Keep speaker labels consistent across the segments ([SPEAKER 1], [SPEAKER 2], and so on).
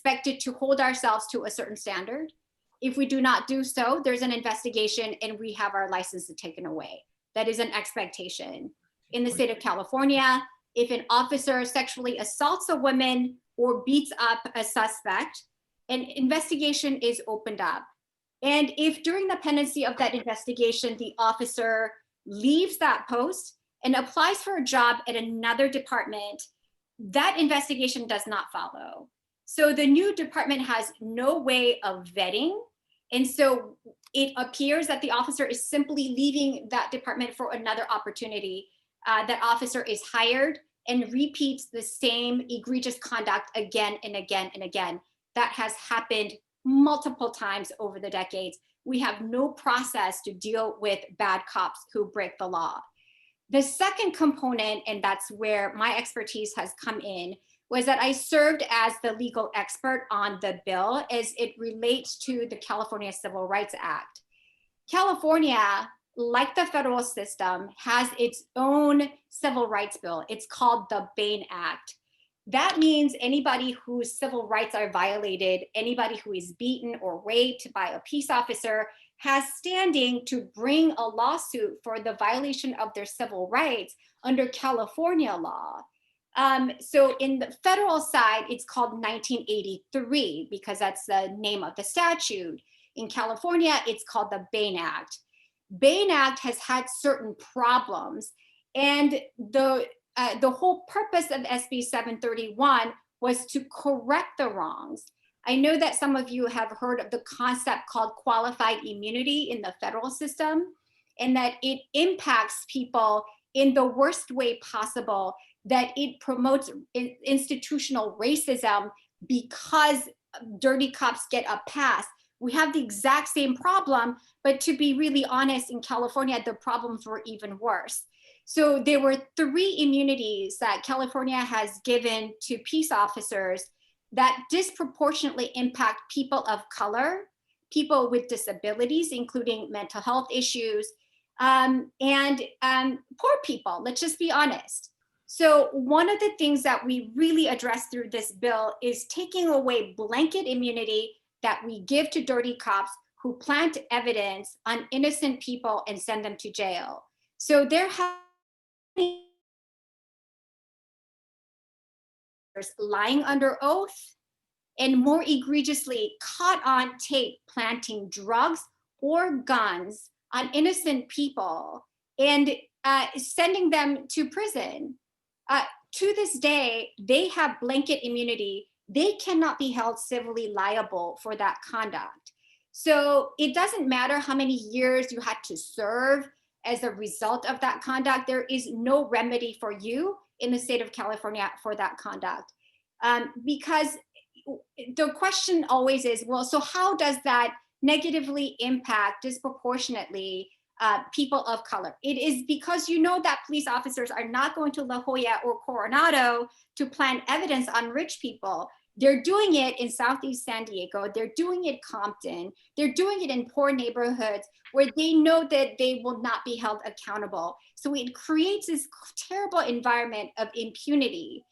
[SPEAKER 1] expected to hold ourselves to a certain standard. If we do not do so, there's an investigation and we have our license taken away. That is an expectation. In the state of California, if an officer sexually assaults a woman or beats up a suspect, an investigation is opened up. And if during the pendency of that investigation, the officer leaves that post and applies for a job at another department, that investigation does not follow. So the new department has no way of vetting. And so it appears that the officer is simply leaving that department for another opportunity. That officer is hired and repeats the same egregious conduct again and again and again. That has happened multiple times over the decades. We have no process to deal with bad cops who break the law. The second component, and that's where my expertise has come in, was that I served as the legal expert on the bill as it relates to the California Civil Rights Act. California, like the federal system, has its own civil rights bill. It's called the Bain Act. That means anybody whose civil rights are violated, anybody who is beaten or raped by a peace officer, has standing to bring a lawsuit for the violation of their civil rights under California law. So in the federal side, it's called 1983 because that's the name of the statute. In California, it's called the Bain Act. Bain Act has had certain problems, and the whole purpose of SB 731 was to correct the wrongs. I know that some of you have heard of the concept called qualified immunity in the federal system, and that it impacts people in the worst way possible, that it promotes institutional racism because dirty cops get a pass. We have the exact same problem, but to be really honest, in California, the problems were even worse. So there were 3 immunities that California has given to peace officers that disproportionately impact people of color, people with disabilities, including mental health issues, and poor people, let's just be honest. So one of the things that we really address through this bill is taking away blanket immunity that we give to dirty cops who plant evidence on innocent people and send them to jail. So there have been lying under oath, and more egregiously caught on tape planting drugs or guns on innocent people and sending them to prison. To this day, they have blanket immunity. They cannot be held civilly liable for that conduct. So it doesn't matter how many years you had to serve as a result of that conduct. There is no remedy for you in the state of California for that conduct. Because the question always is, well, so how does that negatively impact disproportionately people of color? It is because you know that police officers are not going to La Jolla or Coronado to plant evidence on rich people. They're doing it in Southeast San Diego. They're doing it in Compton. They're doing it in poor neighborhoods where they know that they will not be held accountable. So it creates this terrible environment of impunity.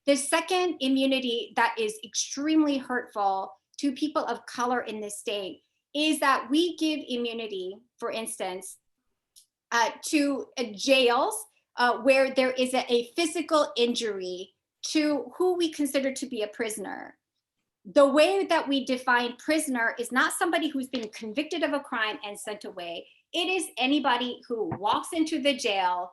[SPEAKER 1] The second immunity that is extremely hurtful to people of color in this state is that we give immunity, for instance, to jails where there is a physical injury to who we consider to be a prisoner. The way that we define prisoner is not somebody who's been convicted of a crime and sent away. It is anybody who walks into the jail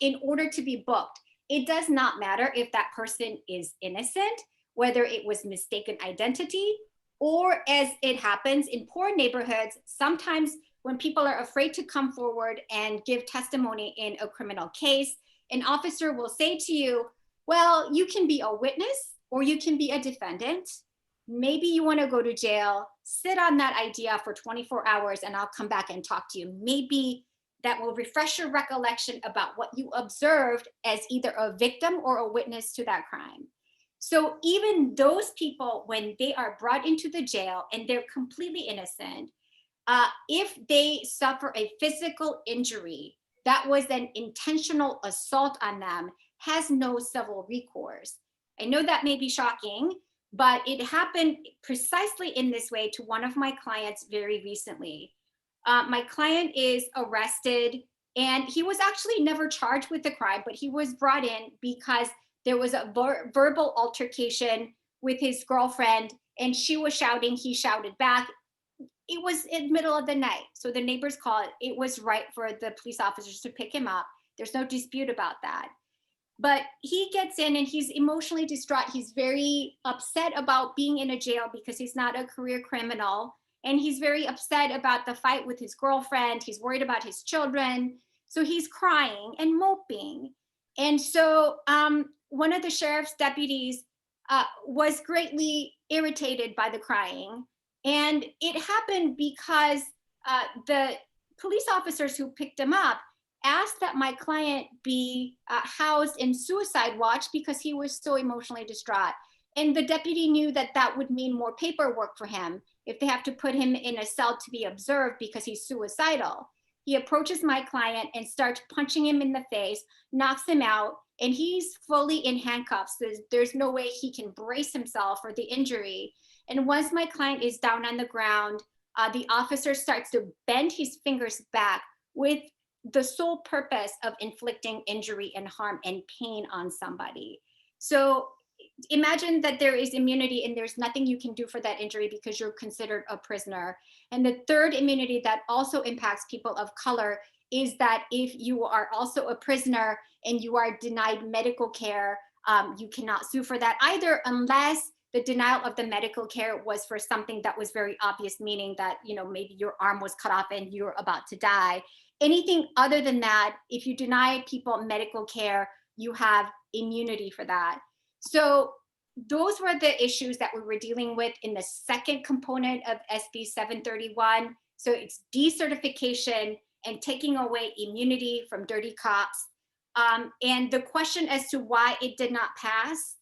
[SPEAKER 1] in order to be booked. It does not matter if that person is innocent, whether it was mistaken identity, or as it happens in poor neighborhoods, sometimes when people are afraid to come forward and give testimony in a criminal case, an officer will say to you, well, you can be a witness or you can be a defendant. Maybe you want to go to jail, sit on that idea for 24 hours and I'll come back and talk to you. Maybe that will refresh your recollection about what you observed as either a victim or a witness to that crime. So even those people, when they are brought into the jail and they're completely innocent, if they suffer a physical injury that was an intentional assault on them, has no civil recourse. I know that may be shocking, But it happened precisely in this way to one of my clients very recently. My client is arrested, and he was actually never charged with the crime, but he was brought in because there was a verbal altercation with his girlfriend, and she was shouting, he shouted back. It was in the middle of the night, so the neighbors called. It was right for the police officers to pick him up. There's no dispute about that. But he gets in and he's emotionally distraught. He's very upset about being in a jail because he's not a career criminal. And he's very upset about the fight with his girlfriend. He's worried about his children. So he's crying and moping. And so one of the sheriff's deputies was greatly irritated by the crying. And it happened because the police officers who picked him up asked that my client be housed in suicide watch because he was so emotionally distraught. And the deputy knew that that would mean more paperwork for him if they have to put him in a cell to be observed because he's suicidal. He approaches my client and starts punching him in the face, knocks him out, and he's fully in handcuffs. There's no way he can brace himself for the injury. And once my client is down on the ground, the officer starts to bend his fingers back with the sole purpose of inflicting injury and harm and pain on somebody. So imagine that there is immunity and there's nothing you can do for that injury because you're considered a prisoner. And the third immunity that also impacts people of color is that if you are also a prisoner and you are denied medical care, you cannot sue for that either, unless the denial of the medical care was for something that was very obvious, meaning that, you know, maybe your arm was cut off and you're about to die. Anything other than that, if you deny people medical care, you have immunity for that. So those were the issues that we were dealing with in the second component of SB 731. So it's decertification and taking away immunity from dirty cops. And the question as to why it did not pass,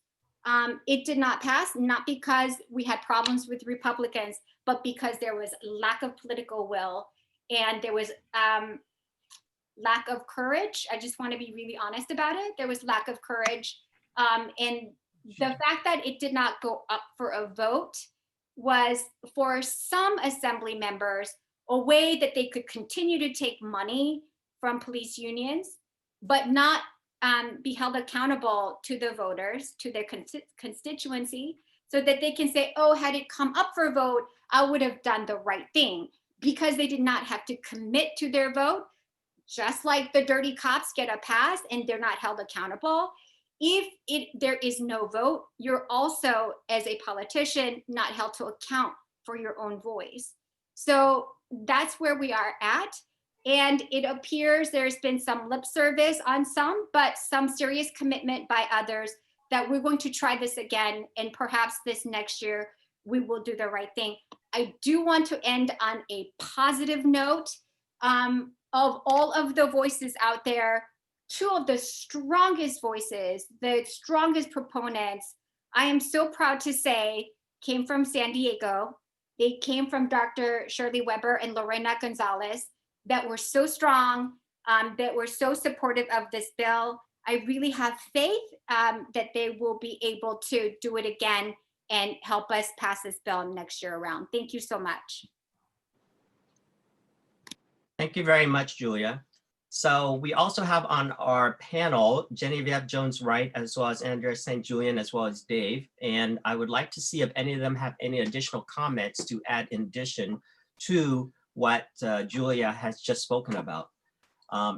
[SPEAKER 1] not because we had problems with Republicans, but because there was lack of political will and there was lack of courage. I just want to be really honest about it. There was lack of courage. And the fact that it did not go up for a vote was, for some assembly members, a way that they could continue to take money from police unions, but not be held accountable to the voters, to their constituency, so that they can say, oh, had it come up for a vote, I would have done the right thing, because they did not have to commit to their vote. Just like the dirty cops get a pass and they're not held accountable. If there is no vote, you're also, as a politician, not held to account for your own voice. So that's where we are at. And it appears there's been some lip service on some, but some serious commitment by others that we're going to try this again. And perhaps this next year, we will do the right thing. I do want to end on a positive note. Of all of the voices out there, two of the strongest voices, the strongest proponents, I am so proud to say, came from San Diego. They came from Dr. Shirley Weber and Lorena Gonzalez, that were so strong, that were so supportive of this bill. I really have faith that they will be able to do it again and help us pass this bill next year around. Thank you so much.
[SPEAKER 2] Thank you very much, Julia. So we also have on our panel, Genevieve Jones-Wright, as well as Andrea St. Julian, as well as Dave. And I would like to see if any of them have any additional comments to add in addition to what Julia has just spoken about.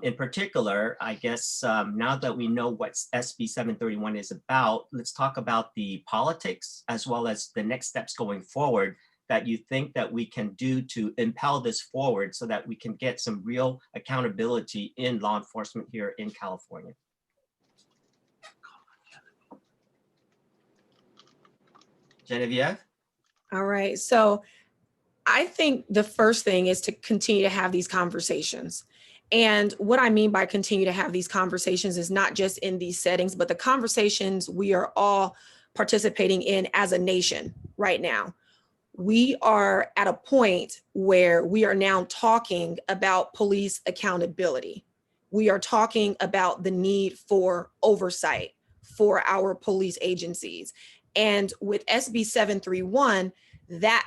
[SPEAKER 2] In particular, I guess now that we know what SB 731 is about, let's talk about the politics as well as the next steps going forward that you think that we can do to impel this forward so that we can get some real accountability in law enforcement here in California. Genevieve?
[SPEAKER 3] All right, so I think the first thing is to continue to have these conversations. And what I mean by continue to have these conversations is not just in these settings, but the conversations we are all participating in as a nation right now. We are at a point where we are now talking about police accountability. We are talking about the need for oversight for our police agencies. And with SB 731, that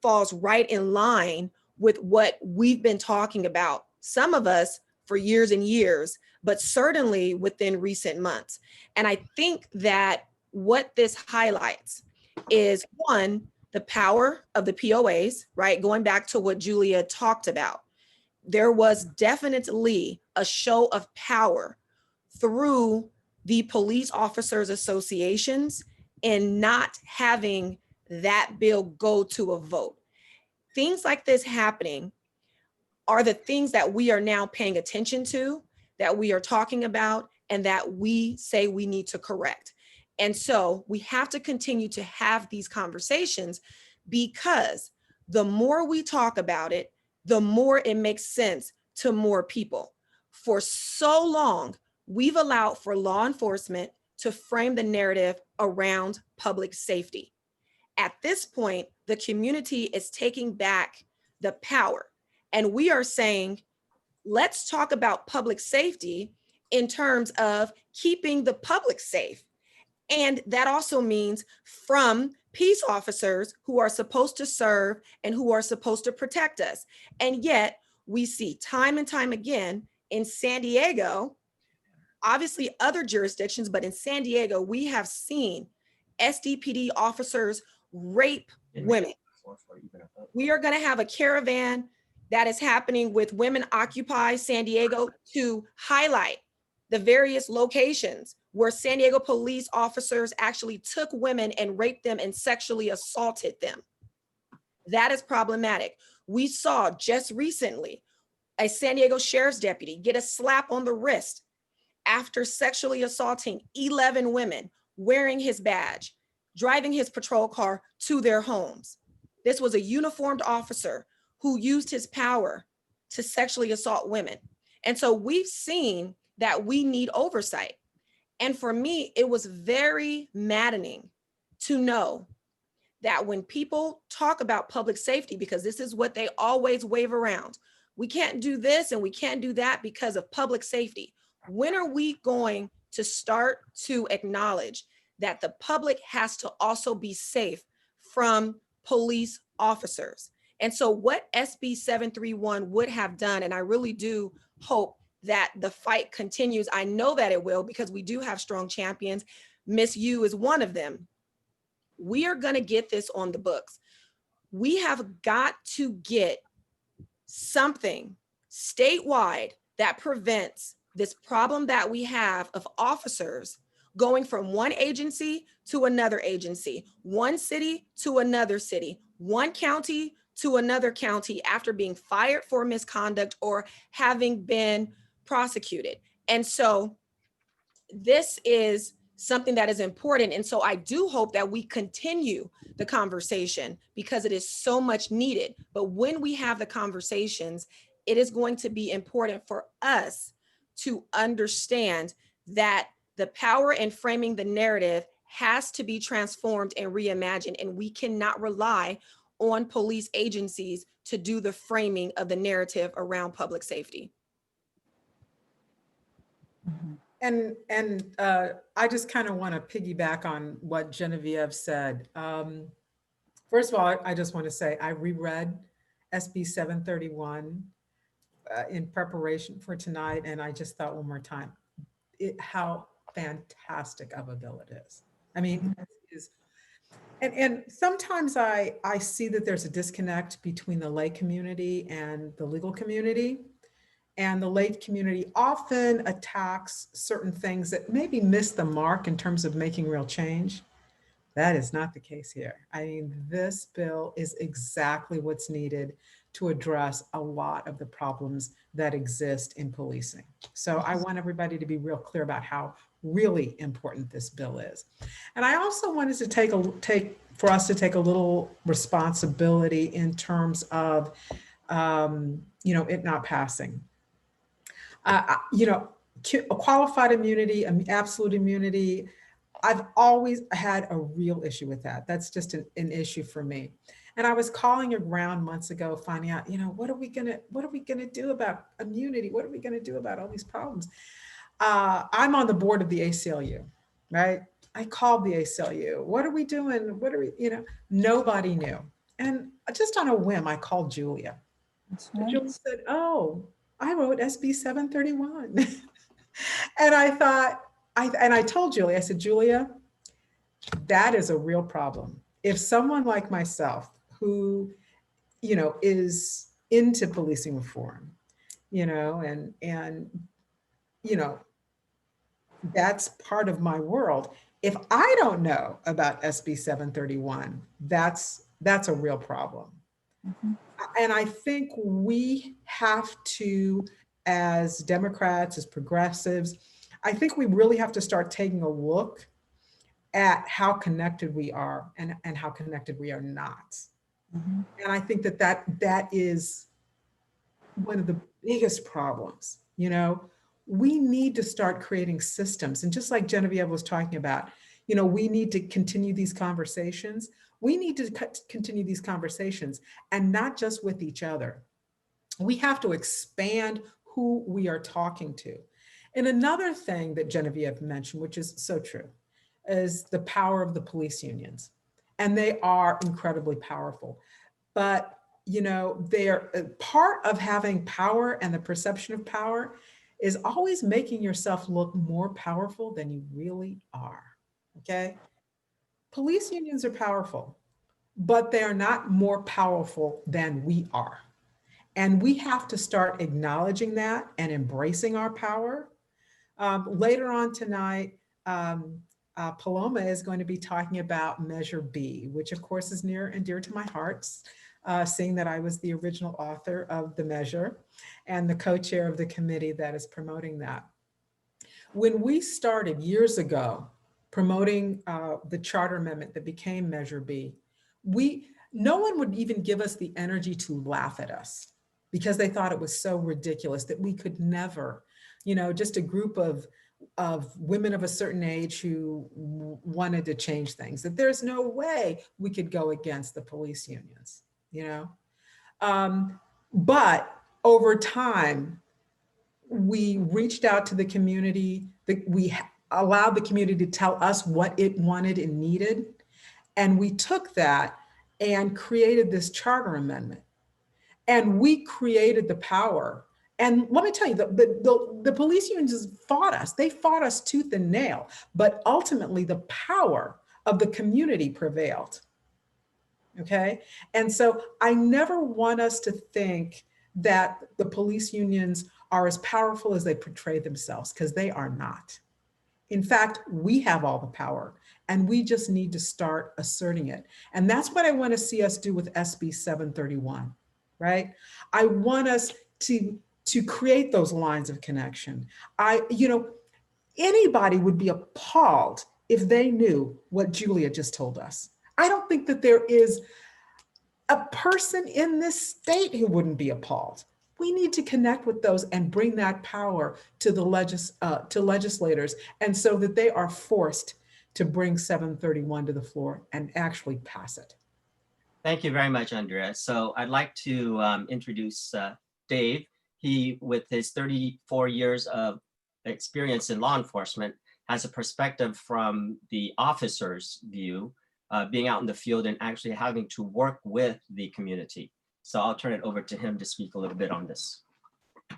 [SPEAKER 3] falls right in line with what we've been talking about, some of us for years and years, but certainly within recent months. And I think that what this highlights is, one, the power of the POAs, right? Going back to what Julia talked about, there was definitely a show of power through the police officers associations in not having that bill go to a vote. Things like this happening are the things that we are now paying attention to, that we are talking about, and that we say we need to correct. And so we have to continue to have these conversations, because the more we talk about it, the more it makes sense to more people. For so long, we've allowed for law enforcement to frame the narrative around public safety. At this point, the community is taking back the power. And we are saying, let's talk about public safety in terms of keeping the public safe. And that also means from peace officers who are supposed to serve and who are supposed to protect us. And yet we see time and time again in San Diego, obviously other jurisdictions, but in San Diego, we have seen SDPD officers rape women. We are going to have a caravan that is happening with Women Occupy San Diego to highlight the various locations where San Diego police officers actually took women and raped them and sexually assaulted them. That is problematic. We saw just recently a San Diego sheriff's deputy get a slap on the wrist after sexually assaulting 11 women, wearing his badge, driving his patrol car to their homes. This was a uniformed officer who used his power to sexually assault women. And so we've seen that we need oversight. And for me, it was very maddening to know that when people talk about public safety, because this is what they always wave around, we can't do this and we can't do that because of public safety. When are we going to start to acknowledge that the public has to also be safe from police officers? And so what SB 731 would have done, and I really do hope that the fight continues. I know that it will, because we do have strong champions. Miss U is one of them. We are going to get this on the books. We have got to get something statewide that prevents this problem that we have of officers going from one agency to another agency, one city to another city, one county to another county after being fired for misconduct or having been prosecuted. And so this is something that is important. And so I do hope that we continue the conversation, because it is so much needed. But when we have the conversations, it is going to be important for us to understand that the power in framing the narrative has to be transformed and reimagined. And we cannot rely on police agencies to do the framing of the narrative around public safety.
[SPEAKER 4] And I just kind of want to piggyback on what Genevieve said. First of all, I just want to say I reread SB 731 in preparation for tonight, and I just thought one more time, how fantastic of a bill it is. I mean, it is, and sometimes I see that there's a disconnect between the lay community and the legal community. And the lay community often attacks certain things that maybe miss the mark in terms of making real change. That is not the case here. I mean, this bill is exactly what's needed to address a lot of the problems that exist in policing. So I want everybody to be real clear about how really important this bill is. And I also wanted to for us to take a little responsibility in terms of, it not passing. Qualified immunity, absolute immunity, I've always had a real issue with that. That's just an issue for me. And I was calling around months ago, finding out, what are we gonna do about immunity? What are we gonna do about all these problems? I'm on the board of the ACLU, right? I called the ACLU. What are we doing? What are we, nobody knew. And just on a whim, I called Julia.
[SPEAKER 5] That's
[SPEAKER 4] And
[SPEAKER 5] right.
[SPEAKER 4] Julia said, oh, I wrote SB 731. And I thought, I told Julia, I said, Julia, that is a real problem. If someone like myself, who, is into policing reform, and that's part of my world. If I don't know about SB 731, that's a real problem.
[SPEAKER 5] Mhm.
[SPEAKER 4] And I think we have to, as Democrats, as progressives, I think we really have to start taking a look at how connected we are and how connected we are not.
[SPEAKER 5] Mhm.
[SPEAKER 4] And I think that is one of the biggest problems. We need to start creating systems. And just like Genevieve was talking about, we need to continue these conversations. We need to continue these conversations, and not just with each other. We have to expand who we are talking to. And another thing that Genevieve mentioned, which is so true, is the power of the police unions. And they are incredibly powerful. But they're part of having power, and the perception of power is always making yourself look more powerful than you really are. Okay? Police unions are powerful, but they are not more powerful than we are. And we have to start acknowledging that and embracing our power. Later on tonight, Paloma is going to be talking about Measure B, which of course is near and dear to my heart, seeing that I was the original author of the measure and the co-chair of the committee that is promoting that. When we started years ago promoting the charter amendment that became Measure B, no one would even give us the energy to laugh at us, because they thought it was so ridiculous that we could never, just a group of women of a certain age who wanted to change things, that there's no way we could go against the police unions, But over time, we reached out to the community, we allowed the community to tell us what it wanted and needed. And we took that and created this charter amendment. And we created the power. And let me tell you, the police unions fought us. They fought us tooth and nail. But ultimately, the power of the community prevailed. Okay? And so I never want us to think that the police unions are as powerful as they portray themselves, because they are not. In fact, we have all the power, and we just need to start asserting it. And that's what I want to see us do with SB 731, right? I want us to create those lines of connection. Anybody would be appalled if they knew what Julia just told us. I don't think that there is a person in this state who wouldn't be appalled. We need to connect with those and bring that power to the legislators, and so that they are forced to bring 731 to the floor and actually pass it.
[SPEAKER 2] Thank you very much, Andrea. So I'd like to introduce Dave. He, with his 34 years of experience in law enforcement, has a perspective from the officer's view, being out in the field and actually having to work with the community. So I'll turn it over to him to speak a little bit on this.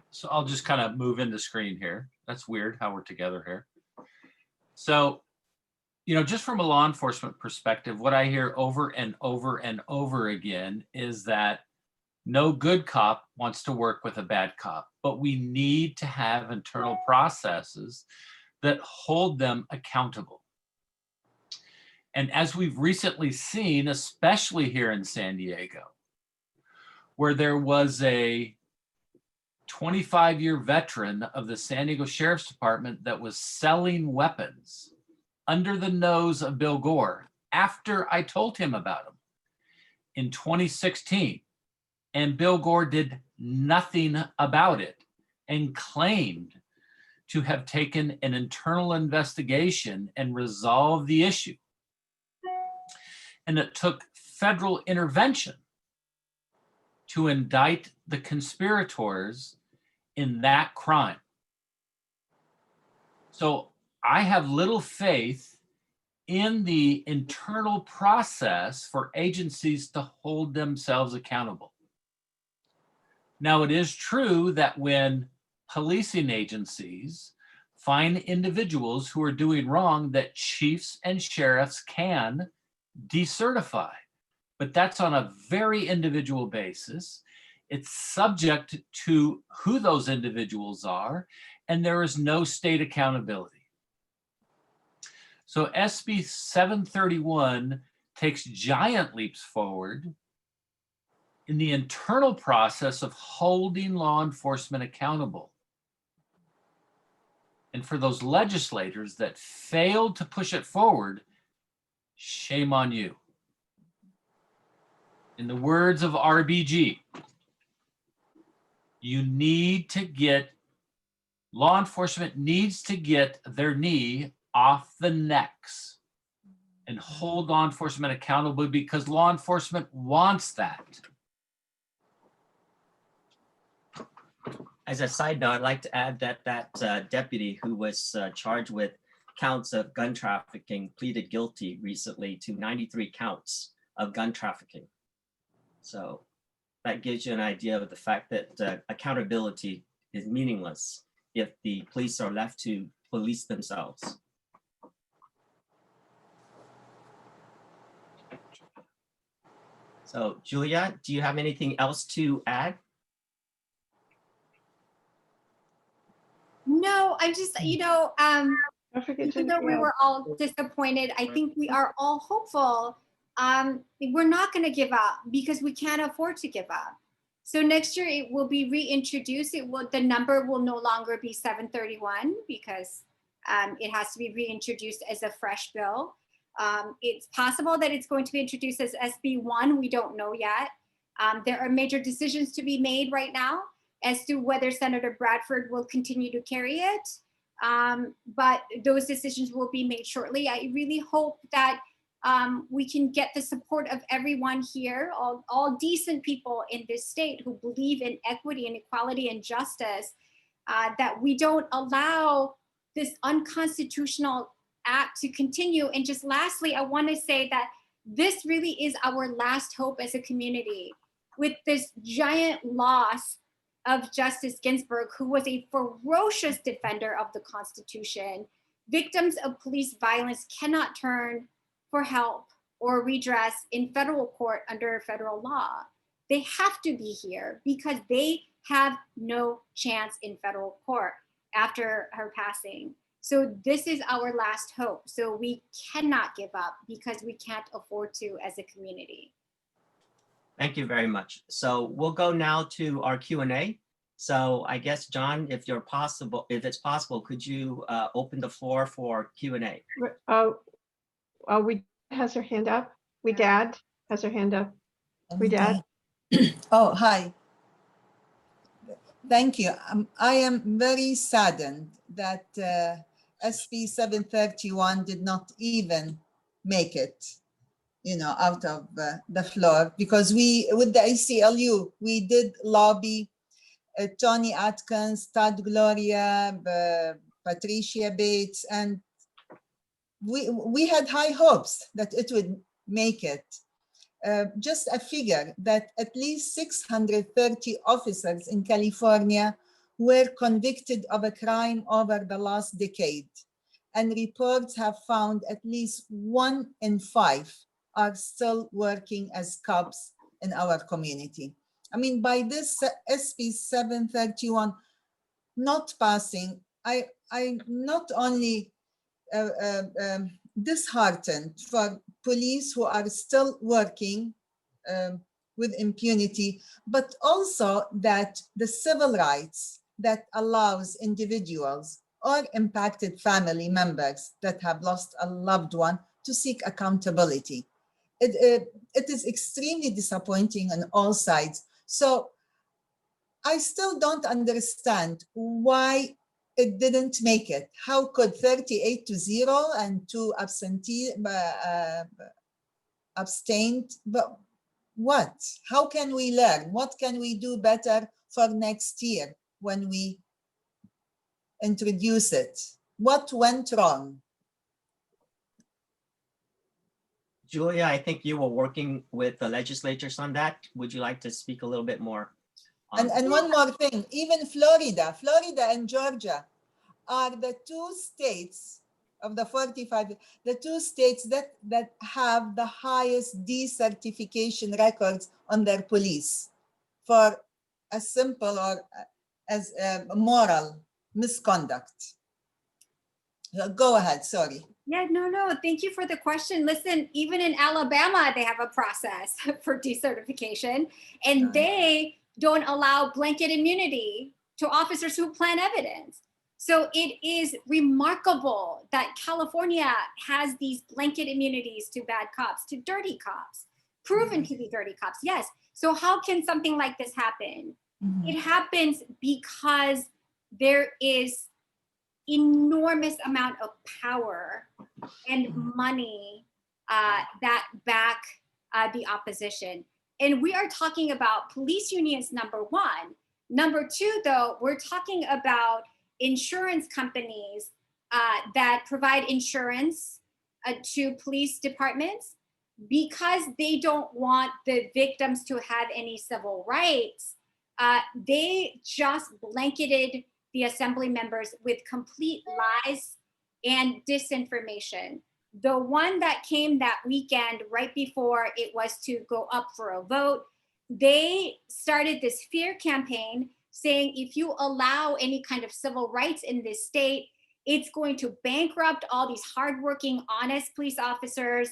[SPEAKER 6] So I'll just kind of move into screen here. That's weird how we're together here. So, just from a law enforcement perspective, what I hear over and over and over again is that no good cop wants to work with a bad cop, but we need to have internal processes that hold them accountable. And as we've recently seen, especially here in San Diego, where there was a 25-year veteran of the San Diego Sheriff's Department that was selling weapons under the nose of Bill Gore after I told him about him in 2016. And Bill Gore did nothing about it and claimed to have taken an internal investigation and resolved the issue. And it took federal intervention to indict the conspirators in that crime. So I have little faith in the internal process for agencies to hold themselves accountable. Now, it is true that when policing agencies find individuals who are doing wrong, that chiefs and sheriffs can decertify, but that's on a very individual basis. It's subject to who those individuals are, and there is no state accountability. So SB 731 takes giant leaps forward in the internal process of holding law enforcement accountable. And for those legislators that failed to push it forward, shame on you. In the words of RBG, you need to get, law enforcement needs to get their knee off the necks and hold law enforcement accountable, because law enforcement wants that.
[SPEAKER 2] As a side note, I'd like to add that that deputy who was charged with counts of gun trafficking pleaded guilty recently to 93 counts of gun trafficking. So that gives you an idea of the fact that accountability is meaningless if the police are left to police themselves. So Julia, do you have anything else to add?
[SPEAKER 1] No, I just,
[SPEAKER 7] Don't forget
[SPEAKER 1] even though we
[SPEAKER 7] Genevieve.
[SPEAKER 1] were all disappointed, I think we are all hopeful. We're not going to give up because we can't afford to give up. So next year it will be reintroduced. The number will no longer be 731 because it has to be reintroduced as a fresh bill. It's possible that it's going to be introduced as SB1. We don't know yet. There are major decisions to be made right now as to whether Senator Bradford will continue to carry it. But those decisions will be made shortly. I really hope that we can get the support of everyone here, all decent people in this state who believe in equity and equality and justice, that we don't allow this unconstitutional act to continue. And just lastly, I want to say that this really is our last hope as a community. With this giant loss of Justice Ginsburg, who was a ferocious defender of the Constitution, victims of police violence cannot turn for help or redress in federal court under federal law. They have to be here because they have no chance in federal court after her passing. So this is our last hope. So we cannot give up because we can't afford to as a community.
[SPEAKER 2] Thank you very much. So we'll go now to our Q&A. So I guess, John, if it's possible, could you open the floor for Q&A?
[SPEAKER 7] We has her hand up. We dad has her hand up. We dad.
[SPEAKER 5] Oh, hi. Thank you. I am very saddened that SB 731 did not even make it, out of the floor, because with the ACLU, we did lobby Tony Atkins, Todd Gloria, Patricia Bates, and we had high hopes that it would make it. Just a figure that at least 630 officers in California were convicted of a crime over the last decade. And reports have found at least 1 in 5 are still working as cops in our community. I mean, by this SB 731 not passing, I not only disheartened for police who are still working with impunity, but also that the civil rights that allows individuals or impacted family members that have lost a loved one to seek accountability. It is extremely disappointing on all sides. So I still don't understand why it didn't make it. How could 38-0 and 2 abstained? But what? How can we learn? What can we do better for next year when we introduce it? What went wrong?
[SPEAKER 2] Julia, I think you were working with the legislatures on that. Would you like to speak a little bit more?
[SPEAKER 5] And one more thing, even Florida and Georgia are the two states of the 45, the two states that have the highest decertification records on their police for a simple or as a moral misconduct. Go ahead, sorry.
[SPEAKER 1] Yeah, no, thank you for the question. Listen, even in Alabama, they have a process for decertification, and they don't allow blanket immunity to officers who plant evidence. So it is remarkable that California has these blanket immunities to bad cops, to dirty cops, proven to be dirty cops, yes. So how can something like this happen? It happens because there is enormous amount of power and money that back the opposition. And we are talking about police unions, number one. Number two, though, we're talking about insurance companies that provide insurance to police departments because they don't want the victims to have any civil rights. They just blanketed the assembly members with complete lies and disinformation. The one that came that weekend right before it was to go up for a vote, they started this fear campaign saying if you allow any kind of civil rights in this state, it's going to bankrupt all these hardworking, honest police officers.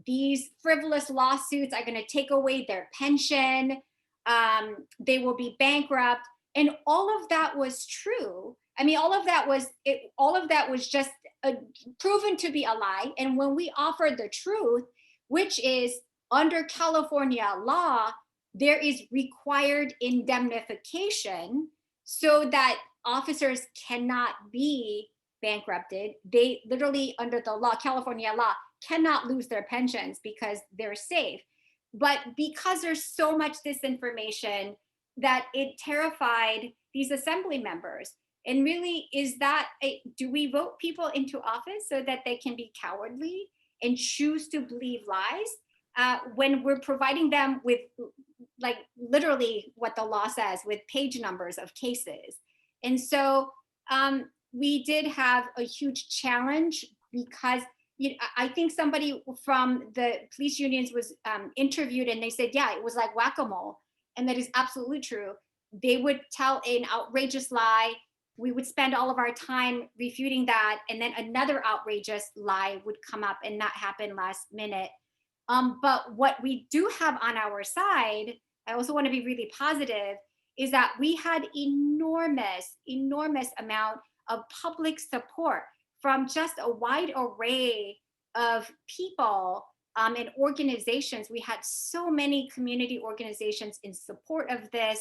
[SPEAKER 1] These frivolous lawsuits are going to take away their pension. They will be bankrupt. And all of that was true. I mean, all of that was just proven to be a lie. And when we offered the truth, which is under California law, there is required indemnification so that officers cannot be bankrupted. They literally, under the law, California law, cannot lose their pensions because they're safe. But because there's so much disinformation, that it terrified these assembly members. And really, do we vote people into office so that they can be cowardly and choose to believe lies when we're providing them with like literally what the law says with page numbers of cases? And so we did have a huge challenge because I think somebody from the police unions was interviewed and they said, yeah, it was like whack-a-mole. And that is absolutely true. They would tell an outrageous lie. We would spend all of our time refuting that. And then another outrageous lie would come up, and that happened last minute. But what we do have on our side, I also want to be really positive, is that we had enormous amount of public support from just a wide array of people and organizations. We had so many community organizations in support of this.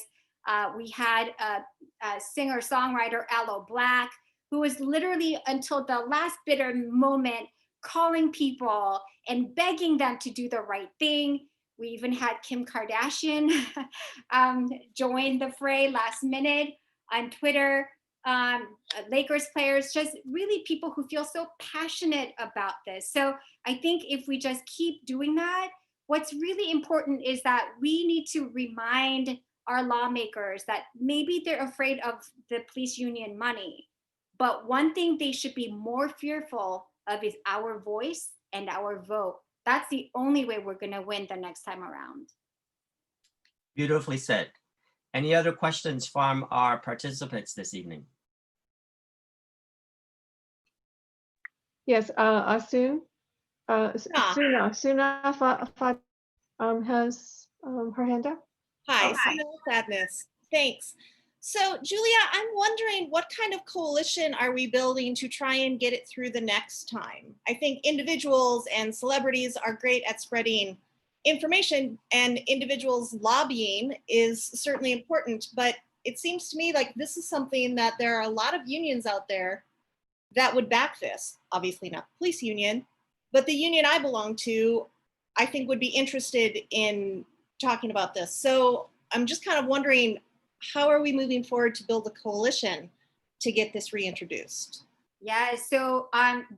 [SPEAKER 1] We had a singer-songwriter, Aloe Black, who was literally until the last bitter moment calling people and begging them to do the right thing. We even had Kim Kardashian join the fray last minute on Twitter. Lakers players, just really people who feel so passionate about this. So I think if we just keep doing that, what's really important is that we need to remind our lawmakers that maybe they're afraid of the police union money, but one thing they should be more fearful of is our voice and our vote. That's the only way we're going to win the next time around.
[SPEAKER 2] Beautifully said. Any other questions from our participants this evening?
[SPEAKER 7] Yes, Suna has her hand up.
[SPEAKER 8] Hi,
[SPEAKER 7] Oh.
[SPEAKER 8] Suna Sadness. Thanks. So, Julia, I'm wondering what kind of coalition are we building to try and get it through the next time? I think individuals and celebrities are great at spreading information, and individuals lobbying is certainly important, but it seems to me like this is something that there are a lot of unions out there that would back this. Obviously not the police union, but the union I belong to, I think would be interested in talking about this. So I'm just kind of wondering, how are we moving forward to build a coalition to get this reintroduced?
[SPEAKER 1] Yeah, so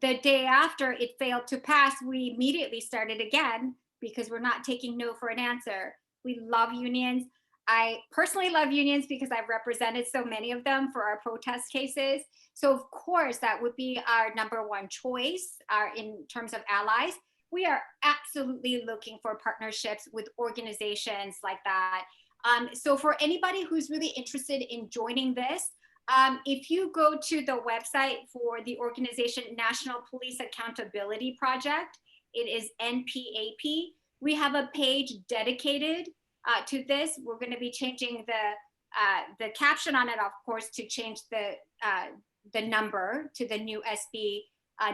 [SPEAKER 1] the day after it failed to pass, we immediately started again because we're not taking no for an answer. We love unions. I personally love unions because I've represented so many of them for our protest cases. So of course that would be our number one choice in terms of allies. We are absolutely looking for partnerships with organizations like that. So for anybody who's really interested in joining this, if you go to the website for the organization National Police Accountability Project, it is NPAP. We have a page dedicated to this. We're going to be changing the caption on it, of course, to change the number to the new SB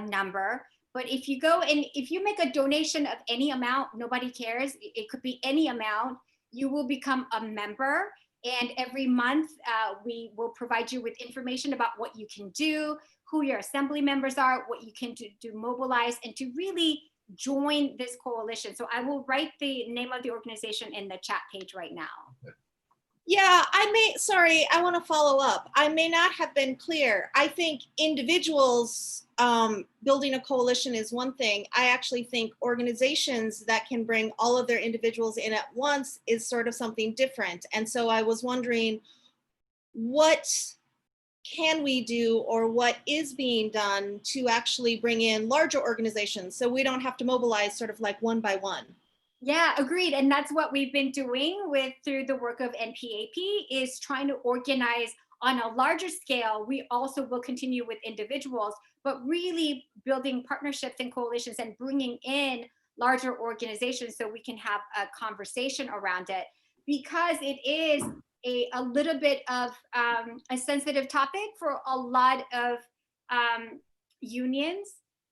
[SPEAKER 1] number. But if you go and if you make a donation of any amount, nobody cares. It could be any amount. You will become a member. And every month, we will provide you with information about what you can do, who your assembly members are, what you can do to mobilize, and to really join this coalition. So I will write the name of the organization in the chat page right now.
[SPEAKER 8] Yeah, sorry, I want to follow up. I may not have been clear. I think individuals building a coalition is one thing. I actually think organizations that can bring all of their individuals in at once is sort of something different. And so I was wondering, what can we do or what is being done to actually bring in larger organizations so we don't have to mobilize sort of like one by one?
[SPEAKER 1] Yeah, agreed. And that's what we've been doing through the work of NPAP, is trying to organize on a larger scale. We also will continue with individuals, but really building partnerships and coalitions and bringing in larger organizations so we can have a conversation around it, because it is a little bit of a sensitive topic for a lot of unions,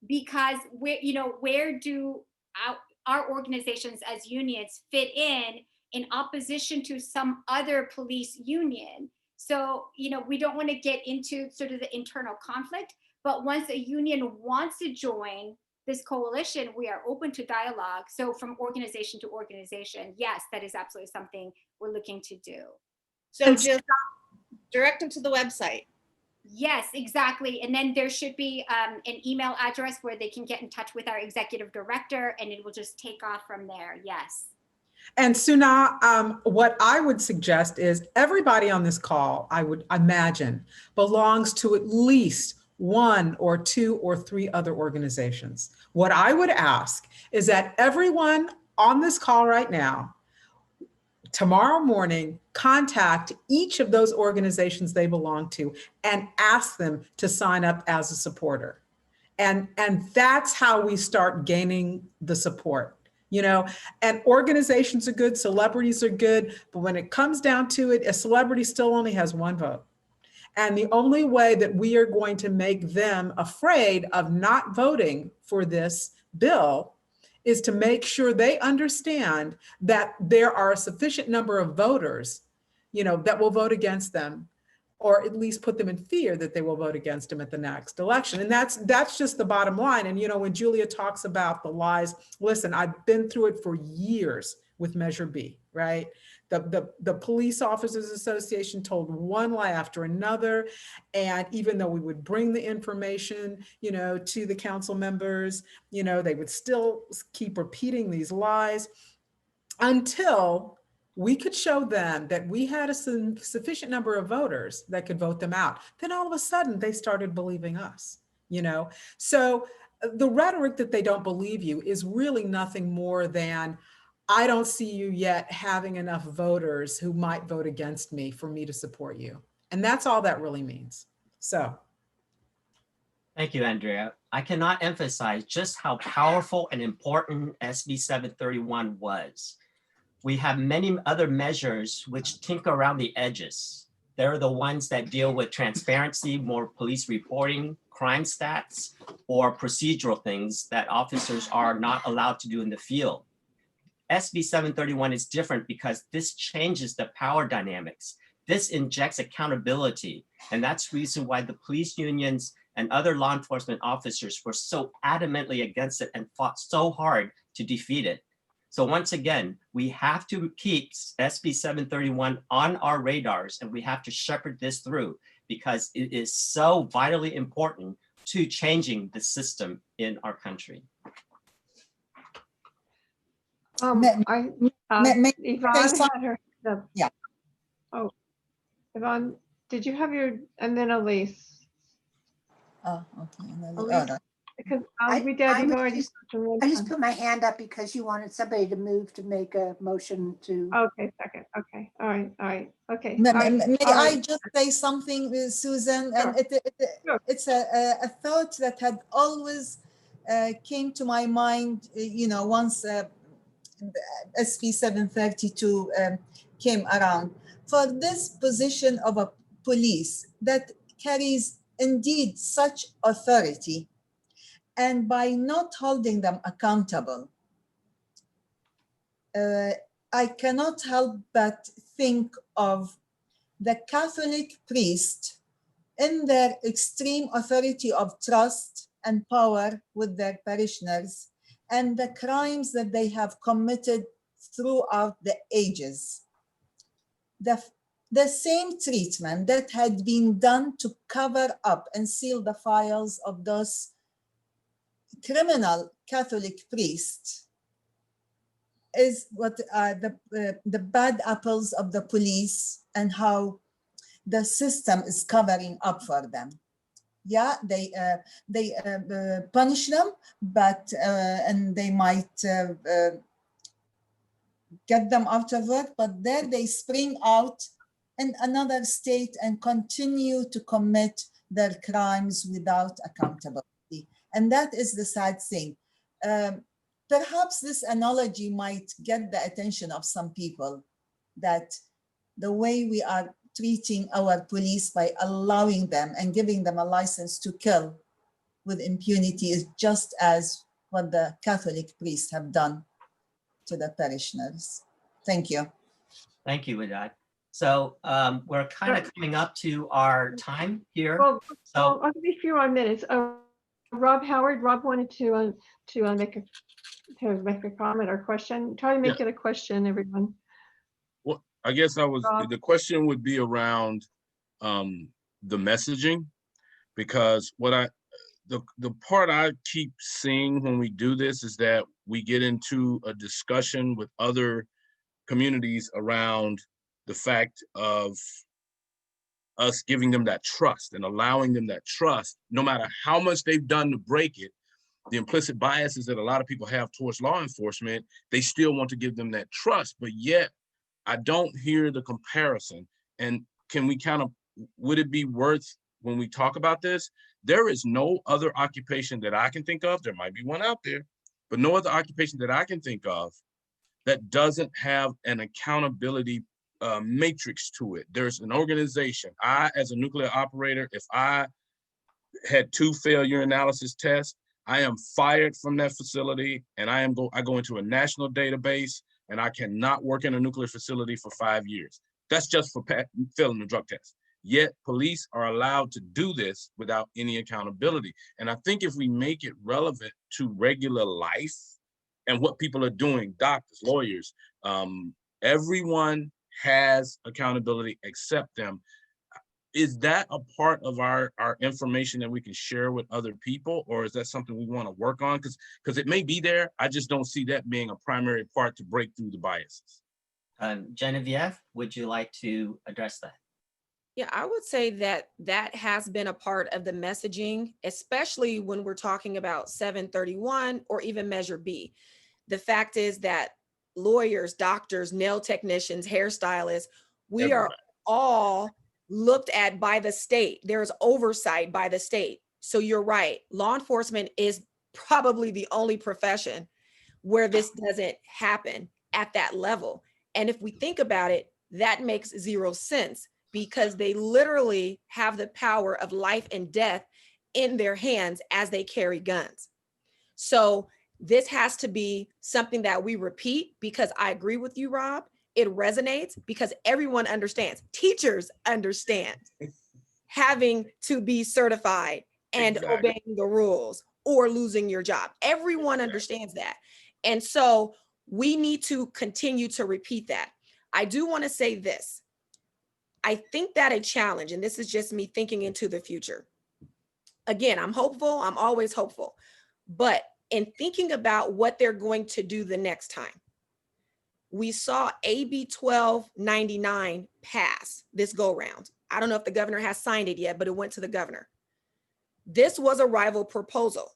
[SPEAKER 1] because where do our organizations as unions fit in opposition to some other police union. So, we don't want to get into sort of the internal conflict, but once a union wants to join this coalition, we are open to dialogue. So from organization to organization, yes, that is absolutely something we're looking to do.
[SPEAKER 8] So just direct them to the website.
[SPEAKER 1] Yes, exactly. And then there should be an email address where they can get in touch with our executive director, and it will just take off from there. Yes.
[SPEAKER 4] And Suna, what I would suggest is everybody on this call, I would imagine, belongs to at least one or two or three other organizations. What I would ask is that everyone on this call right now, tomorrow morning, contact each of those organizations they belong to and ask them to sign up as a supporter. And that's how we start gaining the support. And organizations are good, celebrities are good, but when it comes down to it, a celebrity still only has one vote. And the only way that we are going to make them afraid of not voting for this bill is to make sure they understand that there are a sufficient number of voters, that will vote against them, or at least put them in fear that they will vote against them at the next election. And that's just the bottom line. And when Julia talks about the lies, listen, I've been through it for years with Measure B, right? The Police Officers Association told one lie after another. And even though we would bring the information, to the council members, they would still keep repeating these lies until we could show them that we had a sufficient number of voters that could vote them out. Then all of a sudden they started believing us, So the rhetoric that they don't believe you is really nothing more than, I don't see you yet having enough voters who might vote against me for me to support you. And that's all that really means. So.
[SPEAKER 2] Thank you, Andrea. I cannot emphasize just how powerful and important SB 731 was. We have many other measures which tinker around the edges. They're the ones that deal with transparency, more police reporting, crime stats, or procedural things that officers are not allowed to do in the field. SB 731 is different because this changes the power dynamics. This injects accountability, and that's the reason why the police unions and other law enforcement officers were so adamantly against it and fought so hard to defeat it. So once again, we have to keep SB 731 on our radars, and we have to shepherd this through because it is so vitally important to changing the system in our country?
[SPEAKER 5] May-
[SPEAKER 7] I,
[SPEAKER 5] may
[SPEAKER 7] Yvonne
[SPEAKER 5] some-
[SPEAKER 7] had her, hand up.
[SPEAKER 5] Yeah.
[SPEAKER 7] Oh, Yvonne, did you have your, and then Elise,
[SPEAKER 5] Oh, okay.
[SPEAKER 7] Elise?
[SPEAKER 5] All right.
[SPEAKER 7] Because
[SPEAKER 9] I-
[SPEAKER 7] we did,
[SPEAKER 9] I
[SPEAKER 7] you've
[SPEAKER 9] was
[SPEAKER 7] already.
[SPEAKER 9] just-
[SPEAKER 7] spoken one
[SPEAKER 9] I just
[SPEAKER 7] time.
[SPEAKER 9] put my hand up because you wanted somebody to move to make a motion to.
[SPEAKER 7] Okay, second, okay, all right, okay.
[SPEAKER 5] May,
[SPEAKER 7] all right,
[SPEAKER 5] may
[SPEAKER 7] all
[SPEAKER 5] I
[SPEAKER 7] right.
[SPEAKER 5] just say something, Susan? And
[SPEAKER 7] Sure. Sure.
[SPEAKER 5] it's a thought that had always came to my mind, once SB 732 came around. For this position of a police that carries indeed such authority, and by not holding them accountable, I cannot help but think of the Catholic priest in their extreme authority of trust and power with their parishioners, and the crimes that they have committed throughout the ages. The same treatment that had been done to cover up and seal the files of those criminal Catholic priests is what are the bad apples of the police, and how the system is covering up for them. Yeah, they punish them, but and they might get them out of work, but there they spring out in another state and continue to commit their crimes without accountability. And that is the sad thing. Perhaps this analogy might get the attention of some people, that the way we are treating our police by allowing them and giving them a license to kill with impunity is just as what the Catholic priests have done to the parishioners. Thank you.
[SPEAKER 2] Thank you, Widad. So we're kind of coming up to our time here.
[SPEAKER 7] Well,
[SPEAKER 2] So
[SPEAKER 7] I'll give you a few more minutes. Rob Howard, Rob wanted to make a comment or question. Try to make it a question, everyone.
[SPEAKER 10] Well, I guess the question would be around the messaging, because the part I keep seeing when we do this is that we get into a discussion with other communities around the fact of us giving them that trust and allowing them that trust, no matter how much they've done to break it. The implicit biases that a lot of people have towards law enforcement, they still want to give them that trust, but yet I don't hear the comparison. And can we would it be worth, when we talk about this, there is no other occupation that I can think of, there might be one out there, but no other occupation that I can think of that doesn't have an accountability matrix to it. There's an organization. I, as a nuclear operator, if I had 2 failed urinalysis tests, I am fired from that facility, and I go into a national database, and I cannot work in a nuclear facility for 5 years. That's just for failing the drug test. Yet police are allowed to do this without any accountability. And I think if we make it relevant to regular life and what people are doing, doctors, lawyers, everyone has accountability except them. Is that a part of our information that we can share with other people, or is that something we want to work on? Because it may be there, I just don't see that being a primary part to break through the biases.
[SPEAKER 2] Genevieve, would you like to address that?
[SPEAKER 3] Yeah, I would say that has been a part of the messaging, especially when we're talking about 731 or even Measure B. The fact is that lawyers, doctors, nail technicians, hairstylists, we are all looked at by the state. There's oversight by the state. So you're right. Law enforcement is probably the only profession where this doesn't happen at that level. And if we think about it, that makes zero sense, because they literally have the power of life and death in their hands as they carry guns. So this has to be something that we repeat, because I agree with you, Rob. It resonates because everyone understands. Teachers understand having to be certified and obeying the rules or losing your job. Everyone understands that. And so we need to continue to repeat that. I do want to say this. I think that a challenge, and this is just me thinking into the future, Again, I'm hopeful. I'm always hopeful. But in thinking about what they're going to do the next time, we saw AB 1299 pass this go round. I don't know if the governor has signed it yet, but it went to the governor. This was a rival proposal.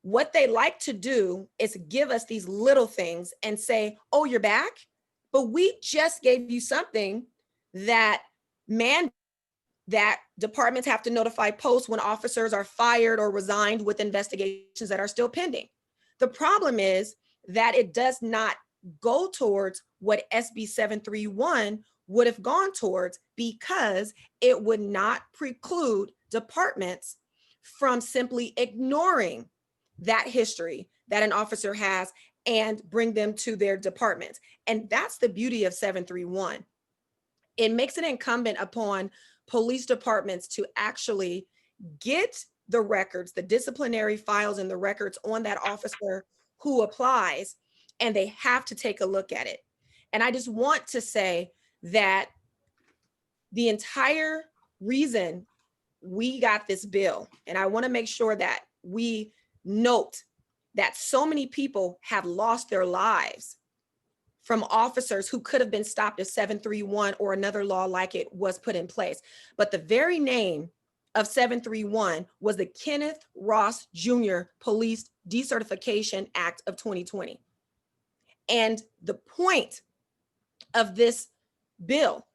[SPEAKER 3] What they like to do is give us these little things and say, oh, you're back? But we just gave you something that that departments have to notify posts when officers are fired or resigned with investigations that are still pending. The problem is that it does not go towards what SB 731 would have gone towards, because it would not preclude departments from simply ignoring that history that an officer has and bring them to their departments. And that's the beauty of 731. It makes it incumbent upon police departments to actually get the records, the disciplinary files and the records on that officer who applies, and they have to take a look at it. And I just want to say that the entire reason we got this bill, and I want to make sure that we note that so many people have lost their lives from officers who could have been stopped if 731 or another law like it was put in place. But the very name of 731 was the Kenneth Ross Jr. Police Decertification Act of 2020. And the point of this bill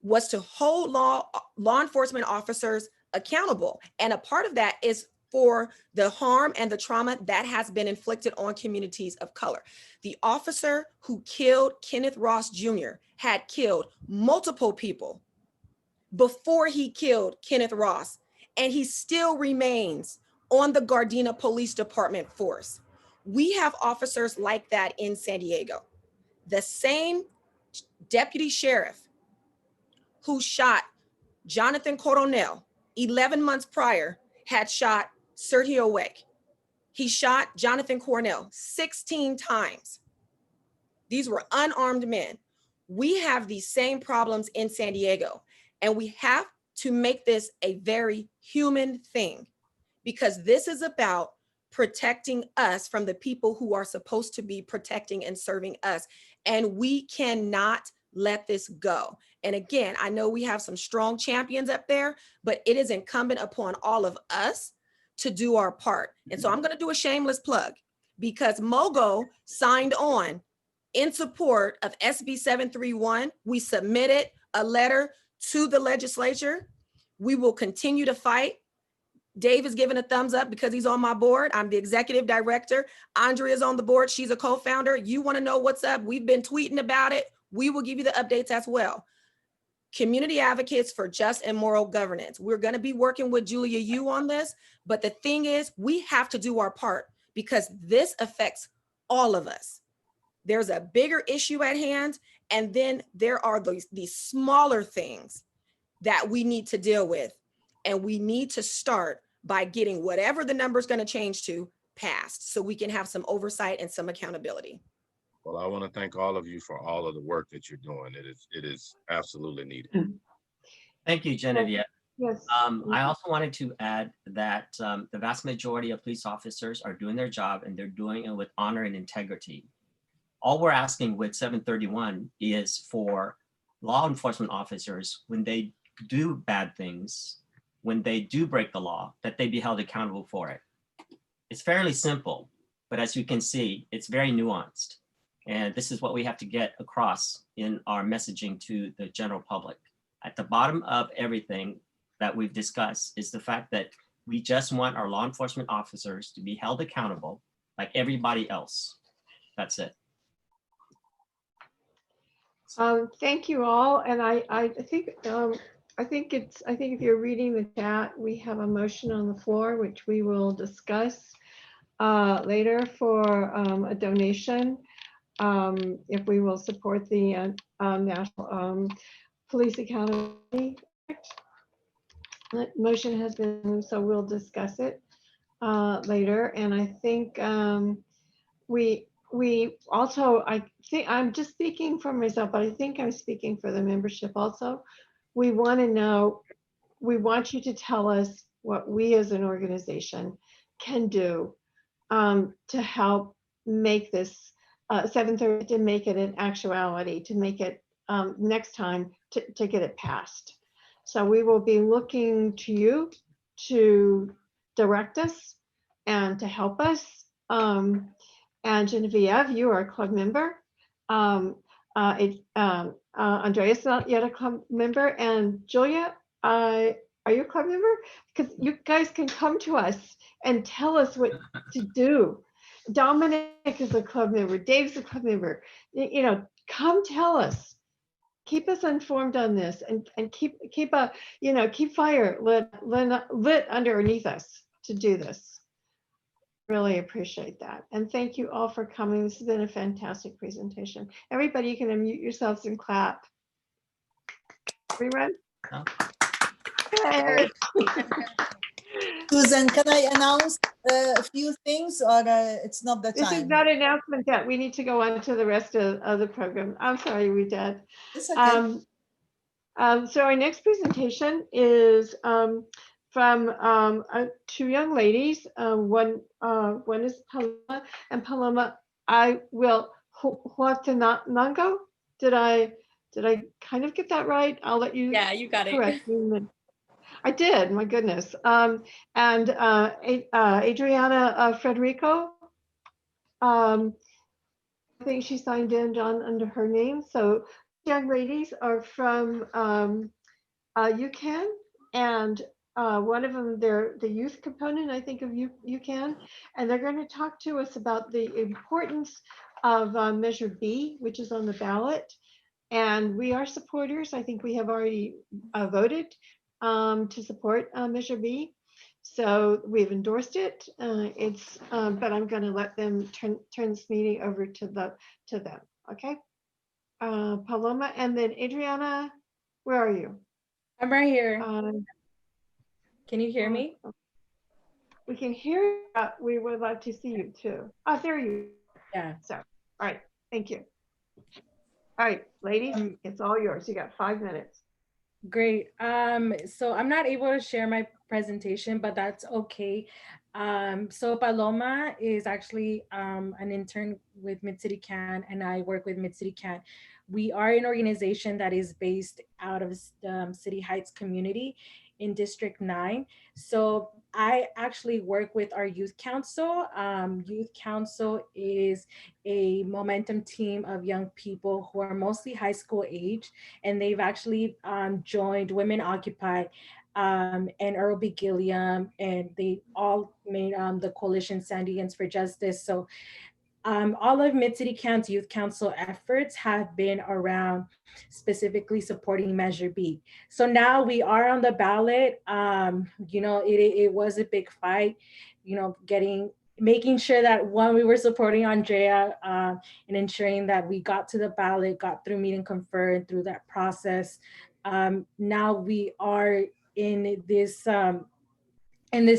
[SPEAKER 3] was to hold law enforcement officers accountable. And a part of that is for the harm and the trauma that has been inflicted on communities of color. The officer who killed Kenneth Ross Jr. had killed multiple people before he killed Kenneth Ross, and he still remains on the Gardena Police Department force. We have officers like that in San Diego. The same deputy sheriff who shot Jonathan Coronel 11 months prior had shot Sergio Weck. He shot Jonathan Cornell 16 times. These were unarmed men. We have these same problems in San Diego, and we have to make this a very human thing, because this is about protecting us from the people who are supposed to be protecting and serving us. And we cannot let this go. And again, I know we have some strong champions up there, but it is incumbent upon all of us to do our part. And so I'm going to do a shameless plug, because MOGO signed on in support of SB 731. We submitted a letter to the legislature. We will continue to fight. Dave is giving a thumbs up because he's on my board. I'm the executive director. Andrea's on the board. She's a co-founder. You want to know what's up? We've been tweeting about it. We will give you the updates as well. Community advocates for just and moral governance. We're going to be working with Julia Yu on this, but the thing is, we have to do our part, because this affects all of us. There's a bigger issue at hand, and then there are these smaller things that we need to deal with, and we need to start by getting whatever the number is going to change to passed, so we can have some oversight and some accountability.
[SPEAKER 10] Well, I want to thank all of you for all of the work that you're doing. It is absolutely needed.
[SPEAKER 2] Thank you, Genevieve.
[SPEAKER 7] Yes.
[SPEAKER 2] I also wanted to add that the vast majority of police officers are doing their job, and they're doing it with honor and integrity. All we're asking with 731 is for law enforcement officers, when they do bad things, when they do break the law, that they be held accountable for it. It's fairly simple, but as you can see, it's very nuanced. And this is what we have to get across in our messaging to the general public. At the bottom of everything that we've discussed is the fact that we just want our law enforcement officers to be held accountable like everybody else. That's it.
[SPEAKER 7] Thank you all. And I think if you're reading the chat, we have a motion on the floor, which we will discuss later for a donation. If we will support the National Police Accountability Act. That motion has been moved, so we'll discuss it later. And I think we also, I think I'm just speaking for myself, but I think I'm speaking for the membership also. We want to know, we want you to tell us what we as an organization can do to help make this 7:30, to make it an actuality, to make it next time to get it passed. So we will be looking to you to direct us and to help us. And Genevieve, you are a club member. Andrea's not yet a club member, and Julia, are you a club member? Because you guys can come to us and tell us what to do. Dominic is a club member. Dave's a club member. You know, come tell us. Keep us informed on this, and keep fire lit underneath us to do this. Really appreciate that. And thank you all for coming. This has been a fantastic presentation. Everybody, you can unmute yourselves and clap. Everyone?
[SPEAKER 2] Oh.
[SPEAKER 7] Yay.
[SPEAKER 5] Susan, can I announce a few things, or it's not the
[SPEAKER 7] This is
[SPEAKER 5] time?
[SPEAKER 7] not an announcement yet. We need to go on to the rest of the program. I'm sorry, we did.
[SPEAKER 5] It's okay.
[SPEAKER 7] So our next presentation is from two young ladies. One is Paloma, and Paloma, I will Huatenango. Did I kind of get that right? I'll let you.
[SPEAKER 11] Yeah, you got it.
[SPEAKER 7] Correct me. I did. My goodness. And Adriana Frederico. I think she signed in, John, under her name. So young ladies are from UCAN, and one of them, they're the youth component, I think, of UCAN, and they're going to talk to us about the importance of Measure B, which is on the ballot. And we are supporters. I think we have already voted to support Measure B. So we've endorsed it. But I'm going to let them turn this meeting over to them. Okay, Paloma, and then Adriana, where are you?
[SPEAKER 11] I'm right here. Can you hear me?
[SPEAKER 7] We can hear you. We would like to see you too. Oh, there you.
[SPEAKER 11] Yeah.
[SPEAKER 7] So, all right. Thank you. All right, ladies, it's all yours. You got 5 minutes.
[SPEAKER 11] Great. So I'm not able to share my presentation, but that's okay. So Paloma is actually an intern with Mid-City CAN, and I work with Mid-City CAN. We are an organization that is based out of City Heights community in District 9. So I actually work with our youth council. Youth council is a momentum team of young people who are mostly high school age, and they've actually joined Women Occupy and Earl B. Gilliam, and they all made the coalition Sandians for Justice. So all of Mid-City CAN's youth council efforts have been around specifically supporting Measure B. So now we are on the ballot. It was a big fight, making sure that we were supporting Andrea and ensuring that we got to the ballot, got through meet and confer, and through that process. Now we are in this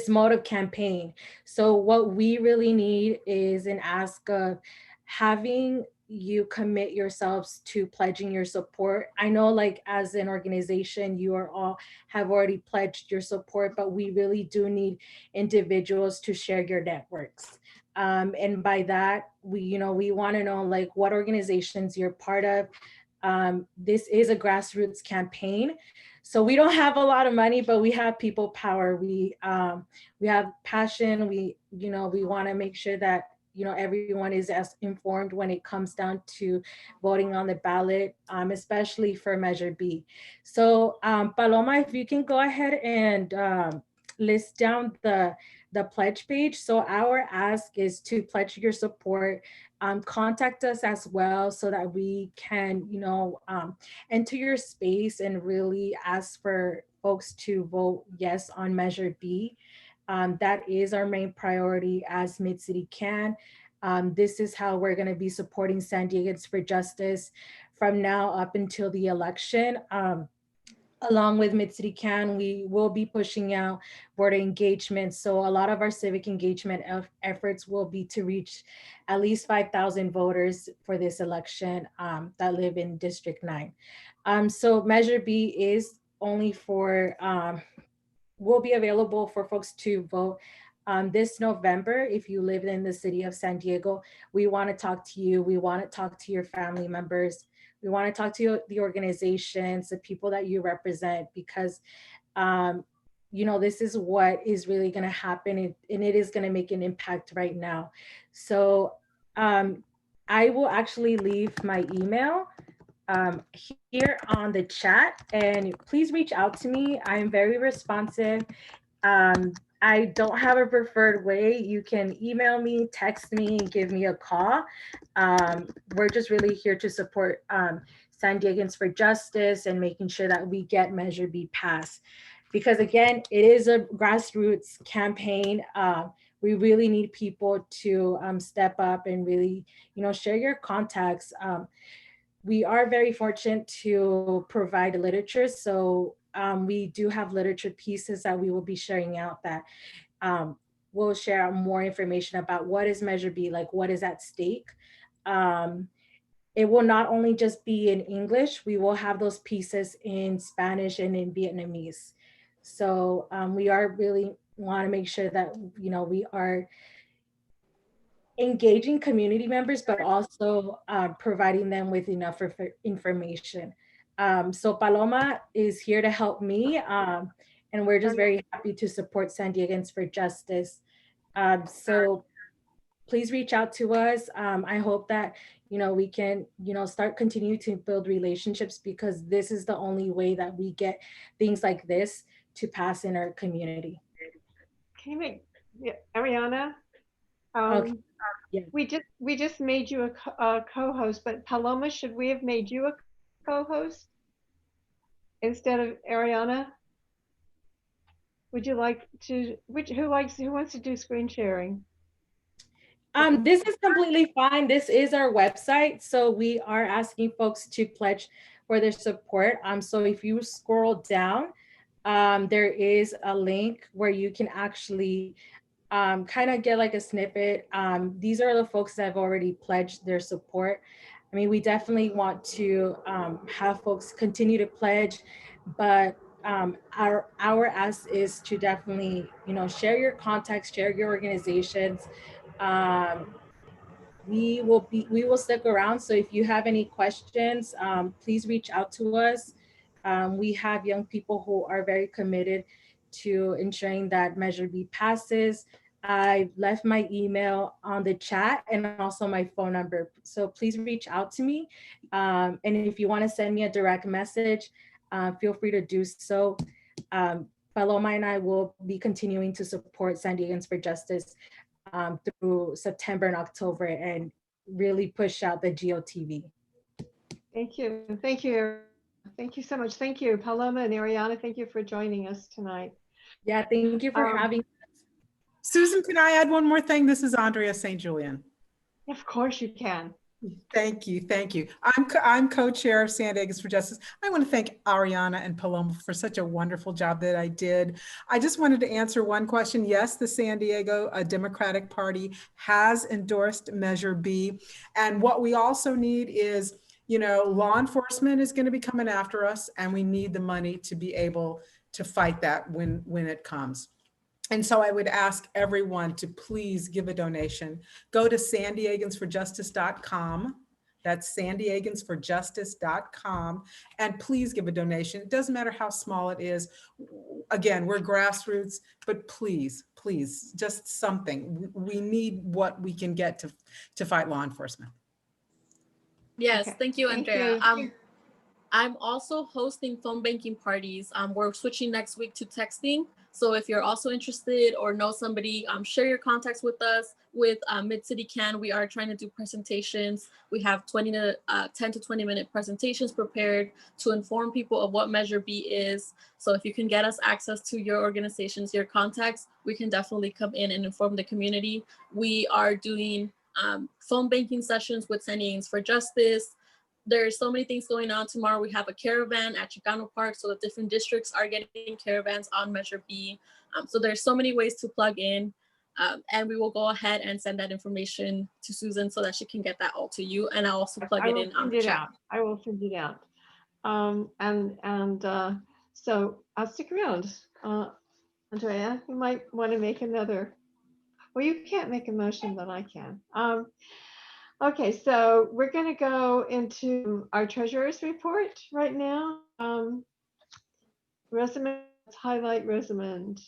[SPEAKER 11] mode of campaign. So what we really need is an ask of having you commit yourselves to pledging your support. I know, like, as an organization, you are all have already pledged your support, but we really do need individuals to share your networks. And by that, we want to know, like, what organizations you're part of. This is a grassroots campaign. So we don't have a lot of money, but we have people power. We have passion. We want to make sure that everyone is as informed when it comes down to voting on the ballot, especially for Measure B. So Paloma, if you can go ahead and list down the pledge page. So our ask is to pledge your support. Contact us as well so that we can, enter your space and really ask for folks to vote yes on Measure B. That is our main priority as Mid-City CAN. This is how we're going to be supporting San Diegans for Justice from now up until the election. Along with Mid-City CAN, we will be pushing out voter engagement. So a lot of our civic engagement efforts will be to reach at least 5,000 voters for this election that live in District 9. So Measure B is only for will be available for folks to vote this November. If you live in the city of San Diego, we want to talk to you. We want to talk to your family members. We want to talk to the organizations, the people that you represent, because you know, this is what is really going to happen, and it is going to make an impact right now. So I will actually leave my email here on the chat, and please reach out to me. I'm very responsive. I don't have a preferred way. You can email me, text me, and give me a call. We're just really here to support San Diegans for Justice and making sure that we get Measure B passed. Because again, it is a grassroots campaign. We really need people to step up and really, you know, share your contacts. We are very fortunate to provide literature. So we do have literature pieces that we will be sharing out that will share more information about what is Measure B, like what is at stake. It will not only just be in English, we will have those pieces in Spanish and in Vietnamese. So we are really want to make sure that, you know, we are engaging community members, but also providing them with enough information. So Paloma is here to help me, and we're just very happy to support San Diegans for Justice. So please reach out to us. I hope that, you know, we can, you know, continue to build relationships, because this is the only way that we get things like this to pass in our community.
[SPEAKER 7] Can you make, yeah, Ariana?
[SPEAKER 11] Okay. Yeah.
[SPEAKER 7] We just made you a co-host, but Paloma, should we have made you a co-host instead of Ariana? Would you like to? Who wants to do screen sharing?
[SPEAKER 11] This is completely fine. This is our website, so we are asking folks to pledge for their support. So if you scroll down, there is a link where you can actually kind of get like a snippet. These are the folks that have already pledged their support. I mean, we definitely want to have folks continue to pledge, but our ask is to definitely, you know, share your contacts, share your organizations. We will stick around. So if you have any questions, please reach out to us. We have young people who are very committed to ensuring that Measure B passes. I left my email on the chat and also my phone number. So please reach out to me. And if you want to send me a direct message, feel free to do so. Paloma and I will be continuing to support San Diegans for Justice through September and October, and really push out the GOTV.
[SPEAKER 7] Thank you. Thank you. Thank you so much. Thank you, Paloma and Ariana. Thank you for joining us tonight.
[SPEAKER 11] Yeah, thank you for having us.
[SPEAKER 4] Susan, can I add one more thing? This is Andrea St. Julian.
[SPEAKER 7] Of course you can.
[SPEAKER 4] Thank you. Thank you. I'm co-chair of San Diegans for Justice. I want to thank Ariana and Paloma for such a wonderful job that I did. I just wanted to answer one question. Yes, the San Diego Democratic Party has endorsed Measure B. And what we also need is, you know, law enforcement is going to be coming after us, and we need the money to be able to fight that when it comes. And so I would ask everyone to please give a donation. Go to sandiegansforjustice.com. That's sandiegansforjustice.com. And please give a donation. It doesn't matter how small it is. Again, we're grassroots, but please, please, just something. We need what we can get to fight law enforcement.
[SPEAKER 12] Yes,
[SPEAKER 7] Okay.
[SPEAKER 12] thank you, Andrea.
[SPEAKER 7] Thank you.
[SPEAKER 12] I'm also hosting phone banking parties. We're switching next week to texting. So if you're also interested or know somebody, share your contacts with us. With Mid-City Can, we are trying to do presentations. We have 10 to 20 minute presentations prepared to inform people of what Measure B is. So if you can get us access to your organizations, your contacts, we can definitely come in and inform the community. We are doing phone banking sessions with San Diegans for Justice. There's so many things going on. Tomorrow we have a caravan at Chicano Park, so the different districts are getting caravans on Measure B. So there's so many ways to plug in, and we will go ahead and send that information to Susan so that she can get that all to you, and I'll also plug it in on the chat.
[SPEAKER 7] I will send it out. So I'll stick around. Andrea, you might want to make another, well, you can't make a motion, but I can. Okay, so we're going to go into our treasurer's report right now. Rosamond, let's highlight Rosamond.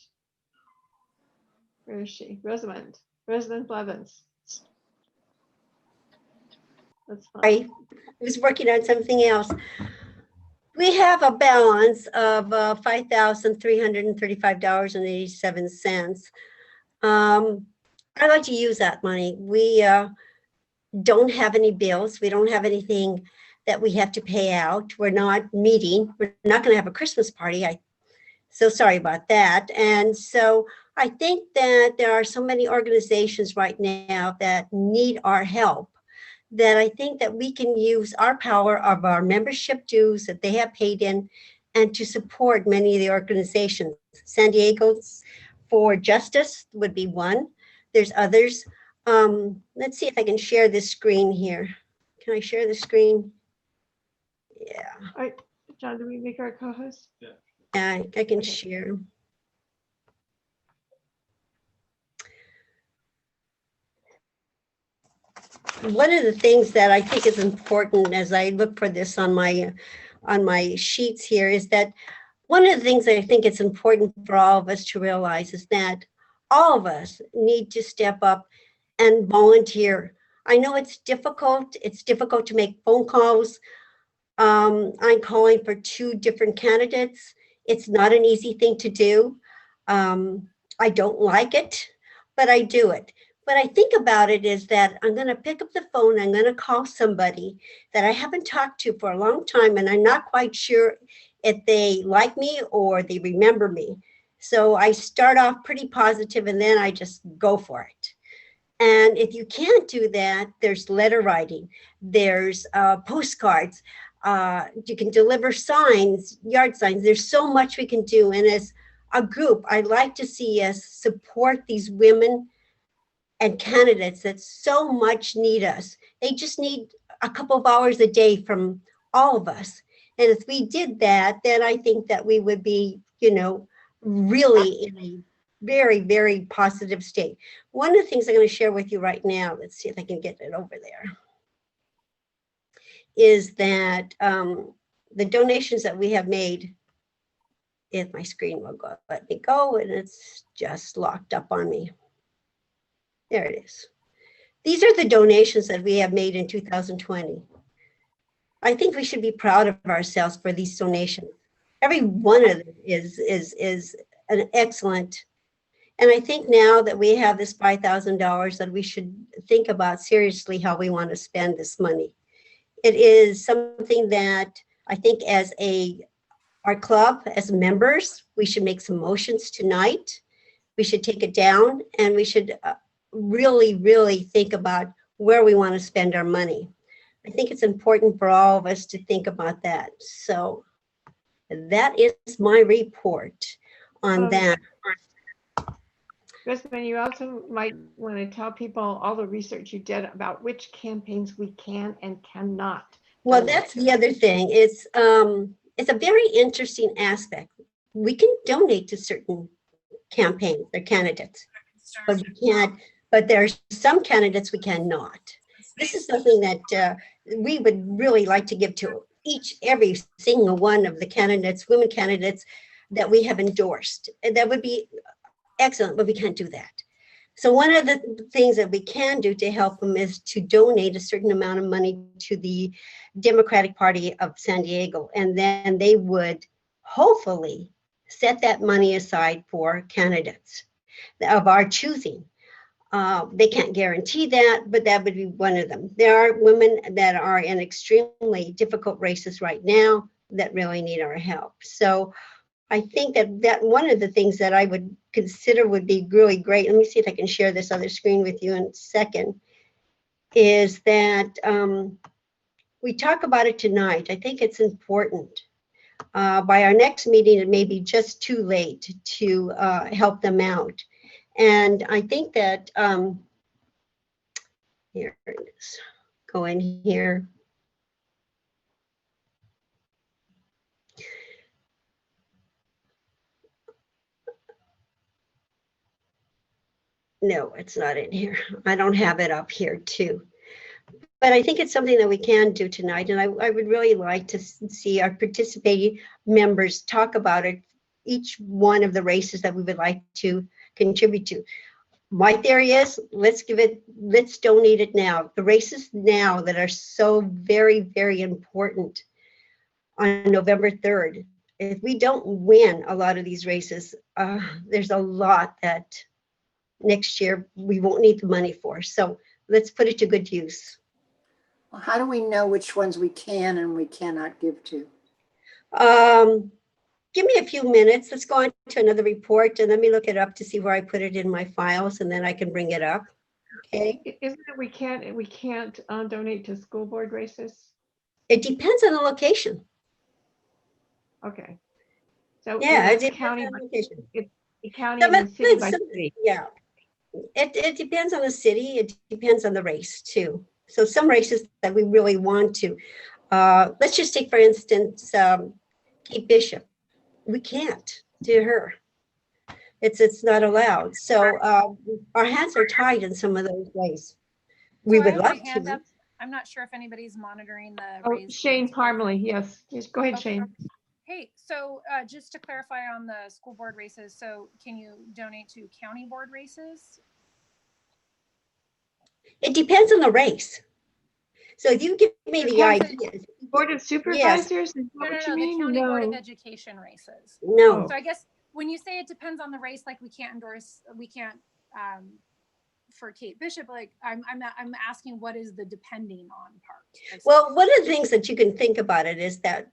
[SPEAKER 7] Where is she? Rosamond Blevins. That's fine.
[SPEAKER 13] I was working on something else. We have a balance of $5,335.87. I'd like to use that money. We don't have any bills. We don't have anything that we have to pay out. We're not meeting. We're not going to have a Christmas party. I'm so sorry about that. And so I think that there are so many organizations right now that need our help, that I think that we can use our power of our membership dues that they have paid in and to support many of the organizations. San Diego's for Justice would be one. There's others. Let's see if I can share this screen here. Can I share the screen? Yeah.
[SPEAKER 7] All right, John, do we make our co-host?
[SPEAKER 13] Yeah, I can share. One of the things that I think is important as I look for this on my sheets here is that one of the things that I think it's important for all of us to realize is that all of us need to step up and volunteer. I know it's difficult. It's difficult to make phone calls. I'm calling for 2 different candidates. It's not an easy thing to do. I don't like it, but I do it. What I think about it is that I'm going to pick up the phone. I'm going to call somebody that I haven't talked to for a long time, and I'm not quite sure if they like me or they remember me. So I start off pretty positive, and then I just go for it. And if you can't do that, there's letter writing, there's postcards, you can deliver signs, yard signs. There's so much we can do. And as a group, I'd like to see us support these women and candidates that so much need us. They just need a couple of hours a day from all of us. And if we did that, then I think that we would be, really in a very, very positive state. One of the things I'm going to share with you right now, let's see if I can get it over there, is that the donations that we have made, if my screen will go, let me go, and it's just locked up on me. There it is. These are the donations that we have made in 2020. I think we should be proud of ourselves for these donations. Every one of them is an excellent. And I think now that we have this $5,000 that we should think about seriously how we want to spend this money. It is something that I think as our club, as members, we should make some motions tonight. We should take it down, and we should really, really think about where we want to spend our money. I think it's important for all of us to think about that. So that is my report on that.
[SPEAKER 7] Rosamond, you also might want to tell people all the research you did about which campaigns we can and cannot.
[SPEAKER 13] Well, that's the other thing. It's a very interesting aspect. We can donate to certain campaigns or candidates, but we can't. But there are some candidates we cannot. This is something that we would really like to give to every single one of the candidates, women candidates that we have endorsed. And that would be excellent, but we can't do that. So one of the things that we can do to help them is to donate a certain amount of money to the Democratic Party of San Diego. And then they would hopefully set that money aside for candidates of our choosing. They can't guarantee that, but that would be one of them. There are women that are in extremely difficult races right now that really need our help. So I think that one of the things that I would consider would be really great, let me see if I can share this other screen with you in a second, is that we talk about it tonight. I think it's important. By our next meeting, it may be just too late to help them out. And I think that, here it is, go in here. No, it's not in here. I don't have it up here too. But I think it's something that we can do tonight. And I would really like to see our participating members talk about it, each one of the races that we would like to contribute to. My theory is let's donate it now. The races now that are so very, very important on November 3rd. If we don't win a lot of these races, there's a lot that next year we won't need the money for. So let's put it to good use.
[SPEAKER 9] Well, how do we know which ones we can and we cannot give to?
[SPEAKER 13] Give me a few minutes. Let's go on to another report and let me look it up to see where I put it in my files, and then I can bring it up. Okay.
[SPEAKER 7] Isn't it we can't donate to school board races?
[SPEAKER 13] It depends on the location.
[SPEAKER 7] Okay. So
[SPEAKER 13] Yeah,
[SPEAKER 7] it's
[SPEAKER 13] it depends
[SPEAKER 7] county,
[SPEAKER 13] on the location.
[SPEAKER 7] it's the county
[SPEAKER 13] Some
[SPEAKER 7] and
[SPEAKER 13] of-
[SPEAKER 7] city by
[SPEAKER 13] some-
[SPEAKER 7] city.
[SPEAKER 13] Yeah. It depends on the city. It depends on the race too. So some races that we really want to, let's just take for instance, Kate Bishop. We can't do her. It's not allowed. So our hands are tied in some of those ways. We
[SPEAKER 14] So I
[SPEAKER 13] would
[SPEAKER 14] have my
[SPEAKER 13] like
[SPEAKER 14] hand
[SPEAKER 13] to.
[SPEAKER 14] up. I'm not sure if anybody's monitoring the
[SPEAKER 7] Oh,
[SPEAKER 14] raised
[SPEAKER 7] Shane
[SPEAKER 14] hands.
[SPEAKER 7] Parmalee, yes. Yes, go ahead,
[SPEAKER 14] Okay.
[SPEAKER 7] Shane.
[SPEAKER 14] Hey, so just to clarify on the school board races, so can you donate to county board races?
[SPEAKER 13] It depends on the race. So if you give me the
[SPEAKER 7] Depends-
[SPEAKER 13] idea.
[SPEAKER 7] Board of Supervisors, is that
[SPEAKER 14] No,
[SPEAKER 7] what
[SPEAKER 14] no,
[SPEAKER 7] you
[SPEAKER 14] the
[SPEAKER 7] mean?
[SPEAKER 14] county board of
[SPEAKER 7] No.
[SPEAKER 14] education races.
[SPEAKER 13] No.
[SPEAKER 14] So I guess when you say it depends on the race, like we can't for Kate Bishop, like I'm asking what is the depending on part?
[SPEAKER 13] Well, one of the things that you can think about it is that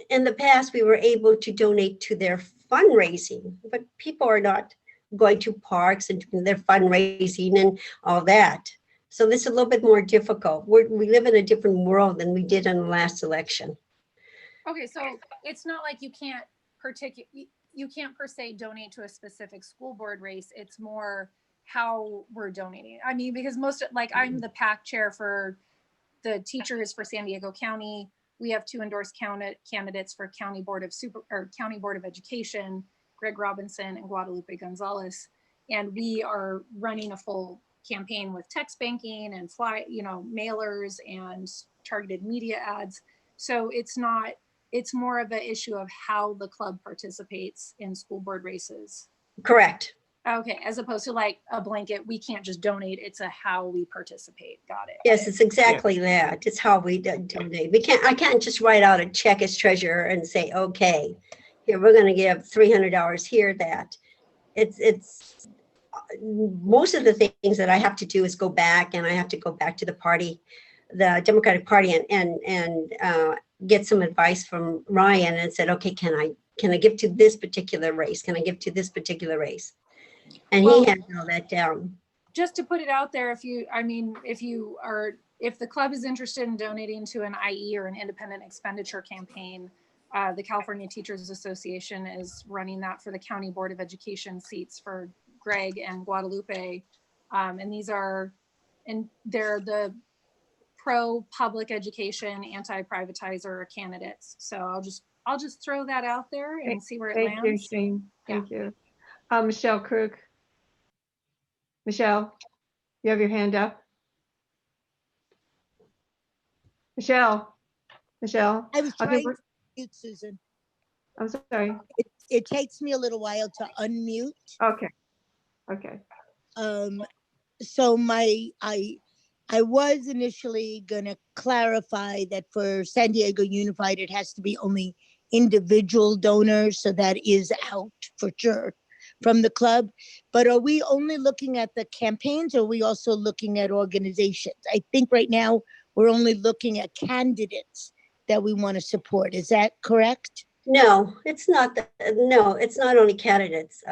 [SPEAKER 13] in the past we were able to donate to their fundraising, but people are not going to parks and doing their fundraising and all that. So this is a little bit more difficult. We live in a different world than we did in the last election.
[SPEAKER 14] Okay, so it's not like you can't per se donate to a specific school board race. It's more how we're donating. I mean, because I'm the PAC chair for the teachers for San Diego County. We have 2 endorsed candidates for County Board of Education, Greg Robinson and Guadalupe Gonzalez. And we are running a full campaign with text banking and mailers and targeted media ads. So it's more of an issue of how the club participates in school board races.
[SPEAKER 13] Correct.
[SPEAKER 14] Okay, as opposed to like a blanket, we can't just donate, it's a how we participate. Got it.
[SPEAKER 13] Yes, it's exactly that. It's how we donate. I can't just write out a check as treasurer and say, okay, here, we're going to give $300 here, that. It's most of the things that I have to do is go back, and I have to go back to the party, the Democratic Party, and get some advice from Ryan and said, okay, can I give to this particular race? Can I give to this particular race? And he had all that down.
[SPEAKER 14] Just to put it out there, if the club is interested in donating to an IE or an independent expenditure campaign, the California Teachers Association is running that for the County Board of Education seats for Greg and Guadalupe. And they're the pro public education, anti-privatizer candidates. So I'll just throw that out there and see where it lands.
[SPEAKER 7] Thank you, Shane. Thank you. Michelle Krug. Michelle, you have your hand up? Michelle?
[SPEAKER 15] I was
[SPEAKER 7] Okay,
[SPEAKER 15] trying to mute, Susan.
[SPEAKER 7] I'm sorry.
[SPEAKER 15] It takes me a little while to unmute.
[SPEAKER 7] Okay. Okay.
[SPEAKER 15] So I was initially going to clarify that for San Diego Unified, it has to be only individual donors. So that is out for sure from the club. But are we only looking at the campaigns, or are we also looking at organizations? I think right now we're only looking at candidates that we want to support. Is that correct?
[SPEAKER 13] No, it's not. No, it's not only candidates.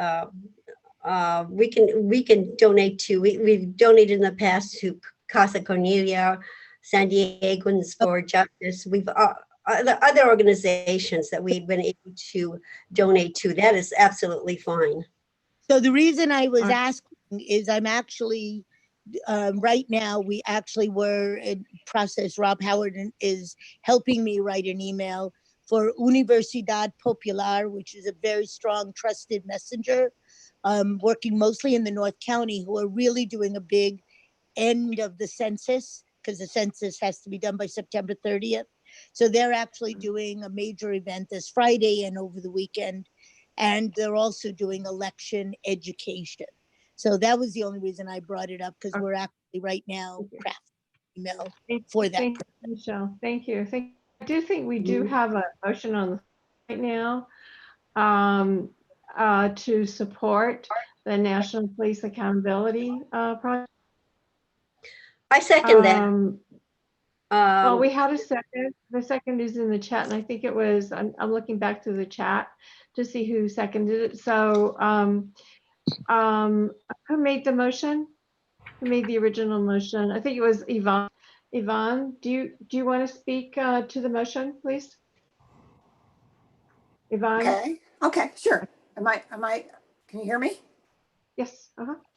[SPEAKER 13] We can donate to. We've donated in the past to Casa Cornelia, San Diegans for Justice. We've other organizations that we've been able to donate to. That is absolutely fine.
[SPEAKER 15] So the reason I was asking is I'm actually right now we actually were in process. Rob Howard is helping me write an email for Universidad Popular, which is a very strong trusted messenger working mostly in the North County, who are really doing a big end of the census, because the census has to be done by September 30th. So they're actually doing a major event this Friday and over the weekend. And they're also doing election education. So that was the only reason I brought it up, because we're actually right now crafting email for that.
[SPEAKER 7] Thank you, Michelle. Thank you. I do think we do have a motion on the right now to support the National Police Accountability Project.
[SPEAKER 13] I second that.
[SPEAKER 7] Well, we had a second. The second is in the chat, and I think it was, I'm looking back through the chat to see who seconded it. So who made the motion? Who made the original motion? I think it was Yvonne. Yvonne, do you want to speak to the motion, please? Yvonne?
[SPEAKER 9] Okay, sure. Can you hear me?
[SPEAKER 7] Yes.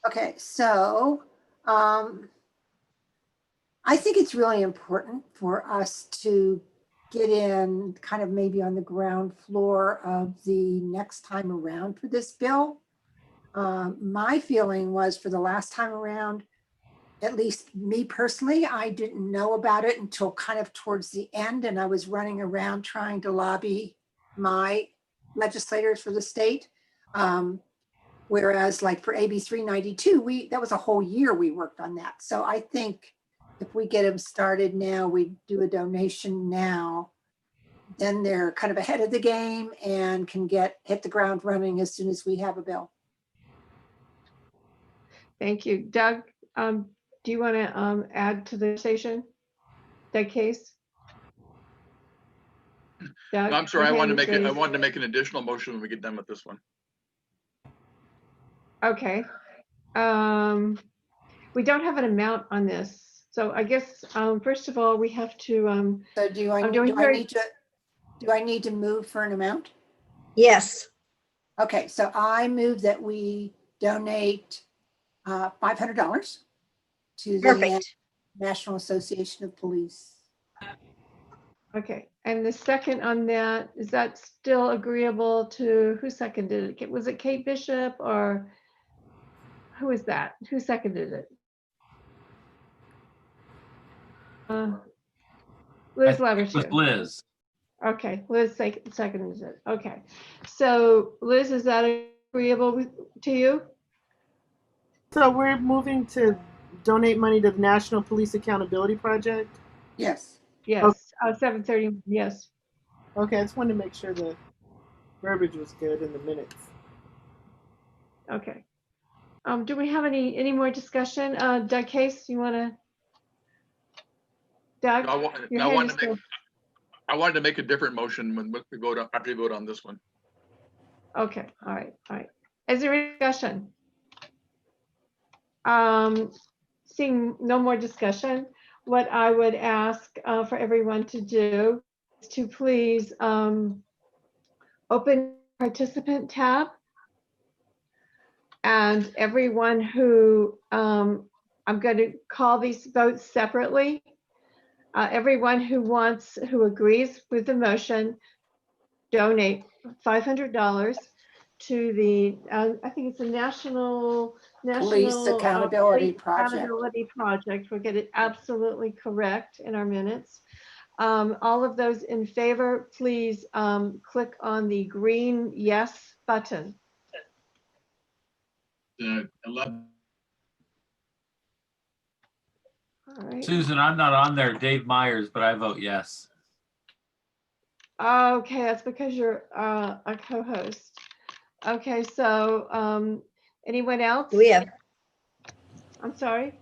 [SPEAKER 9] Okay, so I think it's really important for us to get in kind of maybe on the ground floor of the next time around for this bill. My feeling was for the last time around, at least me personally, I didn't know about it until kind of towards the end, and I was running around trying to lobby my legislators for the state. Whereas like for AB 392, that was a whole year we worked on that. So I think if we get them started now, we do a donation now, then they're kind of ahead of the game and can hit the ground running as soon as we have a bill.
[SPEAKER 7] Thank you. Doug, do you want to add to the station? Doug Case? Doug,
[SPEAKER 16] No, I'm sorry, I wanted
[SPEAKER 7] okay,
[SPEAKER 16] to make an additional motion when we get done with this one.
[SPEAKER 7] Okay. We don't have an amount on this. So I guess, first of all, we have to.
[SPEAKER 9] So do I need to move for an amount?
[SPEAKER 13] Yes.
[SPEAKER 9] Okay, so I move that we donate $500 to the National Association of Police.
[SPEAKER 7] Okay, and the second on that, is that still agreeable to, who seconded it? Was it Kate Bishop or who is that? Who seconded it? Liz Leverty.
[SPEAKER 6] With Liz.
[SPEAKER 7] Okay, Liz seconded it. Okay, so Liz, is that agreeable to you?
[SPEAKER 17] So we're moving to donate money to the National Police Accountability Project?
[SPEAKER 9] Yes.
[SPEAKER 7] Yes, 7:30, yes.
[SPEAKER 17] Okay, I just wanted to make sure the verbiage was good in the minutes.
[SPEAKER 7] Okay. Do we have any more discussion? Doug Case, you want to? Doug?
[SPEAKER 16] I wanted to make a different motion when we vote on, after we vote on this one.
[SPEAKER 7] Okay, all right. Is there any discussion? Seeing no more discussion, what I would ask for everyone to do is to please open participant tab, and everyone who, I'm going to call these votes separately. Everyone who agrees with the motion, donate $500 to the, I think it's the National
[SPEAKER 9] Police Accountability Project.
[SPEAKER 7] Accountability Project. We'll get it absolutely correct in our minutes. All of those in favor, please click on the green yes button.
[SPEAKER 16] 11.
[SPEAKER 7] All right.
[SPEAKER 6] Susan, I'm not on there, Dave Myers, but I vote yes.
[SPEAKER 7] Okay, that's because you're a co-host. Okay, so anyone else?
[SPEAKER 13] We have.
[SPEAKER 7] I'm sorry.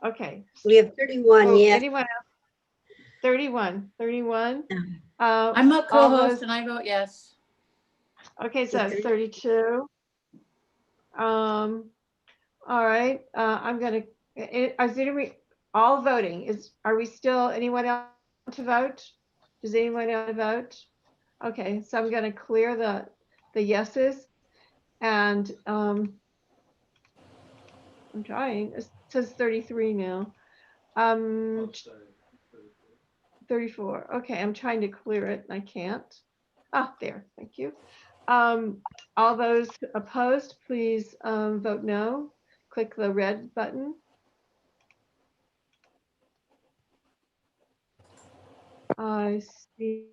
[SPEAKER 7] Okay.
[SPEAKER 13] We have 31. Yeah.
[SPEAKER 7] Anyone else? 31.
[SPEAKER 18] I'm a co-host and I vote yes.
[SPEAKER 7] Okay, so that's 32. All right. I'm gonna. All voting are we still? Anyone else to vote? Does anyone else vote? Okay, so I'm gonna clear the yeses, and I'm trying. It says 33 now. 34. Okay, I'm trying to clear it and I can't. Ah, there. Thank you. All those opposed, please vote no. Click the red button. I see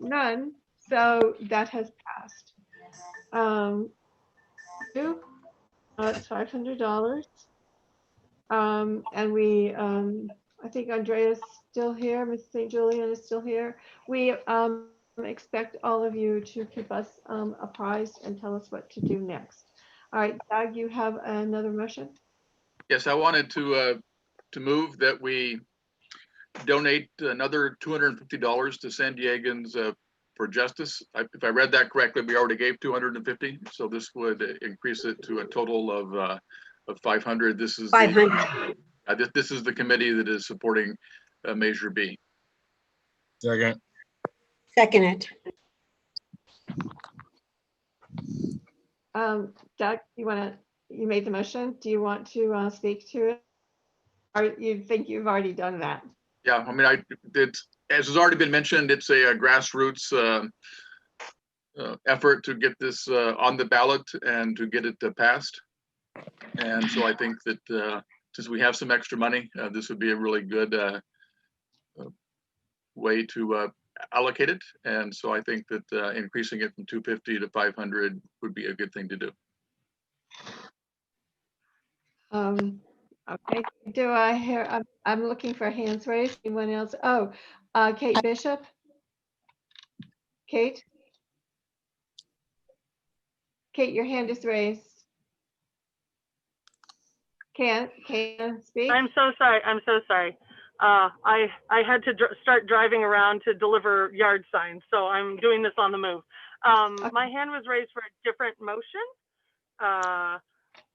[SPEAKER 7] none, so that has passed. It's $500. And we, I think Andrea's still here, Ms. St. Julian is still here. We expect all of you to keep us apprised and tell us what to do next. All right, Doug, you have another motion?
[SPEAKER 16] Yes, I wanted to move that we donate another $250 to San Diegans for justice. If I read that correctly, we already gave 250, so this would increase it to a total of 500. This is
[SPEAKER 13] 500.
[SPEAKER 16] This is the committee that is supporting Measure B.
[SPEAKER 10] Second.
[SPEAKER 13] Second it.
[SPEAKER 7] Doug, you made the motion. Do you want to speak to it? Or you think you've already done that?
[SPEAKER 16] Yeah, I mean, as has already been mentioned, it's a grassroots effort to get this on the ballot and to get it passed. And so I think that since we have some extra money, this would be a really good way to allocate it. And so I think that increasing it from 250 to 500 would be a good thing to do.
[SPEAKER 7] Okay, do I hear, I'm looking for hands raised. Anyone else? Oh, Kate Bishop? Kate? Kate, your hand is raised. Can't speak?
[SPEAKER 19] I'm so sorry. I'm so sorry. I had to start driving around to deliver yard signs, so I'm doing this on the move. My hand was raised for a different motion.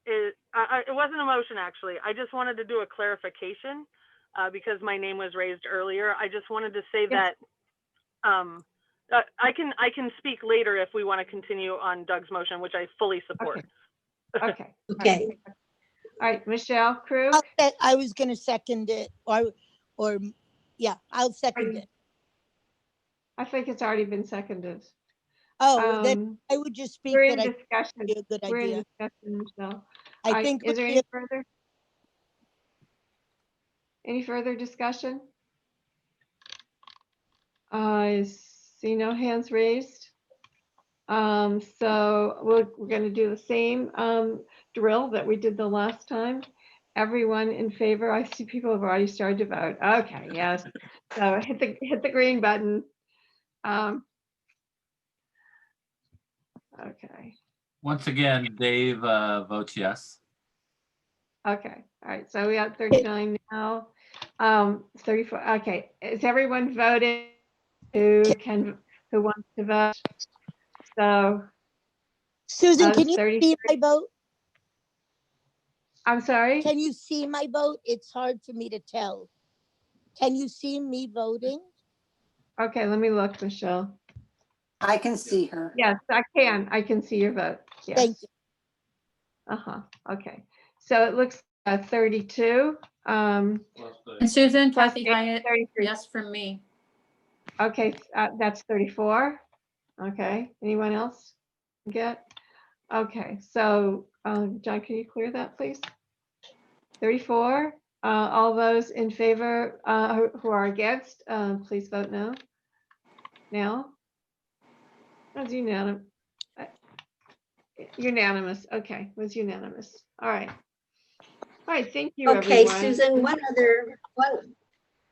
[SPEAKER 19] It wasn't a motion, actually. I just wanted to do a clarification because my name was raised earlier. I just wanted to say that I can speak later if we want to continue on Doug's motion, which I fully support.
[SPEAKER 7] Okay.
[SPEAKER 13] Okay.
[SPEAKER 7] All right, Michelle Crew.
[SPEAKER 15] I was going to second it, or yeah, I'll second it.
[SPEAKER 7] I think it's already been seconded.
[SPEAKER 15] Oh, then I would just speak
[SPEAKER 7] we're in
[SPEAKER 15] that
[SPEAKER 7] discussion.
[SPEAKER 15] I think it'd be a good
[SPEAKER 7] We're
[SPEAKER 15] idea.
[SPEAKER 7] in discussion, Michelle.
[SPEAKER 15] I think
[SPEAKER 7] is there any further discussion? I see no hands raised. So we're going to do the same drill that we did the last time. Everyone in favor? I see people have already started to vote. Okay, yes. So hit the green button. Okay.
[SPEAKER 6] Once again, Dave votes yes.
[SPEAKER 7] Okay. All right. So we got 39 now. 34. Okay. Is everyone voting who wants to vote? So
[SPEAKER 15] Susan, can you see my vote?
[SPEAKER 7] I'm sorry?
[SPEAKER 15] Can you see my vote? It's hard for me to tell. Can you see me voting?
[SPEAKER 7] Okay, let me look, Michelle.
[SPEAKER 9] I can see her.
[SPEAKER 7] Yes, I can. I can see your vote. Yes.
[SPEAKER 15] Thank you.
[SPEAKER 7] Okay. So it looks 32.
[SPEAKER 18] And Susan, Kathy
[SPEAKER 7] 33.
[SPEAKER 18] Hyatt, yes from me.
[SPEAKER 7] Okay, that's 34. Okay, anyone else get? Okay, so John, can you clear that, please? 34. All those in favor who are against, please vote no. Now, that's unanimous. Unanimous. Okay, was unanimous. All right. All right. Thank you.
[SPEAKER 13] Okay,
[SPEAKER 7] everyone.
[SPEAKER 13] Susan.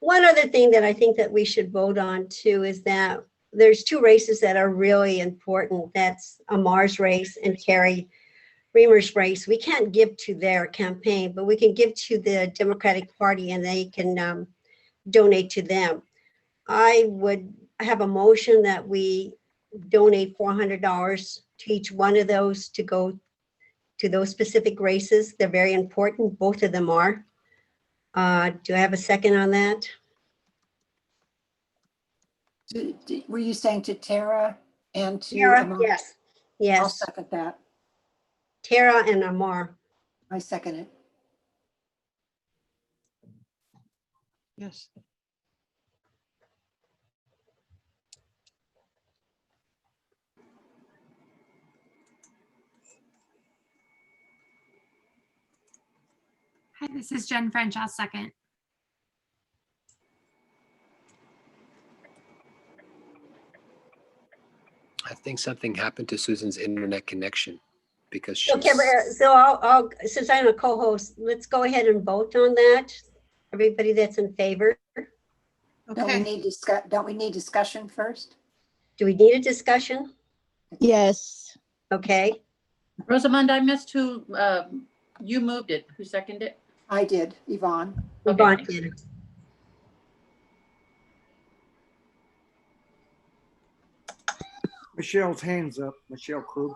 [SPEAKER 13] One other thing that I think that we should vote on too is that there's two races that are really important. That's Amar's race and Carrie Reamer's race. We can't give to their campaign, but we can give to the Democratic Party and they can donate to them. I would have a motion that we donate $400 to each one of those to go to those specific races. They're very important. Both of them are. Do I have a second on that?
[SPEAKER 9] Were you saying to Tara and to
[SPEAKER 13] Tara,
[SPEAKER 9] Amar?
[SPEAKER 13] yes. Yes.
[SPEAKER 9] I'll second that.
[SPEAKER 13] Tara and Amar.
[SPEAKER 9] I second it.
[SPEAKER 3] Yes.
[SPEAKER 20] This is Jen French. I'll second.
[SPEAKER 21] I think something happened to Susan's internet connection because she's.
[SPEAKER 13] So, I'll since I'm a co-host, let's go ahead and vote on that. Everybody that's in favor.
[SPEAKER 9] Don't we need discussion first?
[SPEAKER 13] Do we need a discussion?
[SPEAKER 15] Yes.
[SPEAKER 13] Okay.
[SPEAKER 18] Rosamund, I missed who, you moved it. Who seconded it?
[SPEAKER 9] I did, Yvonne.
[SPEAKER 13] Yvonne did.
[SPEAKER 22] Michelle's hands up, Michelle Krug.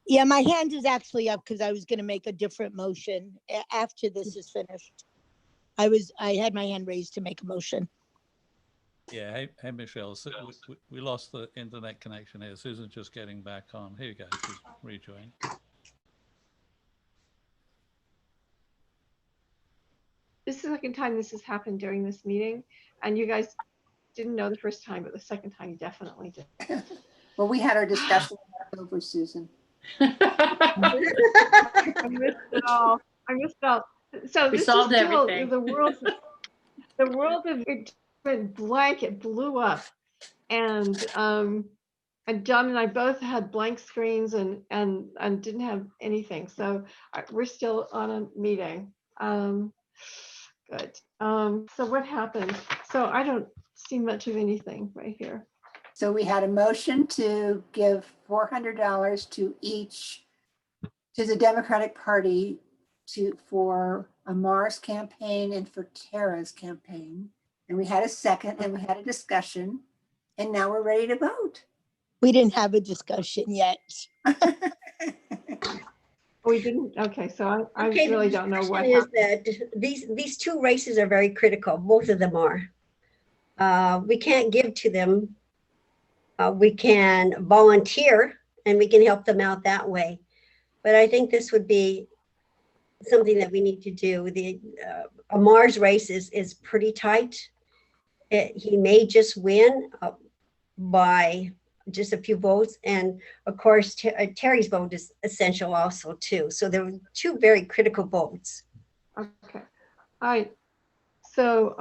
[SPEAKER 15] Yeah, my hand is actually up because I was going to make a different motion after this is finished. I had my hand raised to make a motion.
[SPEAKER 23] Yeah, hey Michelle, so we lost the internet connection here. Susan's just getting back on. Here you go, she's rejoined.
[SPEAKER 7] This is the second time this has happened during this meeting, and you guys didn't know the first time, but the second time you definitely did.
[SPEAKER 9] Well, we had our discussion over, Susan.
[SPEAKER 7] I missed it all. So
[SPEAKER 18] We
[SPEAKER 7] this
[SPEAKER 18] solved
[SPEAKER 7] is still,
[SPEAKER 18] everything.
[SPEAKER 7] the world of it went blank. It blew up, and John and I both had blank screens and didn't have anything. So we're still on a meeting. Good. So what happened? So I don't see much of anything right here.
[SPEAKER 9] So we had a motion to give $400 to each, to the Democratic Party for Amar's campaign and for Tara's campaign. And we had a second and we had a discussion and now we're ready to vote.
[SPEAKER 15] We didn't have a discussion yet.
[SPEAKER 7] We didn't. Okay, so I
[SPEAKER 13] Okay,
[SPEAKER 7] really
[SPEAKER 13] the
[SPEAKER 7] don't know what
[SPEAKER 13] discussion
[SPEAKER 7] happened.
[SPEAKER 13] is that these two races are very critical. Both of them are. We can't give to them. We can volunteer and we can help them out that way. But I think this would be something that we need to do. The Amar's race is pretty tight. He may just win by just a few votes. And of course, Terry's vote is essential also too. So there were two very critical votes.
[SPEAKER 7] Okay. All right. So,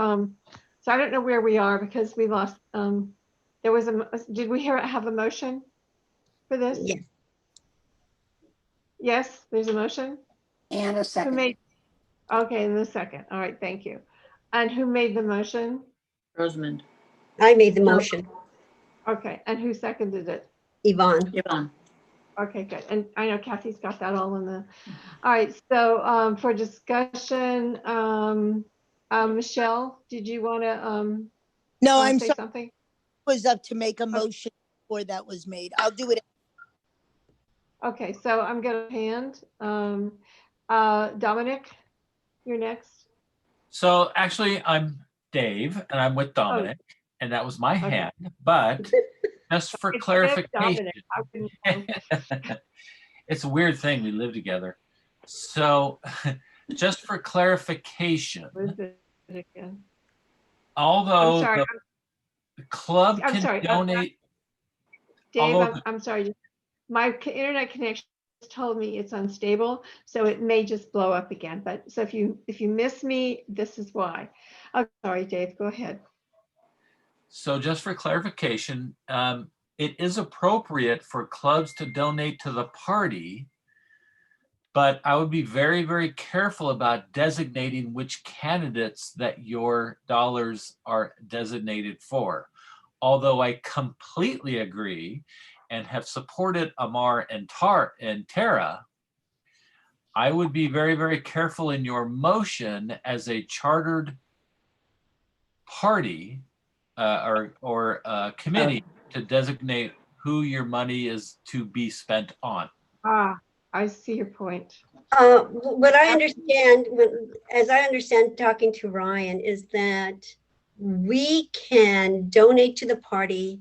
[SPEAKER 7] so I don't know where we are because we lost, there was did we have a motion for this?
[SPEAKER 13] Yes.
[SPEAKER 7] Yes, there's a motion.
[SPEAKER 9] And a second.
[SPEAKER 7] Okay, in the second. All right, thank you. And who made the motion?
[SPEAKER 18] Rosamund.
[SPEAKER 13] I made the motion.
[SPEAKER 7] Okay, and who seconded it?
[SPEAKER 13] Yvonne.
[SPEAKER 7] Okay, good. And I know Kathy's got that all in the, all right, so for discussion, Michelle, did you want to
[SPEAKER 15] No, I'm
[SPEAKER 7] say
[SPEAKER 15] sorry.
[SPEAKER 7] something?
[SPEAKER 15] It was up to make a motion before that was made. I'll do it.
[SPEAKER 7] Okay, so I'm gonna hand, Dominic, you're next.
[SPEAKER 6] So actually, I'm Dave and I'm with Dominic, and that was my hand. But just for
[SPEAKER 7] It's
[SPEAKER 6] clarification,
[SPEAKER 7] Dominic. I wouldn't-
[SPEAKER 6] it's a weird thing. We live together. So just for clarification,
[SPEAKER 7] Where's it again?
[SPEAKER 6] although
[SPEAKER 7] I'm sorry,
[SPEAKER 6] the club
[SPEAKER 7] I'm
[SPEAKER 6] can
[SPEAKER 7] sorry,
[SPEAKER 6] donate.
[SPEAKER 7] Dave,
[SPEAKER 6] although
[SPEAKER 7] I'm sorry. My internet connection told me it's unstable, so it may just blow up again. But so if you miss me, this is why. Oh, sorry, Dave, go ahead.
[SPEAKER 6] So just for clarification, it is appropriate for clubs to donate to the party, but I would be very, very careful about designating which candidates that your dollars are designated for. Although I completely agree and have supported Amar and Tara, I would be very, very careful in your motion as a chartered party or committee to designate who your money is to be spent on.
[SPEAKER 7] Ah, I see your point.
[SPEAKER 13] What I understand, as I understand talking to Ryan, is that we can donate to the party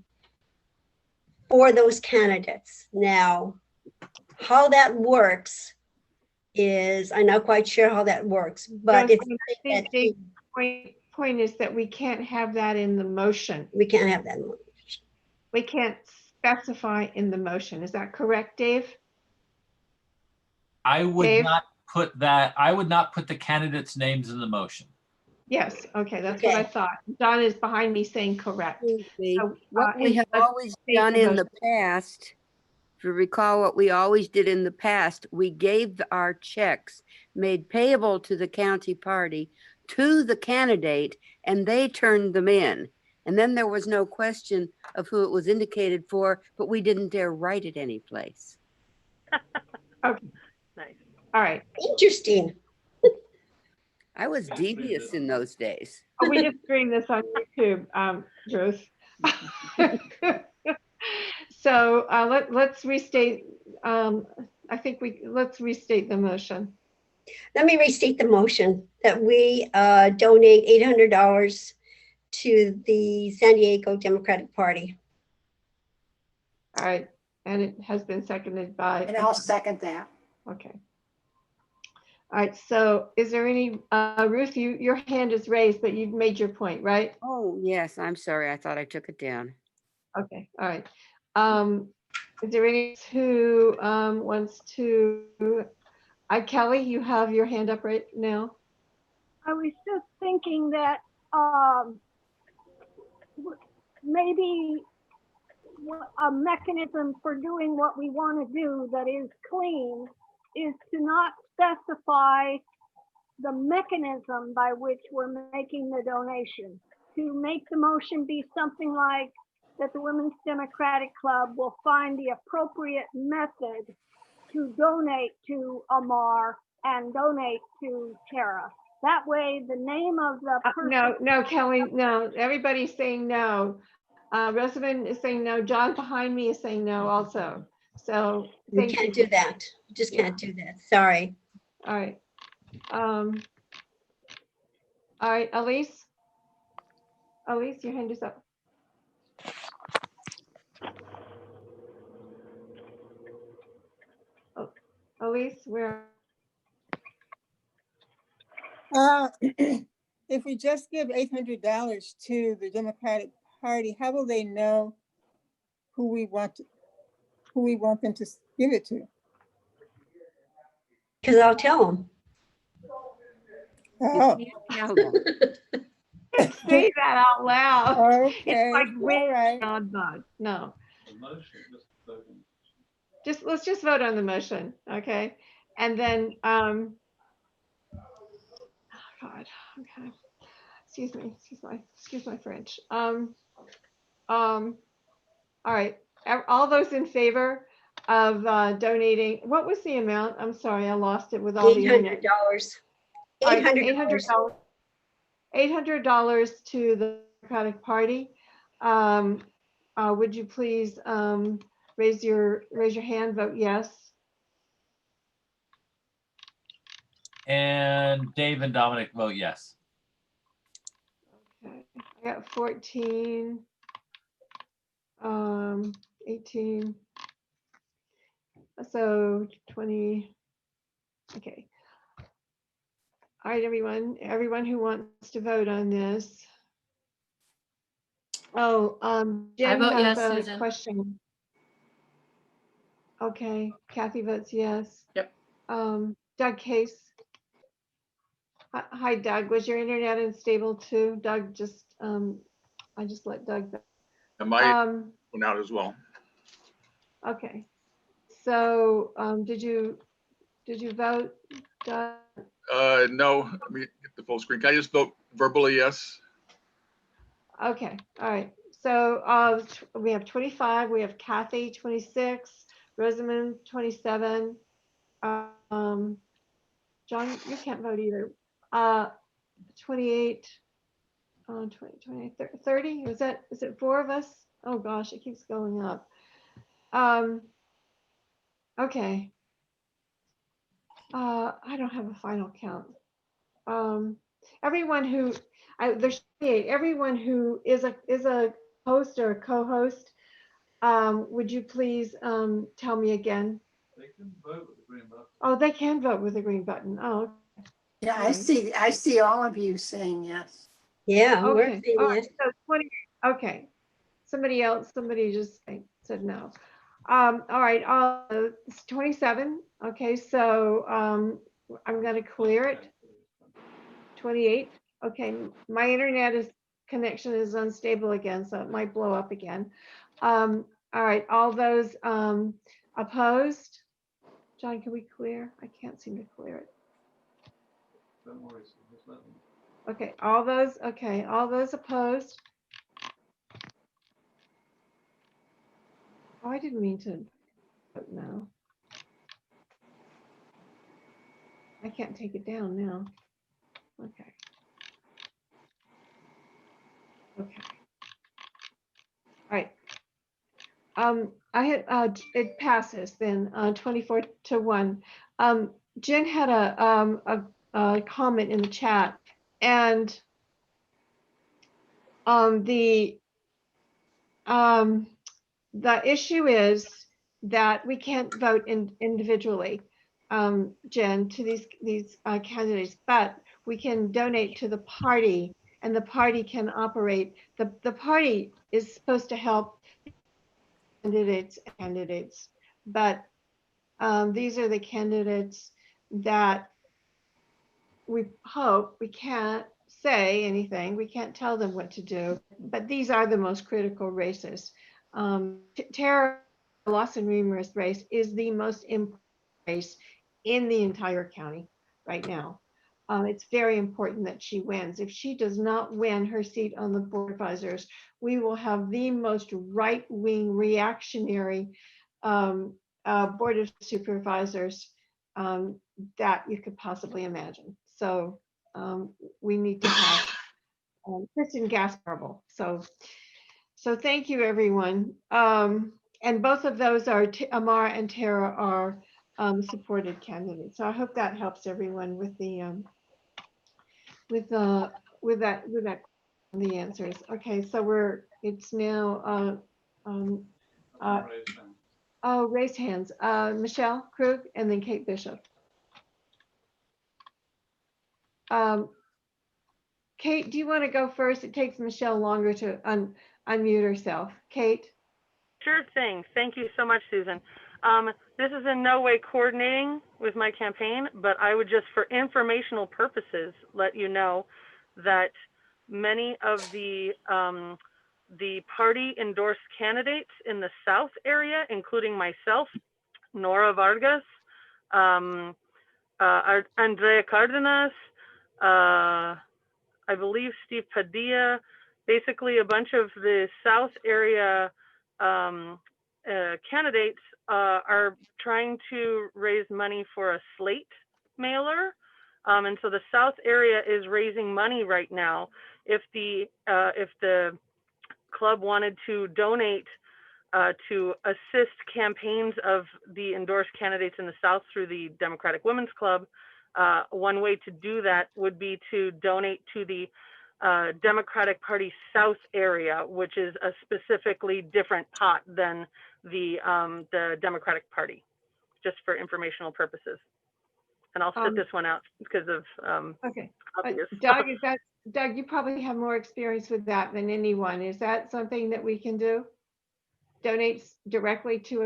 [SPEAKER 13] for those candidates. Now, how that works is, I'm not quite sure how that works, but
[SPEAKER 7] No,
[SPEAKER 13] it's
[SPEAKER 7] I think the point is that we can't have that in the motion.
[SPEAKER 13] We can't have that in the motion.
[SPEAKER 7] We can't specify in the motion. Is that correct, Dave?
[SPEAKER 6] I would
[SPEAKER 7] Dave?
[SPEAKER 6] not put that, I would not put the candidates' names in the motion.
[SPEAKER 7] Yes, okay, that's what I thought. Don is behind me saying correct. So,
[SPEAKER 1] What we
[SPEAKER 7] and
[SPEAKER 1] have
[SPEAKER 7] let's
[SPEAKER 1] always
[SPEAKER 7] state
[SPEAKER 1] done in the
[SPEAKER 7] motion.
[SPEAKER 1] past, if you recall what we always did in the past, we gave our checks made payable to the county party to the candidate, and they turned them in. And then there was no question of who it was indicated for, but we didn't dare write it anyplace.
[SPEAKER 7] Okay.
[SPEAKER 19] Nice.
[SPEAKER 7] All right.
[SPEAKER 13] Interesting.
[SPEAKER 1] I was devious in those days.
[SPEAKER 7] Oh, we just streamed this on YouTube, Ruth. So let's restate. I think let's restate the motion.
[SPEAKER 13] Let me restate the motion that we donate $800 to the San Diego Democratic Party.
[SPEAKER 7] All right, and it has been seconded by.
[SPEAKER 9] And I'll second that.
[SPEAKER 7] Okay. All right, so is there any, Ruth, your hand is raised, but you've made your point, right?
[SPEAKER 1] Oh, yes, I'm sorry. I thought I took it down.
[SPEAKER 7] Okay, all right. Is there any who wants to, Kelly, you have your hand up right now?
[SPEAKER 8] I was just thinking that maybe a mechanism for doing what we want to do that is clean is to not specify the mechanism by which we're making the donation. To make the motion be something like that the Women's Democratic Club will find the appropriate method to donate to Amar and donate to Tara. That way the name of the person.
[SPEAKER 7] No, Kelly, no, everybody's saying no. Rosamond is saying no. John behind me is saying no also. So
[SPEAKER 13] We can't do that. We just can't do that. Sorry.
[SPEAKER 7] All right. All right, Elise. Elise, your hand is up. Oh, Elise, where?
[SPEAKER 20] If we just give $800 to the Democratic Party, how will they know who we want them to give it to?
[SPEAKER 13] Because I'll tell them.
[SPEAKER 20] Oh.
[SPEAKER 7] Say that out loud.
[SPEAKER 20] Okay.
[SPEAKER 7] It's like
[SPEAKER 20] All right.
[SPEAKER 7] God, no. Let's just vote on the motion, okay? And then oh God, okay. Excuse my French. All right. All those in favor of donating, what was the amount? I'm sorry, I lost it with all the
[SPEAKER 13] $800.
[SPEAKER 7] $800. $800 to the Democratic Party. Would you please raise your hand, vote yes.
[SPEAKER 6] And Dave and Dominic vote yes.
[SPEAKER 7] Okay, I got 14, 18, so 20. Okay. All right, everyone who wants to vote on this. Oh, Jen
[SPEAKER 18] vote
[SPEAKER 7] has
[SPEAKER 18] yes,
[SPEAKER 7] a
[SPEAKER 18] Susan.
[SPEAKER 7] question. Okay, Kathy votes yes.
[SPEAKER 18] Yep.
[SPEAKER 7] Doug Case. Hi, Doug. Was your internet unstable too? Doug, I just let Doug.
[SPEAKER 16] And my went out as well.
[SPEAKER 7] Okay. So, did you vote, Doug?
[SPEAKER 16] No, let me get the full screen. Can I just vote verbally yes?
[SPEAKER 7] Okay, all right. So we have 25, we have Kathy 26, Rosamond 27. John, you can't vote either. 28, 20, 28, 30. Is it 4 of us? Oh gosh, it keeps going up. Okay. I don't have a final count. Everyone who there's 28. Everyone who is a host or a co-host, would you please tell me again?
[SPEAKER 23] They can vote with the green button.
[SPEAKER 7] Oh, they can vote with the green button. Oh,
[SPEAKER 9] Yeah, I see all of you saying yes.
[SPEAKER 13] Yeah, we're
[SPEAKER 7] okay.
[SPEAKER 13] saying
[SPEAKER 7] All right,
[SPEAKER 13] yes.
[SPEAKER 7] so 20. Okay. Somebody just said no. All right, it's 27. Okay, so I'm gonna clear it. 28. Okay, my internet connection is unstable again, so it might blow up again. All right, all those opposed? John, can we clear? I can't seem to clear it. Okay, all those opposed? Oh, I didn't mean to vote no. I can't take it down now. Okay. Okay. All right. I had it passes then 24-1. Jen had a comment in the chat, and the issue is that we can't vote individually, Jen, to these candidates, but we can donate to the party, and the party can operate. The party is supposed to help candidates, but these are the candidates that we hope. We can't say anything, we can't tell them what to do, but these are the most critical races. Tara Lawson-Remer's race is the most important race in the entire county right now. It's very important that she wins. If she does not win her seat on the Board of Advisors, we will have the most right-wing reactionary Board of Supervisors that you could possibly imagine. So we need to have Kristen Gasparble. So thank you, everyone. And both of those are, Amara and Tara are supported candidates. So I hope that helps everyone with the with that the answers. Okay, so it's now raise hands. Michelle Krug and then Kate Bishop. Kate, do you want to go first? It takes Michelle longer to unmute herself. Kate?
[SPEAKER 19] Sure thing. Thank you so much, Susan. This is in no way coordinating with my campaign, but I would just, for informational purposes, let you know that many of the party endorsed candidates in the South area, including myself, Nora Vargas, Andrea Cardenas, I believe Steve Padilla, basically a bunch of the South area candidates are trying to raise money for a slate mailer. And so the South area is raising money right now. If the club wanted to donate to assist campaigns of the endorsed candidates in the South through the Democratic Women's Club, one way to do that would be to donate to the Democratic Party South area, which is a specifically different pot than the Democratic Party, just for informational purposes. And I'll sit this one out because of
[SPEAKER 7] okay.
[SPEAKER 19] obvious.
[SPEAKER 7] Doug, you probably have more experience with that than anyone. Is that something that we can do? Donate directly to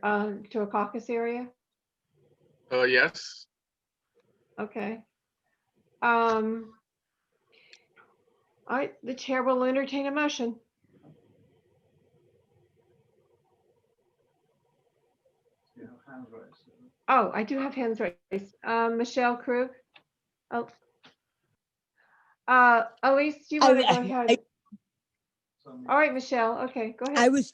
[SPEAKER 7] a caucus area?
[SPEAKER 16] Yes.
[SPEAKER 7] Okay. All right, the chair will entertain a motion. Oh, I do have hands raised. Michelle Krug. Oh. Elise, do you want to go ahead? All right, Michelle. Okay, go ahead.
[SPEAKER 15] I was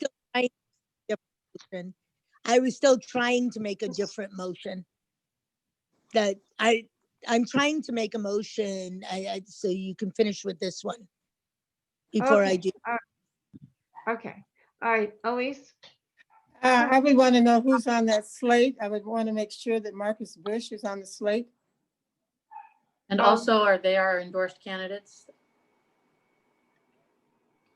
[SPEAKER 15] still trying to make a different motion. That I'm trying to make a motion, so you can finish with this one before I do.
[SPEAKER 7] Okay. All right, Elise.
[SPEAKER 20] I would want to know who's on that slate. I would want to make sure that Marcus Bush is on the slate.
[SPEAKER 18] And also, are they our endorsed candidates?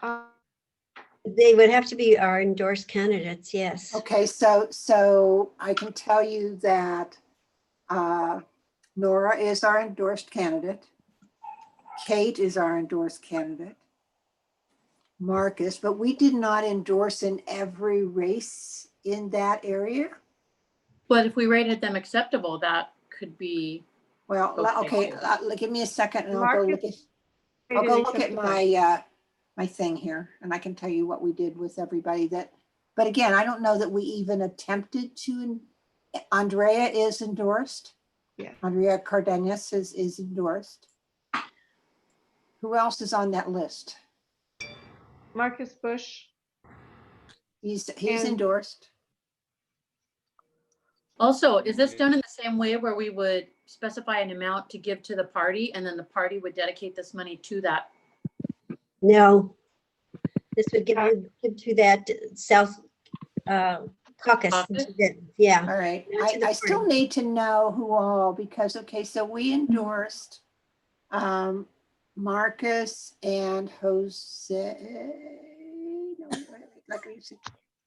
[SPEAKER 13] They would have to be our endorsed candidates, yes.
[SPEAKER 9] Okay, so I can tell you that Nora is our endorsed candidate. Kate is our endorsed candidate. Marcus, but we did not endorse in every race in that area.
[SPEAKER 18] But if we rated them acceptable, that could be.
[SPEAKER 9] Well, okay, give me a second and I'll go look at, I'll go look at my, my thing here and I can tell you what we did with everybody that, but again, I don't know that we even attempted to, Andrea is endorsed.
[SPEAKER 7] Yeah.
[SPEAKER 9] Andrea Cardenas is endorsed. Who else is on that list?
[SPEAKER 7] Marcus Bush.
[SPEAKER 9] He's
[SPEAKER 7] And-
[SPEAKER 9] endorsed.
[SPEAKER 18] Also, is this done in the same way where we would specify an amount to give to the party and then the party would dedicate this money to that?
[SPEAKER 13] No, this would give to that South caucus. Yeah.
[SPEAKER 9] All right.
[SPEAKER 13] Not to the
[SPEAKER 9] I still
[SPEAKER 13] party.
[SPEAKER 9] need to know who all, because, okay, so we endorsed Marcus and Jose. No, like you said,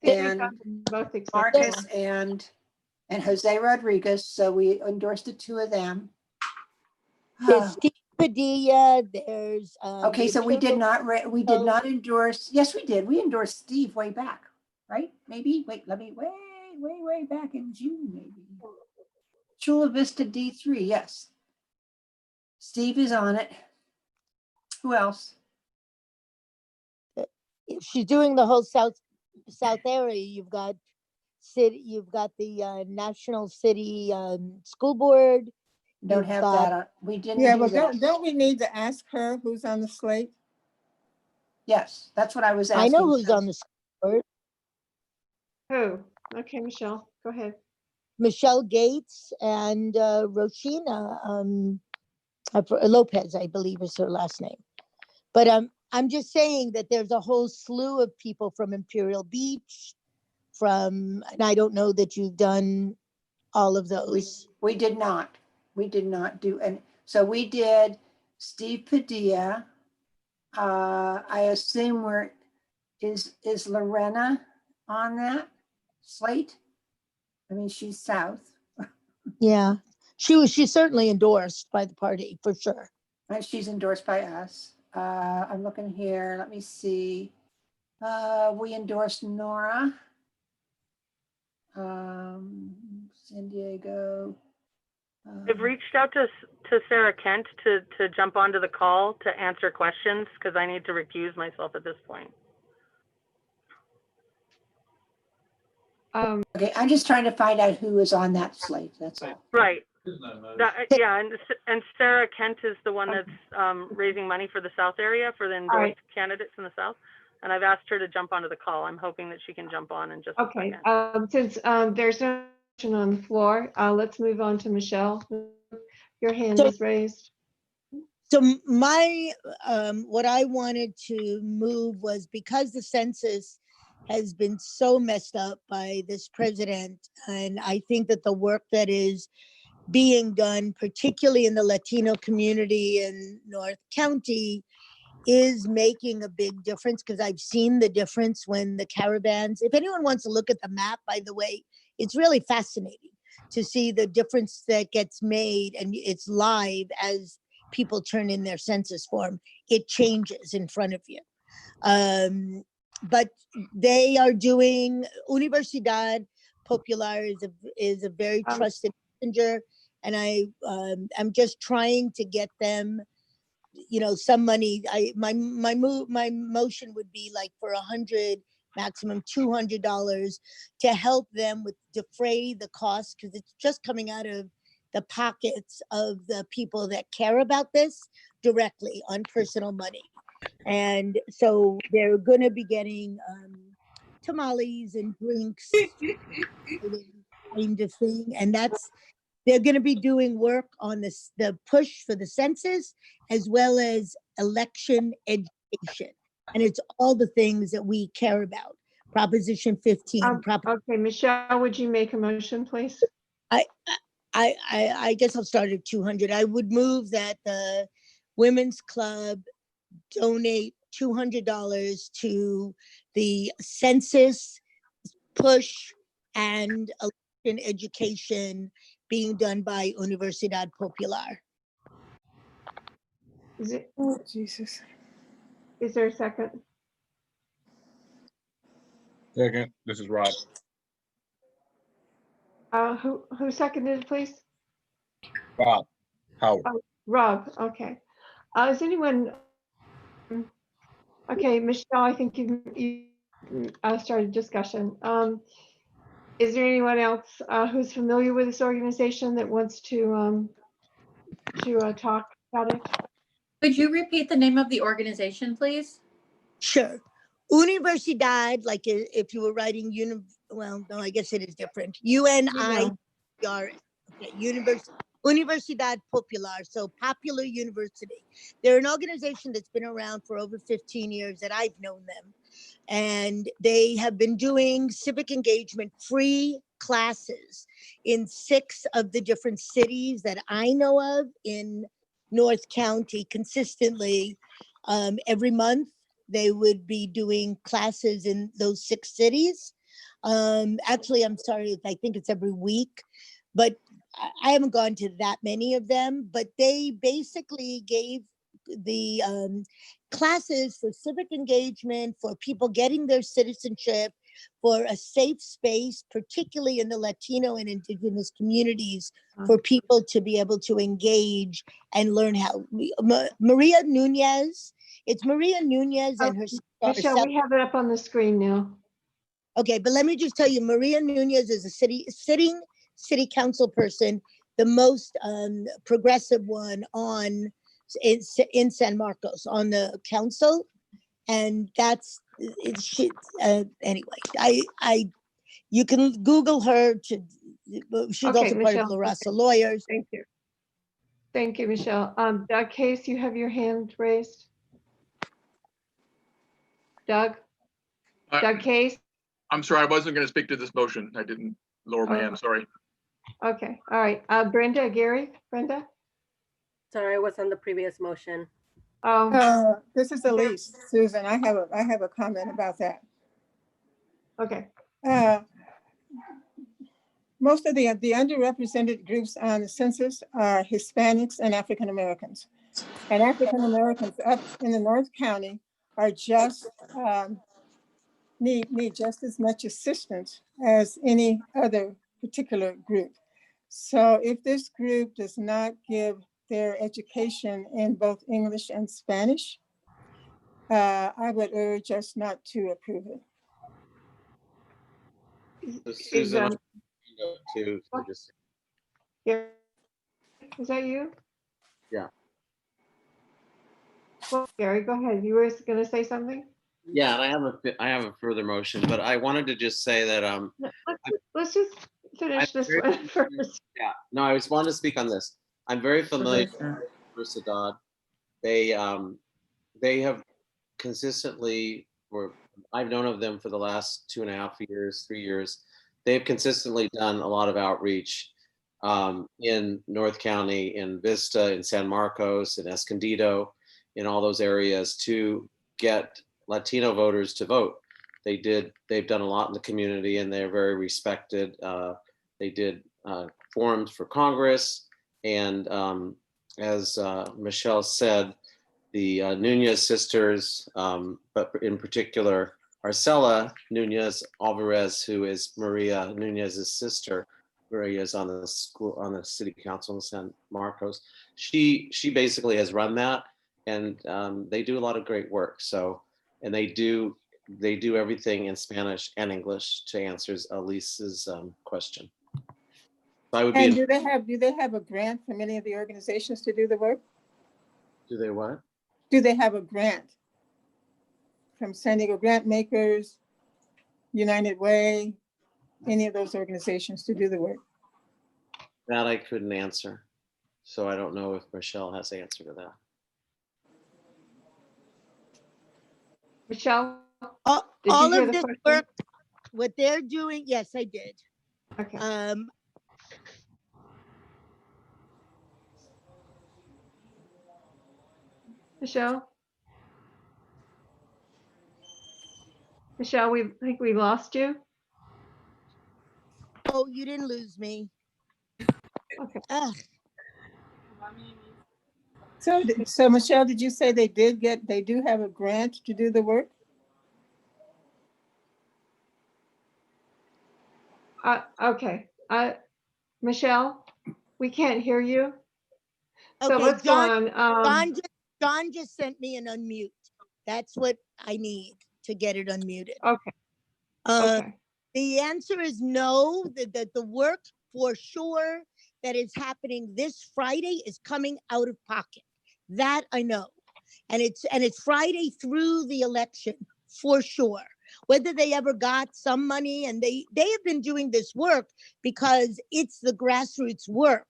[SPEAKER 9] and
[SPEAKER 7] both
[SPEAKER 9] Marcus and Jose Rodriguez. So we endorsed the two of them.
[SPEAKER 15] There's Steve Padilla, there's.
[SPEAKER 9] Okay, so we did not, we did
[SPEAKER 15] Oh.
[SPEAKER 9] not endorse, yes, we did. We endorsed Steve way back, right? Maybe, wait, let me, way back in June, maybe. Chula Vista D3, yes. Steve is on it. Who else?
[SPEAKER 15] If she's doing the whole south area, you've got the National City School Board.
[SPEAKER 9] Don't
[SPEAKER 15] You've
[SPEAKER 9] have
[SPEAKER 15] got-
[SPEAKER 9] that. We didn't
[SPEAKER 20] Yeah,
[SPEAKER 9] do
[SPEAKER 20] but
[SPEAKER 9] that.
[SPEAKER 20] don't we need to ask her who's on the slate?
[SPEAKER 9] Yes, that's what I was asking.
[SPEAKER 15] I know who's on the school board.
[SPEAKER 7] Who? Okay, Michelle, go ahead.
[SPEAKER 15] Michelle Gates and Roshina Lopez, I believe is her last name. But I'm just saying that there's a whole slew of people from Imperial Beach, and I don't know that you've done all of those.
[SPEAKER 9] We did not. We did not do, and so we did Steve Padilla. I assume is Lorena on that slate? I mean, she's South.
[SPEAKER 15] Yeah, she's certainly endorsed by the party for sure.
[SPEAKER 9] And she's endorsed by us. I'm looking here. Let me see. We endorsed Nora. San Diego.
[SPEAKER 19] I've reached out to Sarah Kent to jump onto the call to answer questions because I need to recuse myself at this point.
[SPEAKER 9] Okay, I'm just trying to find out who is on that slate. That's all.
[SPEAKER 19] Right. Yeah, and Sarah Kent is the one that's raising money for the South area for the endorsed
[SPEAKER 7] right.
[SPEAKER 19] candidates in the South. And I've asked her to jump onto the call. I'm hoping that she can jump on in just a
[SPEAKER 7] Okay,
[SPEAKER 19] second.
[SPEAKER 7] since there's no motion on the floor, let's move on to Michelle. Your hand
[SPEAKER 15] So-
[SPEAKER 7] is raised.
[SPEAKER 15] So my, what I wanted to move was because the census has been so messed up by this president, and I think that the work that is being done, particularly in the Latino community in North County, is making a big difference, because I've seen the difference when the caravans, if anyone wants to look at the map, by the way, it's really fascinating to see the difference that gets made, and it's live as people turn in their census form. It changes in front of you. But they are doing, Universidad Popular is a very trusted messenger, and I'm just trying to get them, some money. My motion would be like for $100, maximum $200 to help them with defray the cost, because it's just coming out of the pockets of the people that care about this directly on personal money. And so they're going to be getting tamales and drinks kind of thing. And they're going to be doing work on the push for the census, as well as election education. And it's all the things that we care about. Proposition 15.
[SPEAKER 7] Okay, Michelle, would you make a motion, please?
[SPEAKER 15] I guess I'll start at 200. I would move that the Women's Club donate $200 to the census push and election education being done by Universidad Popular.
[SPEAKER 20] Oh, Jesus.
[SPEAKER 7] Is there a second?
[SPEAKER 10] Second, this is Rod.
[SPEAKER 7] Who seconded it, please?
[SPEAKER 10] Rob, Howard.
[SPEAKER 7] Oh, Rob, okay. Is anyone, okay, Michelle, I think you started discussion. Is there anyone else who's familiar with this organization that wants to talk about it?
[SPEAKER 18] Could you repeat the name of the organization, please?
[SPEAKER 15] Sure. Universidad, like if you were writing well, no, I guess it is different. UNIR, okay, Universidad Popular, so Popular University. They're an organization that's been around for over 15 years that I've known them. And they have been doing civic engagement free classes in 6 of the different cities that I know of in North County consistently. Every month, they would be doing classes in those 6 cities. Actually, I'm sorry, I think it's every week, but I haven't gone to that many of them, but they basically gave the classes for civic engagement, for people getting their citizenship, for a safe space, particularly in the Latino and Indigenous communities, for people to be able to engage and learn how. Maria Nunez, it's Maria Nunez and her
[SPEAKER 7] Michelle, we have it up on the screen now.
[SPEAKER 15] Okay, but let me just tell you, Maria Nunez is a sitting city council person, the most progressive one in San Marcos on the council, and that's she. Anyway, you can Google her. She's
[SPEAKER 7] Okay,
[SPEAKER 15] also part
[SPEAKER 7] Michelle,
[SPEAKER 15] of La Raza Lawyers.
[SPEAKER 7] Thank you, Michelle. Doug Case, you have your hand raised. Doug Case.
[SPEAKER 16] I'm sorry, I wasn't going to speak to this motion. I didn't lower my hand, sorry.
[SPEAKER 7] Okay, all right. Brenda, Gary, Brenda?
[SPEAKER 2] Sorry, I was on the previous motion.
[SPEAKER 20] This is Elise, Susan. I have a comment about that.
[SPEAKER 7] Okay.
[SPEAKER 20] Most of the underrepresented groups on the census are Hispanics and African Americans. And African Americans up in the North County are just need just as much assistance as any other particular group. So if this group does not give their education in both English and Spanish, I would urge us not to approve it.
[SPEAKER 5] Susan, to just,
[SPEAKER 7] Gary, is that you?
[SPEAKER 5] yeah.
[SPEAKER 7] Well, Gary, go ahead. You were going to say something?
[SPEAKER 5] Yeah, and I have a further motion, but I wanted to just say that
[SPEAKER 7] Let's just finish this one first.
[SPEAKER 5] Yeah, no, I just wanted to speak on this. I'm very familiar with Universidad. They have consistently, or I've known of them for the last 2.5 years, 3 years. They've consistently done a lot of outreach in North County, in Vista, in San Marcos, in Escondido, in all those areas to get Latino voters to vote. They've done a lot in the community and they're very respected. They did forums for Congress. And as Michelle said, the Nunez sisters, but in particular, Arcela Nunez Alvarez, who is Maria Nunez's sister. Maria is on the city council in San Marcos. She basically has run that, and they do a lot of great work. So, and they do everything in Spanish and English to answer Elise's question. So I would be.
[SPEAKER 20] And do they have a grant from any of the organizations to do the work?
[SPEAKER 5] Do they what?
[SPEAKER 20] Do they have a grant from San Diego Grant Makers, United Way, any of those organizations to do the work?
[SPEAKER 5] That I couldn't answer. So I don't know if Michelle has the answer to that.
[SPEAKER 7] Michelle?
[SPEAKER 15] All of this work, what they're doing, yes, I did.
[SPEAKER 7] Okay. Michelle? Michelle, I think we lost you.
[SPEAKER 15] Oh, you didn't lose me.
[SPEAKER 7] Okay.
[SPEAKER 20] So Michelle, did you say they do have a grant to do the work?
[SPEAKER 7] Okay. Michelle, we can't hear you.
[SPEAKER 17] So
[SPEAKER 15] Okay,
[SPEAKER 17] let's go on.
[SPEAKER 15] John just sent me an unmute. That's what I need to get it unmuted.
[SPEAKER 17] Okay. Okay.
[SPEAKER 15] The answer is no, that the work for sure that is happening this Friday is coming out of pocket. That I know. And it's Friday through the election for sure. Whether they ever got some money, and they have been doing this work because it's the grassroots work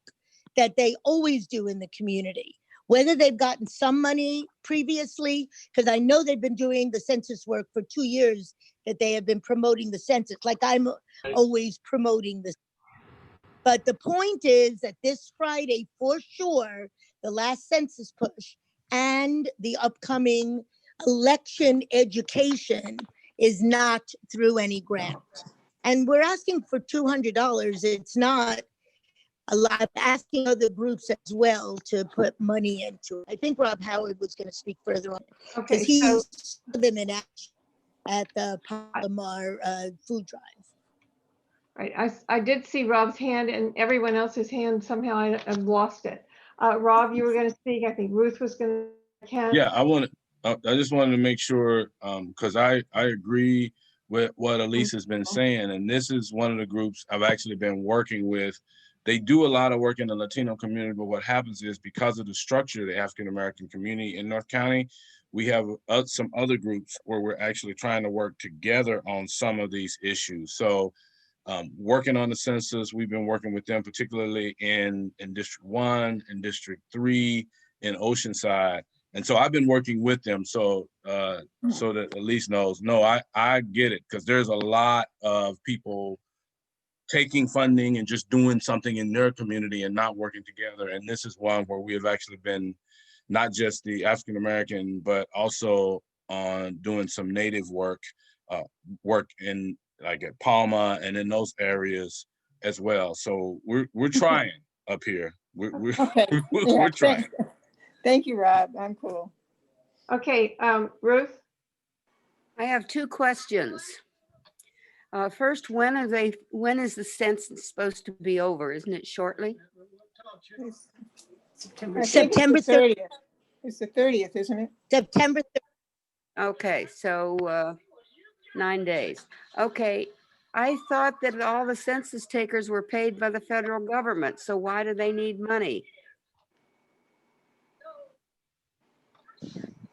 [SPEAKER 15] that they always do in the community. Whether they've gotten some money previously, because I know they've been doing the census work for 2 years, that they have been promoting the census, like I'm always promoting this. But the point is that this Friday, for sure, the last census push and the upcoming election education is not through any grant. And we're asking for $200. It's not a lot. I'm asking other groups as well to put money into it. I think Rob Howard was going to speak further on it because
[SPEAKER 17] Okay,
[SPEAKER 15] he
[SPEAKER 17] so-
[SPEAKER 15] saw them in action at the Palomar food drive.
[SPEAKER 17] Right, I did see Rob's hand, and everyone else's hand, somehow I've lost it. Rob, you were gonna speak, I think Ruth was gonna, Ken?
[SPEAKER 10] Yeah, I just wanted to make sure, because I agree with what Elise has been saying, and this is one of the groups I've actually been working with. They do a lot of work in the Latino community, but what happens is because of the structure of the African-American community in North County, we have some other groups where we're actually trying to work together on some of these issues. So working on the census, we've been working with them, particularly in District 1, in District 3, in Oceanside. And so I've been working with them so that Elise knows, no, I get it, because there's a lot of people taking funding and just doing something in their community and not working together. And this is one where we have actually been not just the African-American, but also on doing some Native work in like at Palma and in those areas as well. So we're trying up here. We're
[SPEAKER 20] Okay.
[SPEAKER 10] we're trying.
[SPEAKER 20] Thank you, Rob. I'm cool.
[SPEAKER 17] Okay, Ruth?
[SPEAKER 1] I have two questions. First, when is the census supposed to be over? Isn't it shortly?
[SPEAKER 15] September
[SPEAKER 20] 30th. It's the 30th, isn't it?
[SPEAKER 15] September 30th.
[SPEAKER 1] Okay, so 9 days. Okay, I thought that all the census takers were paid by the federal government, so why do they need money?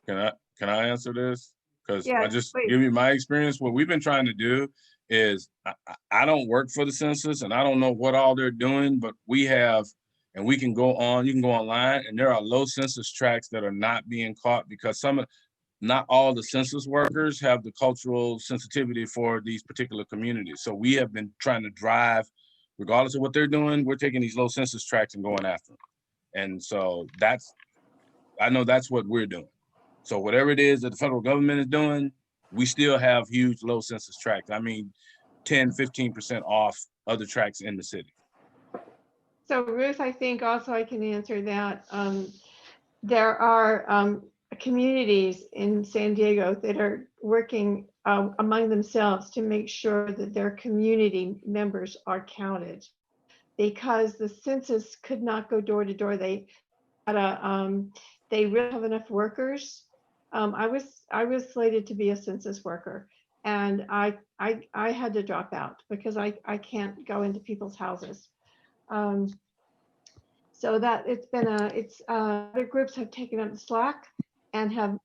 [SPEAKER 10] Can I answer this? Because
[SPEAKER 17] Yeah,
[SPEAKER 10] I just
[SPEAKER 17] please.
[SPEAKER 10] give you my experience. What we've been trying to do is I don't work for the census and I don't know what all they're doing, but we have, and we can go on, you can go online, and there are low census tracts that are not being caught because not all the census workers have the cultural sensitivity for these particular communities. So we have been trying to drive, regardless of what they're doing, we're taking these low census tracts and going after them. And so I know that's what we're doing. So whatever it is that the federal government is doing, we still have huge low census tracts. I mean, 10, 15% off other tracts in the city.
[SPEAKER 17] So Ruth, I think also I can answer that. There are communities in San Diego that are working among themselves to make sure that their community members are counted, because the census could not go door to door. They really have enough workers. I was slated to be a census worker, and I had to drop out because I can't go into people's houses. So that other groups have taken up the slack and have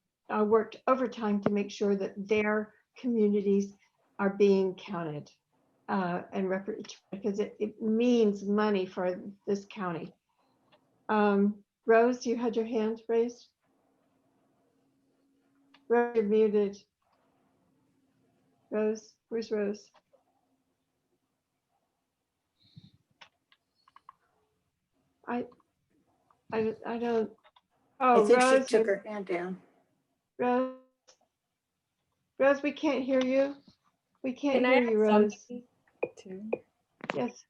[SPEAKER 17] worked overtime to make sure that their communities are being counted and because it means money for this county. Rose, you had your hand raised. Rose, you're muted. Rose, where's Rose? I don't. Oh,
[SPEAKER 9] I think
[SPEAKER 17] Rose,
[SPEAKER 9] she took her hand down.
[SPEAKER 17] Rose, we can't hear you. We can't
[SPEAKER 4] Can I
[SPEAKER 17] hear
[SPEAKER 4] add
[SPEAKER 17] you, Rose.
[SPEAKER 4] something too?
[SPEAKER 17] Yes.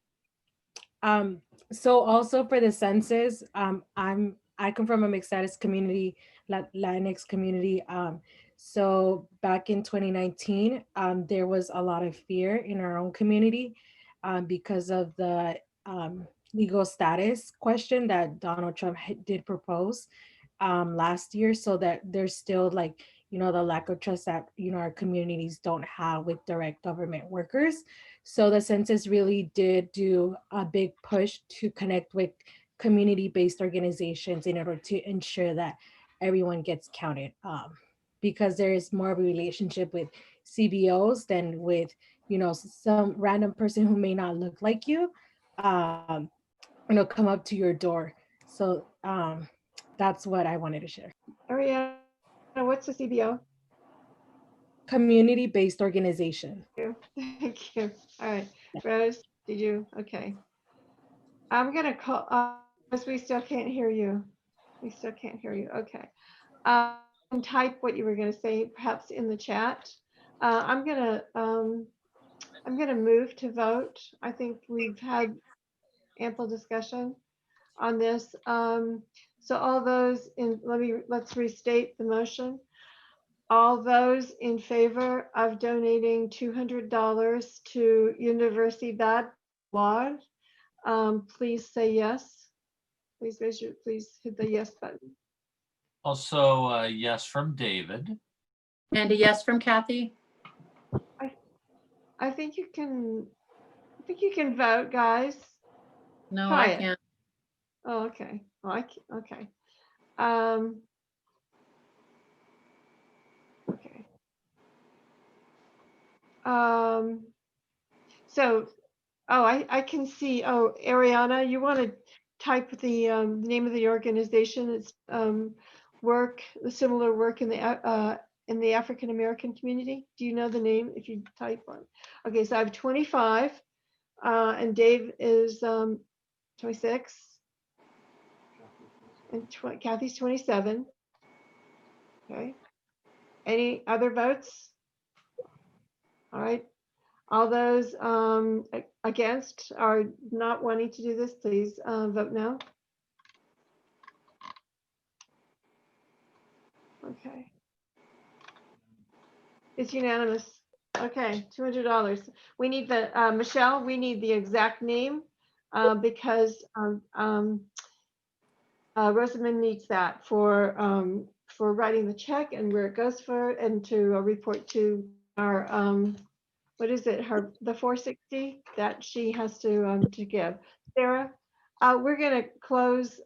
[SPEAKER 4] So also for the census, I come from a mixed status community, Latinx community. So back in 2019, there was a lot of fear in our own community because of the legal status question that Donald Trump did propose last year, so that there's still like, you know, the lack of trust that, you know, our communities don't have with direct government workers. So the census really did do a big push to connect with community-based organizations in order to ensure that everyone gets counted, because there is more of a relationship with CBOs than with, you know, some random person who may not look like you, you know, come up to your door. So that's what I wanted to share.
[SPEAKER 17] Ariana, what's the CBO?
[SPEAKER 4] Community-based organization.
[SPEAKER 17] Thank you. All right, Rose, did you? Okay. I'm gonna call, Rose, we still can't hear you. We still can't hear you. Okay. Type what you were gonna say, perhaps in the chat. I'm gonna move to vote. I think we've had ample discussion on this. So all those in, let's restate the motion. All those in favor of donating $200 to Universidad Law, please say yes. Please hit the yes button.
[SPEAKER 6] Also, yes from David.
[SPEAKER 18] And a yes from Kathy.
[SPEAKER 17] I think you can vote, guys.
[SPEAKER 18] No,
[SPEAKER 17] Try
[SPEAKER 18] I
[SPEAKER 17] it.
[SPEAKER 18] can't.
[SPEAKER 17] Oh, okay. Oh, okay. Okay. So, I can see. Oh, Ariana, you want to type the name of the organization? It's similar work in the African American community. Do you know the name? If you type one. Okay, so I have 25, and Dave is 26, and Kathy's 27. Okay. Any other votes? All right. All those against or not wanting to do this, please vote no. Okay. It's unanimous. Okay, $200. We need the, Michelle, we need the exact name because Rosamond needs that for writing the check and where it goes for, and to report to our, what is it, the 460 that she has to give. Sarah, we're gonna close.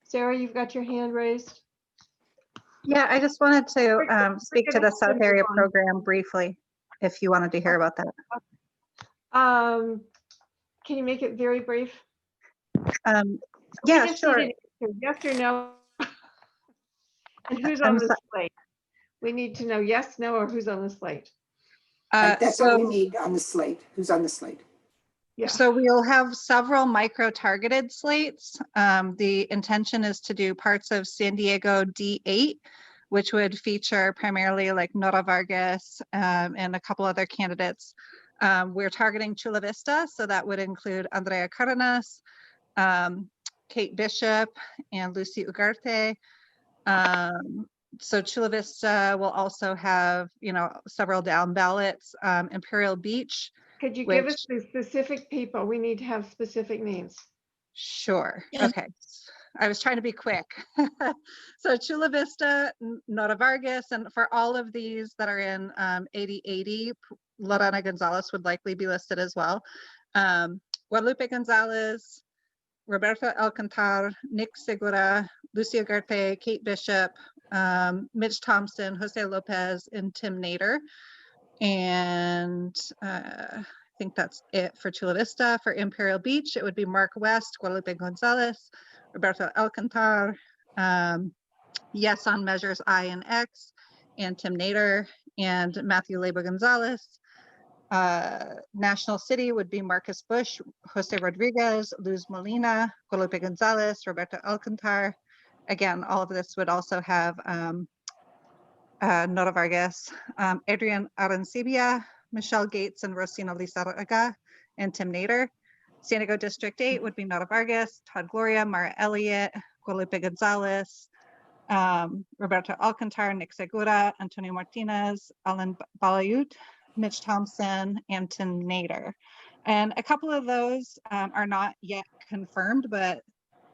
[SPEAKER 17] Sarah, you've got your hand raised.
[SPEAKER 11] Yeah, I just wanted to speak to the
[SPEAKER 17] gonna
[SPEAKER 11] South
[SPEAKER 17] move
[SPEAKER 11] Area
[SPEAKER 17] on.
[SPEAKER 11] program briefly, if you wanted to hear about that.
[SPEAKER 17] Can you make it very brief?
[SPEAKER 11] Yeah,
[SPEAKER 17] We just
[SPEAKER 11] sure.
[SPEAKER 17] need an answer, yes or no. And who's
[SPEAKER 11] I'm
[SPEAKER 17] on the
[SPEAKER 11] so-
[SPEAKER 17] slate? We need to know yes, no, or who's on the slate.
[SPEAKER 9] Right, that's what we need on the slate. Who's on the slate?
[SPEAKER 17] Yeah.
[SPEAKER 11] So we'll have several micro-targeted slates. The intention is to do parts of San Diego D8, which would feature primarily like Nora Vargas and a couple other candidates. We're targeting Chula Vista, so that would include Andrea Cardenas, Kate Bishop, and Lucy Ugarte. So Chula Vista will also have, you know, several down ballots. Imperial Beach.
[SPEAKER 17] Could you give us the specific people? We need to have specific names.
[SPEAKER 11] Sure. Okay. I was trying to be quick. So Chula Vista, Nora Vargas, and for all of these that are in 8080, Lorena Gonzalez would likely be listed as well. Guadalupe Gonzalez, Roberto Alcantar, Nick Segura, Lucia Garte, Kate Bishop, Mitch Thompson, Jose Lopez, and Tim Nader. And I think that's it for Chula Vista. For Imperial Beach, it would be Mark West, Guadalupe Gonzalez, Roberto Alcantar, yes on measures I and X, and Tim Nader, and Matthew Leba Gonzalez. National City would be Marcus Bush, Jose Rodriguez, Luz Molina, Guadalupe Gonzalez, Roberto Alcantar. Again, all of this would also have Nora Vargas, Adrian Arancibia, Michelle Gates, and Rosina Lizarraga, and Tim Nader. San Diego District 8 would be Nora Vargas, Todd Gloria, Mara Elliott, Guadalupe Gonzalez, Roberto Alcantar, Nick Segura, Antonio Martinez, Alan Balayut, Mitch Thompson, and Tim Nader. And a couple of those are not yet confirmed, but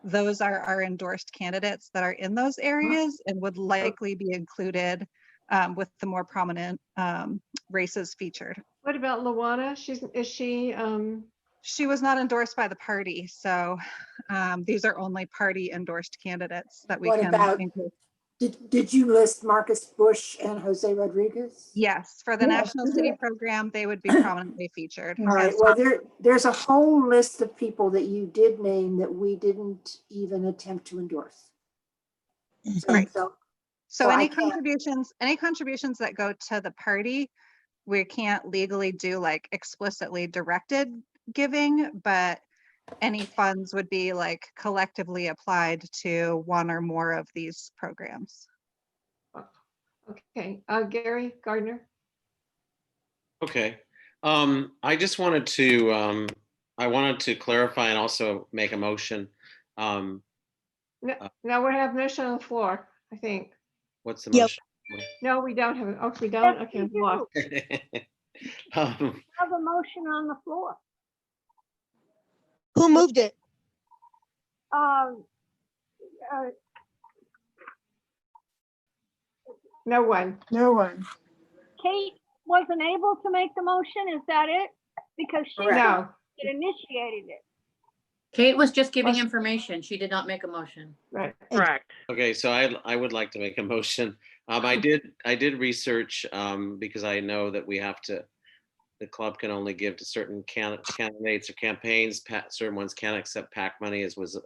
[SPEAKER 11] those are our endorsed candidates that are in those areas and would likely be included with the more prominent races featured.
[SPEAKER 17] What about Luana? Is she?
[SPEAKER 11] She was not endorsed by the party, so these are only party endorsed candidates that we
[SPEAKER 9] What
[SPEAKER 11] can
[SPEAKER 9] about,
[SPEAKER 11] include.
[SPEAKER 9] did you list Marcus Bush and Jose Rodriguez?
[SPEAKER 11] Yes, for the
[SPEAKER 9] Yeah,
[SPEAKER 11] National City Program, they would be prominently featured.
[SPEAKER 9] All right,
[SPEAKER 11] as-
[SPEAKER 9] well, there's a whole list of people that you did name that we didn't even attempt to endorse.
[SPEAKER 11] Right.
[SPEAKER 9] So
[SPEAKER 11] So
[SPEAKER 9] I
[SPEAKER 11] any
[SPEAKER 9] can't-
[SPEAKER 11] contributions that go to the party, we can't legally do like explicitly directed giving, but any funds would be like collectively applied to one or more of these programs.
[SPEAKER 17] Okay, Gary Gardner.
[SPEAKER 5] Okay. I just wanted to, I wanted to clarify and also make a motion.
[SPEAKER 17] No, now we have motion on the floor, I think.
[SPEAKER 5] What's the
[SPEAKER 15] Yep.
[SPEAKER 5] motion?
[SPEAKER 17] No, we don't have, oh, we don't, okay,
[SPEAKER 8] we do.
[SPEAKER 17] lost.
[SPEAKER 8] Have a motion on the floor.
[SPEAKER 15] Who moved it?
[SPEAKER 17] No one.
[SPEAKER 20] No one.
[SPEAKER 8] Kate wasn't able to make the motion, is that it? Because she
[SPEAKER 17] No.
[SPEAKER 8] initiated it.
[SPEAKER 18] Kate was just giving information. She did not make a motion.
[SPEAKER 17] Right.
[SPEAKER 19] Correct.
[SPEAKER 5] Okay, so I would like to make a motion. I did research because I know that we have to, the club can only give to certain candidates or campaigns. Certain ones can't accept PAC money, as was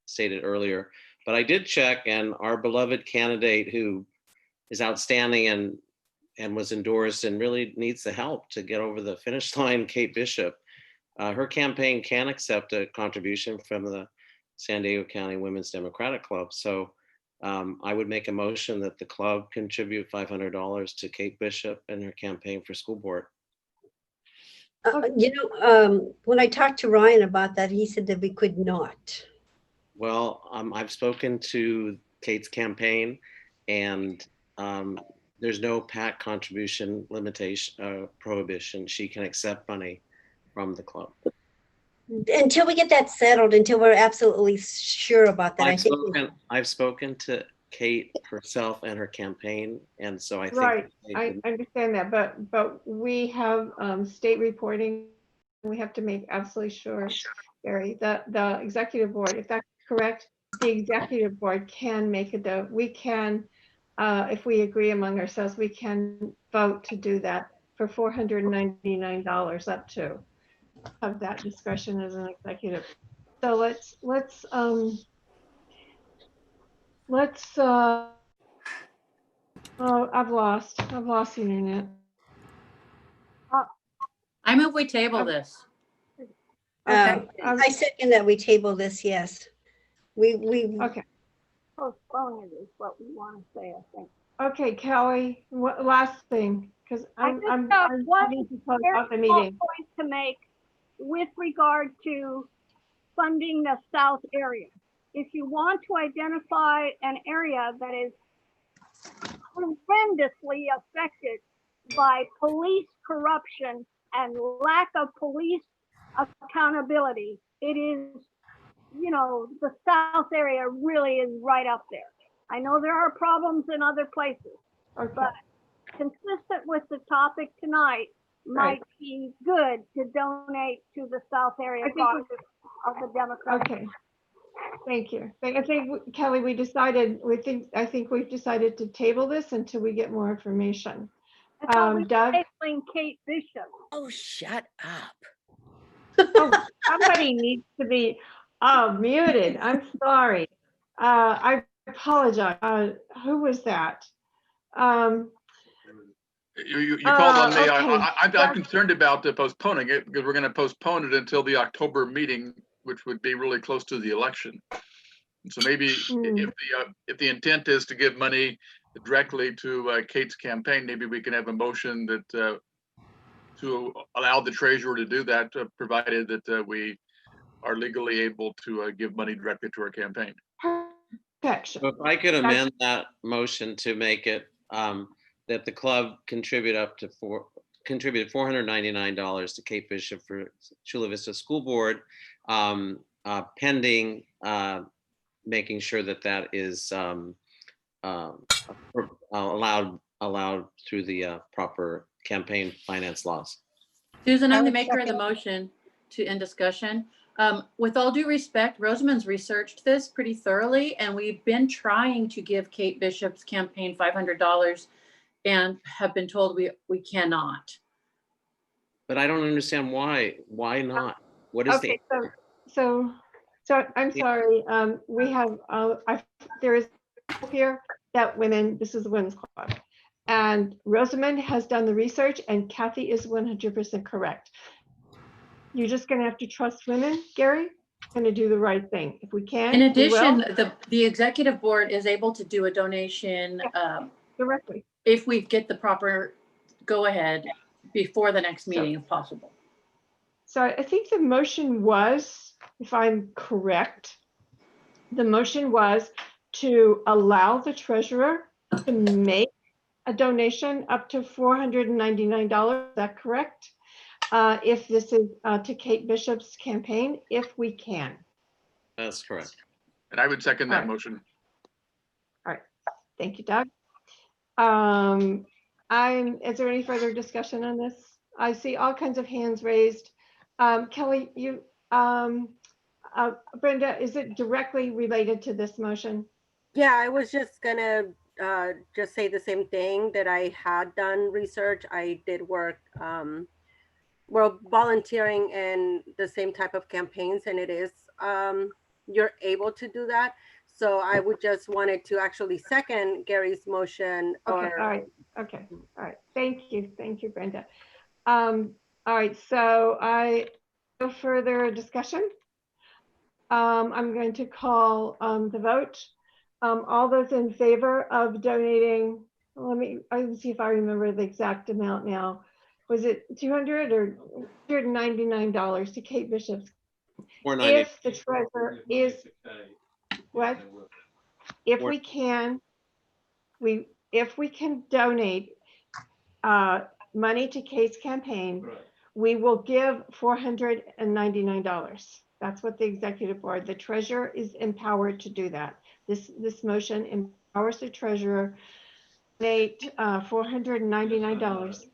[SPEAKER 5] stated earlier. But I did check, and our beloved candidate who is outstanding and was endorsed and really needs the help to get over the finish line, Kate Bishop, her campaign can accept a contribution from the San Diego County Women's Democratic Club. So I would make a motion that the club contribute $500 to Kate Bishop and her campaign for school board.
[SPEAKER 13] When I talked to Ryan about that, he said that we could not.
[SPEAKER 5] Well, I've spoken to Kate's campaign, and there's no PAC contribution limitation prohibition. She can accept money from the club.
[SPEAKER 13] Until we get that settled, until we're absolutely sure about that,
[SPEAKER 5] I've spoken to Kate herself and her campaign, and so I think
[SPEAKER 17] Right, I understand that, but we have state reporting. We have to make absolutely sure, Barry, that the executive board, if that's correct, the executive board can make we can, if we agree among ourselves, we can vote to do that for $499 up to have that discretion as an executive. So let's oh, I've lost the internet.
[SPEAKER 18] I move we table this.
[SPEAKER 13] I second that we table this, yes.
[SPEAKER 17] Okay.
[SPEAKER 8] Postpone it is what we want to say, I think.
[SPEAKER 17] Okay, Kelly, last thing, because
[SPEAKER 8] I
[SPEAKER 17] I'm
[SPEAKER 8] just have one
[SPEAKER 17] need to close
[SPEAKER 8] very
[SPEAKER 17] out the
[SPEAKER 8] small
[SPEAKER 17] meeting.
[SPEAKER 8] point to make with regard to funding the South area. If you want to identify an area that is horrendously affected by police corruption and lack of police accountability, it is, the South area really is right up there. I know there are problems in other places, but consistent with the topic tonight, might be good to donate to the South area caucus of the Democratic.
[SPEAKER 17] Okay. Thank you. I think, Kelly, I think we've decided to table this until we get more information.
[SPEAKER 8] I thought we were
[SPEAKER 17] Doug?
[SPEAKER 8] tabling Kate Bishop.
[SPEAKER 1] Oh, shut up.
[SPEAKER 17] Oh, somebody needs to be muted. I'm sorry. I apologize. Who was that?
[SPEAKER 16] You called on me.
[SPEAKER 17] Okay.
[SPEAKER 16] I'm concerned about postponing it because we're going to postpone it until the October meeting, which would be really close to the election. So maybe if the intent is to give money directly to Kate's campaign, maybe we can have a motion that to allow the treasurer to do that, provided that we are legally able to give money directly to our campaign.
[SPEAKER 5] So if I could amend that motion to make it that the club contribute up to contributed $499 to Kate Bishop for Chula Vista School Board, pending making sure that that is allowed through the proper campaign finance laws.
[SPEAKER 18] Susan, I'm the
[SPEAKER 15] would
[SPEAKER 18] maker of the
[SPEAKER 15] second.
[SPEAKER 18] motion to end discussion. With all due respect, Rosamond's researched this pretty thoroughly, and we've been trying to give Kate Bishop's campaign $500 and have been told we cannot.
[SPEAKER 5] But I don't understand why. Why not? What is
[SPEAKER 17] Okay, so I'm sorry. We have, there is here that this is the women's club. And Rosamond has done the research and Kathy is 100% correct. You're just gonna have to trust women, Gary, gonna do the right thing. If we can,
[SPEAKER 18] In
[SPEAKER 17] we
[SPEAKER 18] addition,
[SPEAKER 17] will.
[SPEAKER 18] the executive board is able to do a donation
[SPEAKER 17] Directly.
[SPEAKER 18] if we get the proper go ahead before the next meeting, if possible.
[SPEAKER 17] So I think the motion was, if I'm correct, the motion was to allow the treasurer to make a donation up to $499. Is that correct? If this is to Kate Bishop's campaign, if we can.
[SPEAKER 5] That's correct.
[SPEAKER 16] And I would second that
[SPEAKER 17] All right.
[SPEAKER 16] motion.
[SPEAKER 17] All right. Thank you, Doug. Is there any further discussion on this? I see all kinds of hands raised. Kelly, Brenda, is it directly related to this motion?
[SPEAKER 2] Yeah, I was just gonna just say the same thing, that I had done research. I did work, well, volunteering in the same type of campaigns, and it is, you're able to do that. So I would just wanted to actually second Gary's motion.
[SPEAKER 17] Okay, all right, okay, all right. Thank you, Brenda. All right, so no further discussion. I'm going to call the vote. All those in favor of donating, let me see if I remember the exact amount now. Was it $200 or $199 to Kate Bishop's? If the treasurer is, what? If we can donate money to Kate's campaign, we will give $499. That's what the executive board, the treasurer is empowered to do that. This motion empowers the treasurer to donate $499.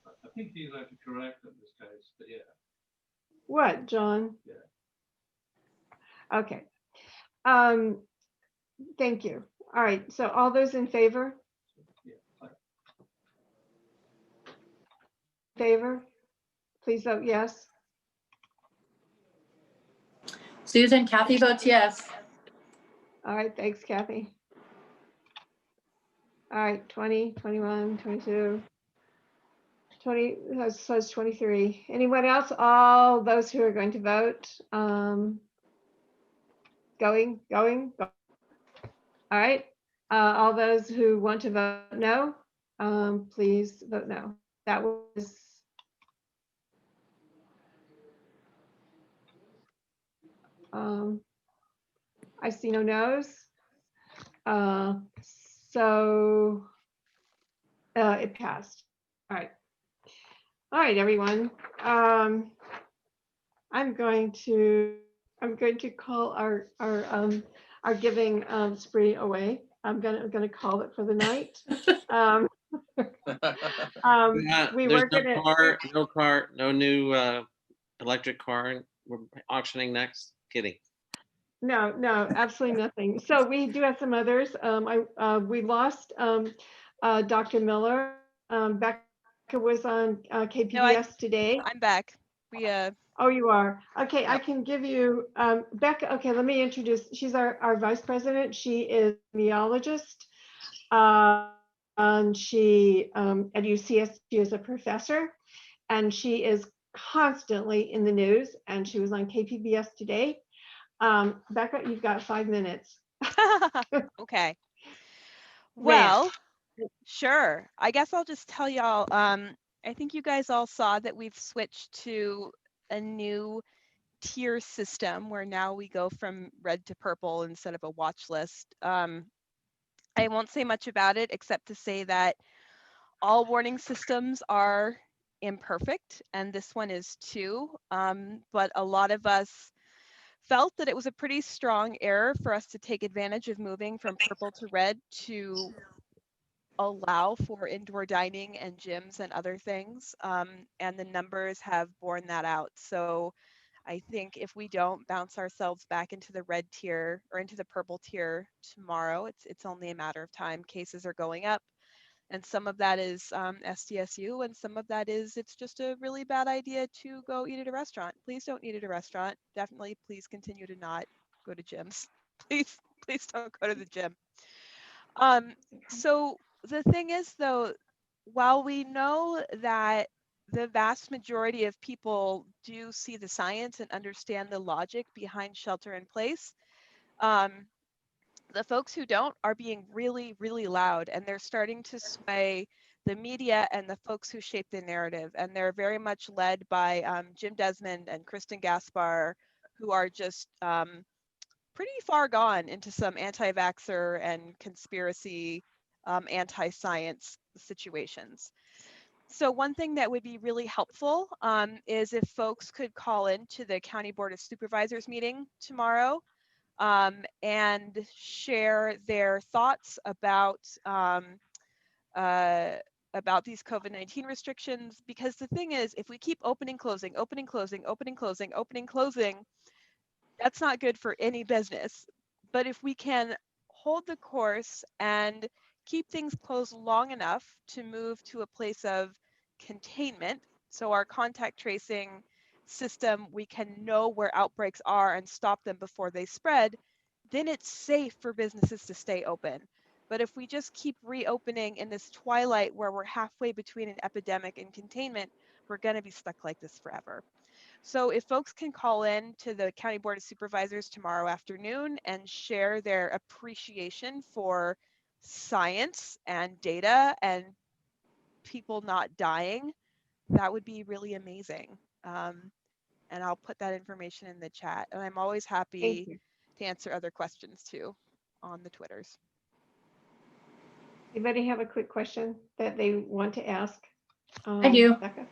[SPEAKER 23] I think he's actually correct in this case, but yeah.
[SPEAKER 17] What, John?
[SPEAKER 23] Yeah.
[SPEAKER 17] Okay. Thank you. All right, so all those in favor? Favor? Please vote yes.
[SPEAKER 18] Susan, Kathy votes yes.
[SPEAKER 17] All right, thanks, Kathy. All right, 20, 21, 22, 20, so it's 23. Anyone else? All those who are going to vote? Going. All right, all those who want to vote no, please vote no. That was I see no no's. So it passed. All right, everyone. I'm going to call our giving spree away. I'm gonna call it for the night. We were gonna
[SPEAKER 5] no new electric car we're auctioning next. Kidding.
[SPEAKER 17] No, absolutely nothing. So we do have some others. We lost Dr. Miller. Becca was on KPBS today.
[SPEAKER 3] I'm back.
[SPEAKER 17] Oh, you are? Okay, I can give you, Becca, okay, let me introduce, she's our vice president. She is a meteorologist. And she, at UCS, she is a professor. And she is constantly in the news. And she was on KPBS today. Becca, you've got 5 minutes.
[SPEAKER 3] Okay. Well, sure. I guess I'll just tell y'all, I think you guys all saw that we've switched to a new tier system where now we go from red to purple instead of a watch list. I won't say much about it except to say that all warning systems are imperfect, and this one is too. But a lot of us felt that it was a pretty strong error for us to take advantage of moving from purple to red to allow for indoor dining and gyms and other things. And the numbers have borne that out. So I think if we don't bounce ourselves back into the red tier or into the purple tier tomorrow, it's only a matter of time. Cases are going up. And some of that is SDSU, and some of that is it's just a really bad idea to go eat at a restaurant. Please don't eat at a restaurant. Definitely, please continue to not go to gyms. Please don't go to the gym. So the thing is, though, while we know that the vast majority of people do see the science and understand the logic behind shelter in place, the folks who don't are being really, really loud, and they're starting to sway the media and the folks who shape the narrative. And they're very much led by Jim Desmond and Kristen Gaspar, who are just pretty far gone into some anti-vaxxer and conspiracy anti-science situations. So one thing that would be really helpful is if folks could call in to the County Board of Supervisors meeting tomorrow and share their thoughts about these COVID-19 restrictions. Because the thing is, if we keep opening, closing, opening, closing, opening, closing, opening, closing, that's not good for any business. But if we can hold the course and keep things closed long enough to move to a place of containment, so our contact tracing system, we can know where outbreaks are and stop them before they spread, then it's safe for businesses to stay open. But if we just keep reopening in this twilight where we're halfway between an epidemic and containment, we're going to be stuck like this forever. So if folks can call in to the County Board of Supervisors tomorrow afternoon and share their appreciation for science and data and people not dying, that would be really amazing. And I'll put that information in the chat. And I'm always happy to answer other questions too on the Twitters.
[SPEAKER 17] Anybody have a quick question that they want to ask?
[SPEAKER 18] I do.
[SPEAKER 17] Becca?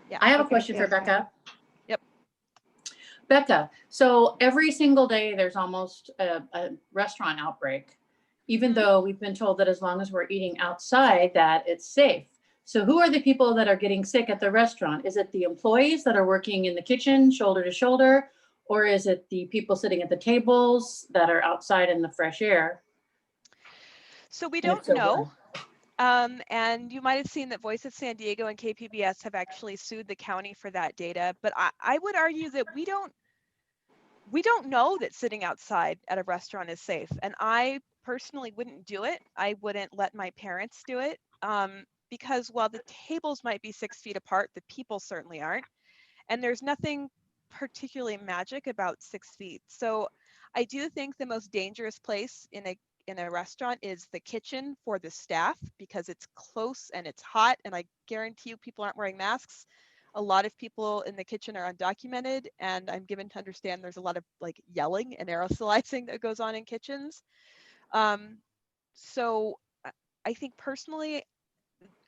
[SPEAKER 18] Yeah, I have a
[SPEAKER 17] Okay,
[SPEAKER 18] question for
[SPEAKER 17] yes,
[SPEAKER 18] Becca.
[SPEAKER 3] Yep.
[SPEAKER 18] Becca, so every single day there's almost a restaurant outbreak, even though we've been told that as long as we're eating outside that it's safe. So who are the people that are getting sick at the restaurant? Is it the employees that are working in the kitchen shoulder to shoulder, or is it the people sitting at the tables that are outside in the fresh air?
[SPEAKER 3] So we don't know. And you might have seen that Voice of San Diego and KPBS have actually sued the county for that data. But I would argue that we don't know that sitting outside at a restaurant is safe. And I personally wouldn't do it. I wouldn't let my parents do it. Because while the tables might be 6 feet apart, the people certainly aren't. And there's nothing particularly magic about 6 feet. So I do think the most dangerous place in a restaurant is the kitchen for the staff, because it's close and it's hot, and I guarantee you people aren't wearing masks. A lot of people in the kitchen are undocumented, and I'm given to understand there's a lot of like yelling and aerosolizing that goes on in kitchens. So I think personally,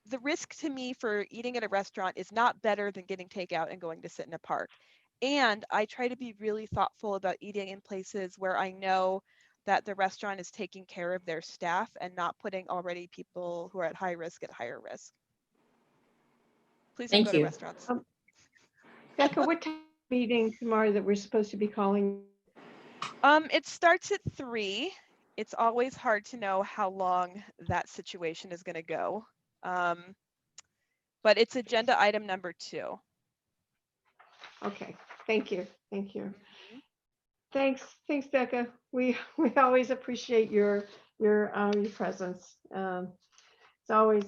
[SPEAKER 3] the risk to me for eating at a restaurant is not better than getting takeout and going to sit in a park. And I try to be really thoughtful about eating in places where I know that the restaurant is taking care of their staff and not putting already people who are at high risk at higher risk. Please don't go to restaurants.
[SPEAKER 17] Becca, what time meeting tomorrow that we're supposed to be calling?
[SPEAKER 3] It starts at 3. It's always hard to know how long that situation is going to go. But it's agenda item number 2.
[SPEAKER 17] Okay, thank you. Thanks, Becca. We always appreciate your presence. It's always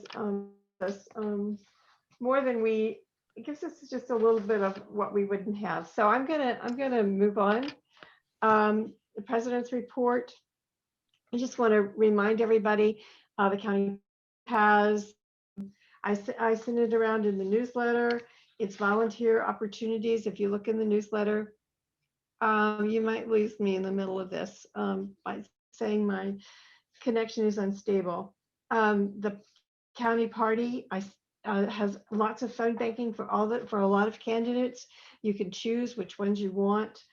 [SPEAKER 17] more than it gives us just a little bit of what we wouldn't have. So I'm gonna move on. The president's report. I just want to remind everybody, the county has, I send it around in the newsletter. It's volunteer opportunities. If you look in the newsletter, you might lose me in the middle of this by saying my connection is unstable. The county party, has lots of phone banking for for a lot of candidates. You can choose which ones you want.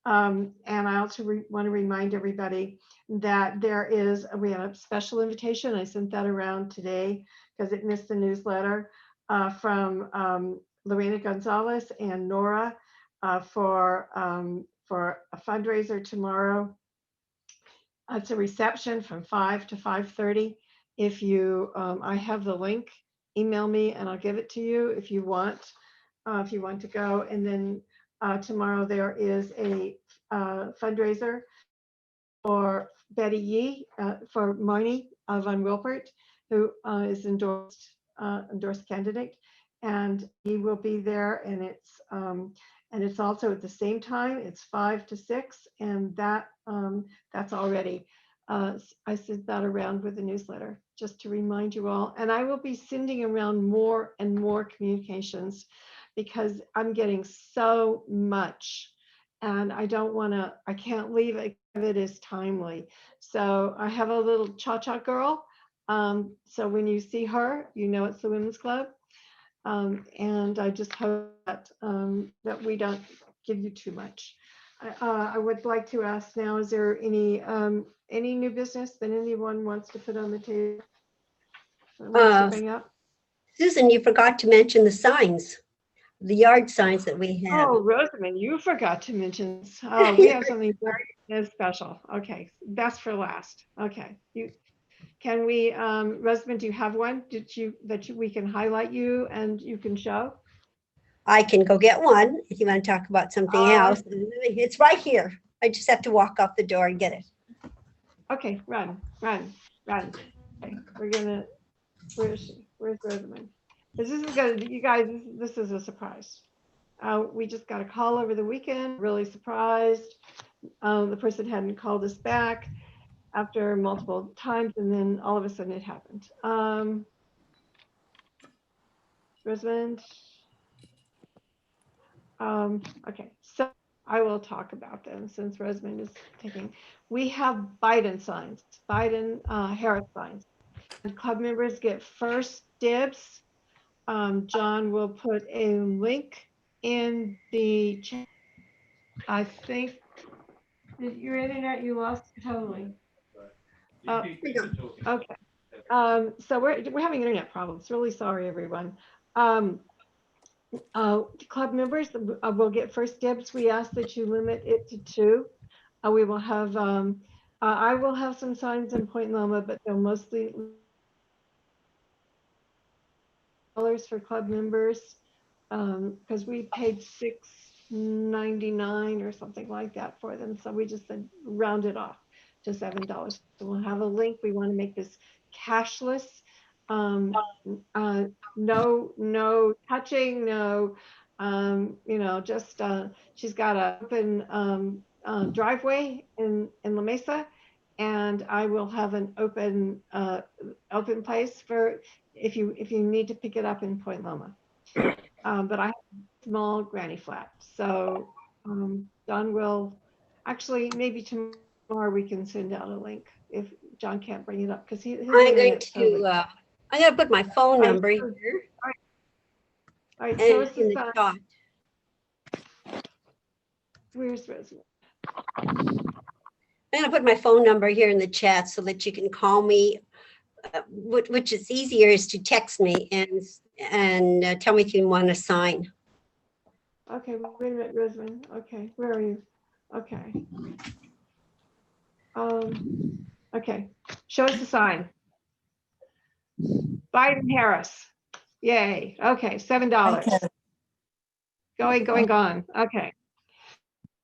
[SPEAKER 17] And I also want to remind everybody that we have a special invitation. I sent that around today because it missed the newsletter from Lorena Gonzalez and Nora for a fundraiser tomorrow. It's a reception from 5 to 5:30. If you, I have the link, email me and I'll give it to you if you want to go. And then tomorrow there is a fundraiser for Betty Yee, for Marnie Van Wilpert, who is endorsed candidate, and he will be there. And it's also at the same time. It's 5 to 6, and that's already. I sent that around with the newsletter just to remind you all. And I will be sending around more and more communications because I'm getting so much. And I can't leave it if it is timely. So I have a little cha-cha girl. So when you see her, you know it's the Women's Club. And I just hope that, that we don't give you too much. I would like to ask now, is there any new business that anyone wants to put on the table? Wants to bring up?
[SPEAKER 13] Susan, you forgot to mention the signs. The yard signs that we have.
[SPEAKER 17] Oh, Rosamond, you forgot to mention. Oh, we have something very special. Okay, best for last. Okay, can we, Rosamond, do you have one? We can highlight you and you can show?
[SPEAKER 13] I can go get one if you want to talk about something else. It's right here. I just have to walk out the door and get it.
[SPEAKER 17] Okay, run. Okay, we're gonna. Where is she? Where's Rosamond? This is good, you guys. This is a surprise. We just got a call over the weekend. Really surprised. The person hadn't called us back after multiple times, and then all of a sudden it happened. Rosamond. Okay, so I will talk about them since Rosamond is taking. We have Biden signs, Harris signs. And club members get first dibs. John will put a link in the chat. I think that your internet, you lost totally. Okay. So we're having internet problems. Really sorry, everyone. Club members will get first dibs. We ask that you limit it to 2. We will have, I will have some signs in Point Loma, but they'll mostly for club members because we paid $6.99 or something like that for them. So we just said round it off to $7. So we'll have a link. We want to make this cashless. No touching, no, just she's got an open driveway in La Mesa, and I will have an open place for if you need to pick it up in Point Loma. But I have a small granny flat, so John will actually maybe tomorrow we can send out a link if John can't bring it up because I'm going to.
[SPEAKER 13] I'm going to put my phone number here.
[SPEAKER 17] All right, so it's in the
[SPEAKER 13] dot.
[SPEAKER 17] Where's Rosamond?
[SPEAKER 13] I'm going to put my phone number here in the chat so that you can call me. Which is easier is to text me and tell me if you want to sign.
[SPEAKER 17] Okay, wait a minute, Rosamond. Okay, where are you? Okay. Okay, show us the sign. Biden Harris. Yay. Okay, $7. Gone. Okay.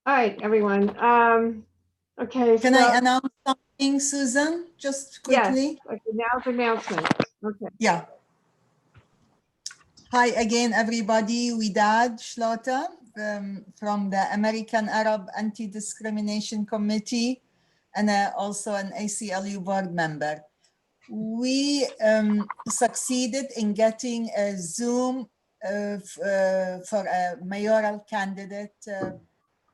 [SPEAKER 17] All right, everyone. Okay.
[SPEAKER 12] Can I announce something, Susan? Just quickly.
[SPEAKER 17] Yes. Okay, now's the announcement. Okay.
[SPEAKER 12] Yeah. Hi again, everybody. Widad Shlota from the American Arab Anti-Discrimination Committee and also an ACLU board member. We succeeded in getting a Zoom for a mayoral candidate,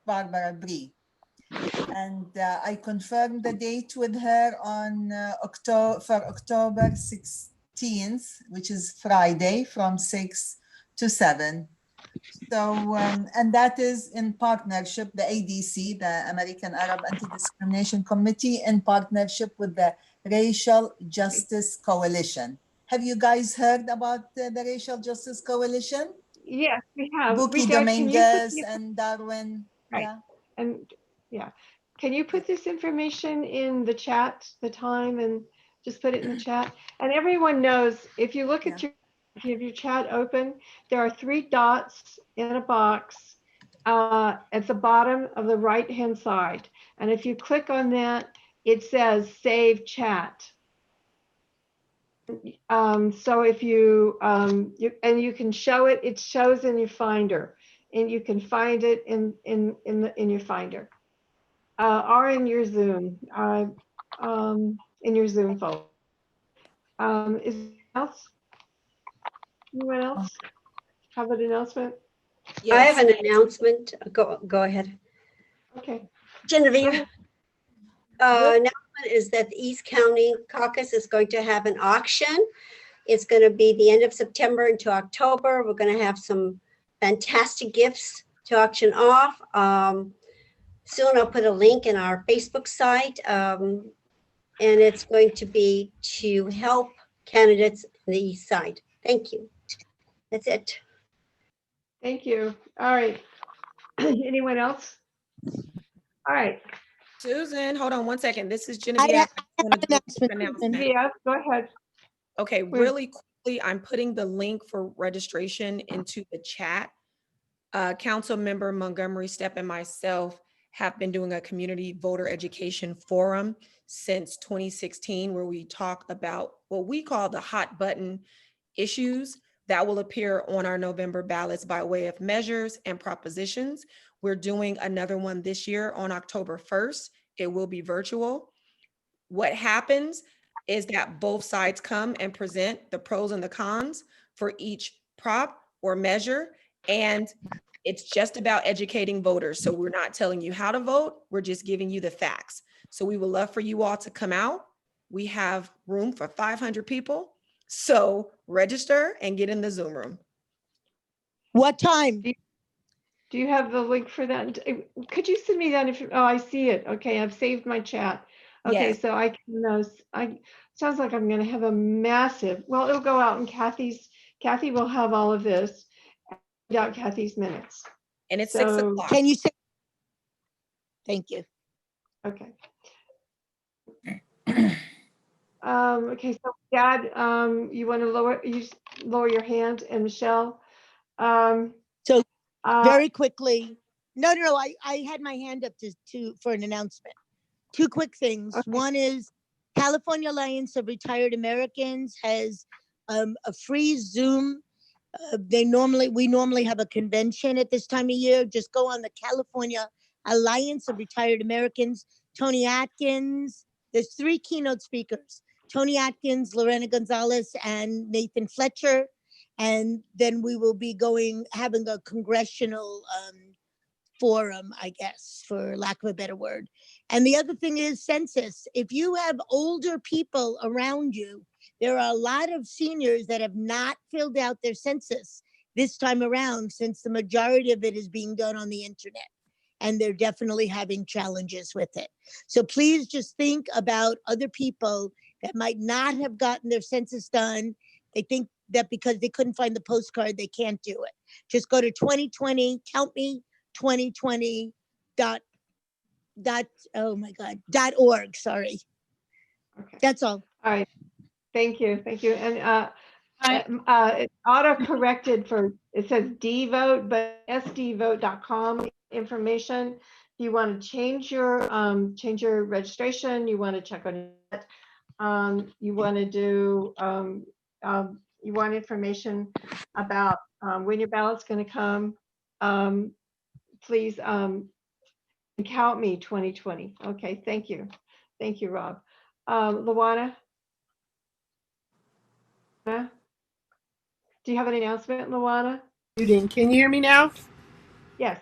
[SPEAKER 12] Barbara Bree. And I confirmed the date with her on October 15th, which is Friday from 6 to 7. So, and that is in partnership, the ADC, the American Arab Anti-Discrimination Committee, in partnership with the Racial Justice Coalition. Have you guys heard about the Racial Justice Coalition?
[SPEAKER 17] Yes, we have.
[SPEAKER 12] Buki Dominguez and Darwin.
[SPEAKER 17] Right.
[SPEAKER 12] Yeah.
[SPEAKER 17] And yeah, can you put this information in the chat, the time, and just put it in the chat? And everyone knows, if you look at if you have your chat open, there are 3 dots in a box at the bottom of the right-hand side. And if you click on that, it says save chat. So if you, you can show it, it shows in your Finder, and you can find it in your Finder, or in your Zoom, folder. Is there else? Anyone else have an announcement?
[SPEAKER 13] I have an announcement. Go ahead.
[SPEAKER 17] Okay.
[SPEAKER 13] Genevieve. Announcement is that the East County Caucus is going to have an auction. It's going to be the end of September into October. We're going to have some fantastic gifts to auction off. Soon I'll put a link in our Facebook site. And it's going to be to help candidates in the East Side. Thank you. That's it.
[SPEAKER 17] Thank you. All right. Anyone else? All right.
[SPEAKER 14] Susan, hold on one second. This is
[SPEAKER 15] I
[SPEAKER 14] Genevieve.
[SPEAKER 15] have
[SPEAKER 14] wanna do
[SPEAKER 15] an
[SPEAKER 14] an
[SPEAKER 15] announcement.
[SPEAKER 17] Yeah, go ahead.
[SPEAKER 14] Okay, really quickly, I'm putting the link for registration into the chat. Council member Montgomery Stepp and myself have been doing a community voter education forum since 2016, where we talk about what we call the hot button issues that will appear on our November ballots by way of measures and propositions. We're doing another one this year on October 1st. It will be virtual. What happens is that both sides come and present the pros and the cons for each prop or measure. And it's just about educating voters. So we're not telling you how to vote. We're just giving you the facts. So we would love for you all to come out. We have room for 500 people. So register and get in the Zoom room.
[SPEAKER 15] What time?
[SPEAKER 17] Do you have the link for that? Could you send me that? Oh, I see it. Okay, I've saved my chat. Okay,
[SPEAKER 14] Yes.
[SPEAKER 17] so I can. Sounds like I'm going to have a massive. Well, it'll go out in Kathy will have all of this. Out Kathy's minutes.
[SPEAKER 14] And it's 6 o'clock.
[SPEAKER 15] Can you say? Thank you.
[SPEAKER 17] Okay. Okay, so Dad, you want to lower your hand, and Michelle.
[SPEAKER 15] So very quickly. No. I had my hand up for an announcement. 2 quick things. Okay. One is California Alliance of Retired Americans has a free Zoom. We normally have a convention at this time of year. Just go on the California Alliance of Retired Americans. Tony Atkins, there's 3 keynote speakers. Tony Atkins, Lorena Gonzalez, and Nathan Fletcher. And then we will be having a congressional forum, I guess, for lack of a better word. And the other thing is census. If you have older people around you, there are a lot of seniors that have not filled out their census this time around, since the majority of it is being done on the internet. And they're definitely having challenges with it. So please just think about other people that might not have gotten their census done. They think that because they couldn't find the postcard, they can't do it. Just go to 2020, count me 2020 .org. Sorry.
[SPEAKER 17] Okay.
[SPEAKER 15] That's all.
[SPEAKER 17] All right. Thank you. And it auto-corrected it says dvote, but sdvote.com information. If you want to change your registration, you want to check on it. You want to do, you want information about when your ballot's going to come. Please count me 2020. Okay, thank you. Thank you, Rob. Luana? Do you have an announcement, Luana?
[SPEAKER 21] Can you hear me now?
[SPEAKER 17] Yes.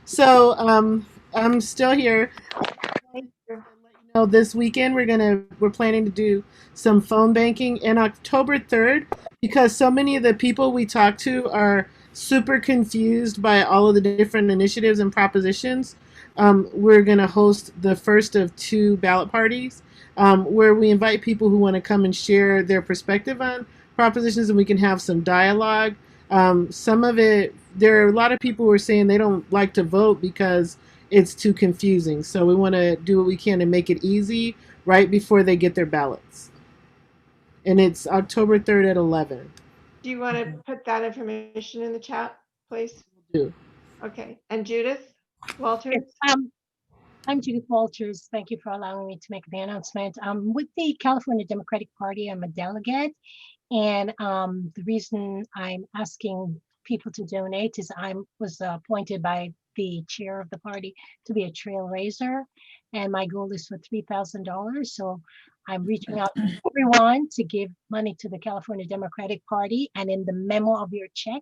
[SPEAKER 21] So I'm still here.
[SPEAKER 17] Thank you.
[SPEAKER 21] Let you This weekend we're planning to do some phone banking, and October 3rd, because so many of the people we talk to are super confused by all of the different initiatives and propositions. We're going to host the first of 2 ballot parties, where we invite people who want to come and share their perspective on propositions, and we can have some dialogue. Some of it, there are a lot of people who are saying they don't like to vote because it's too confusing. So we want to do what we can to make it easy right before they get their ballots. And it's October 3rd at 11.
[SPEAKER 17] Do you want to put that information in the chat, please?
[SPEAKER 21] Do.
[SPEAKER 17] Okay. And Judith Walters?
[SPEAKER 7] I'm Judith Walters. Thank you for allowing me to make the announcement. With the California Democratic Party, I'm a delegate. And the reason I'm asking people to donate is I was appointed by the chair of the party to be a trail raiser. And my goal is for $3,000. So I'm reaching out to everyone to give money to the California Democratic Party. And in the memo of your check,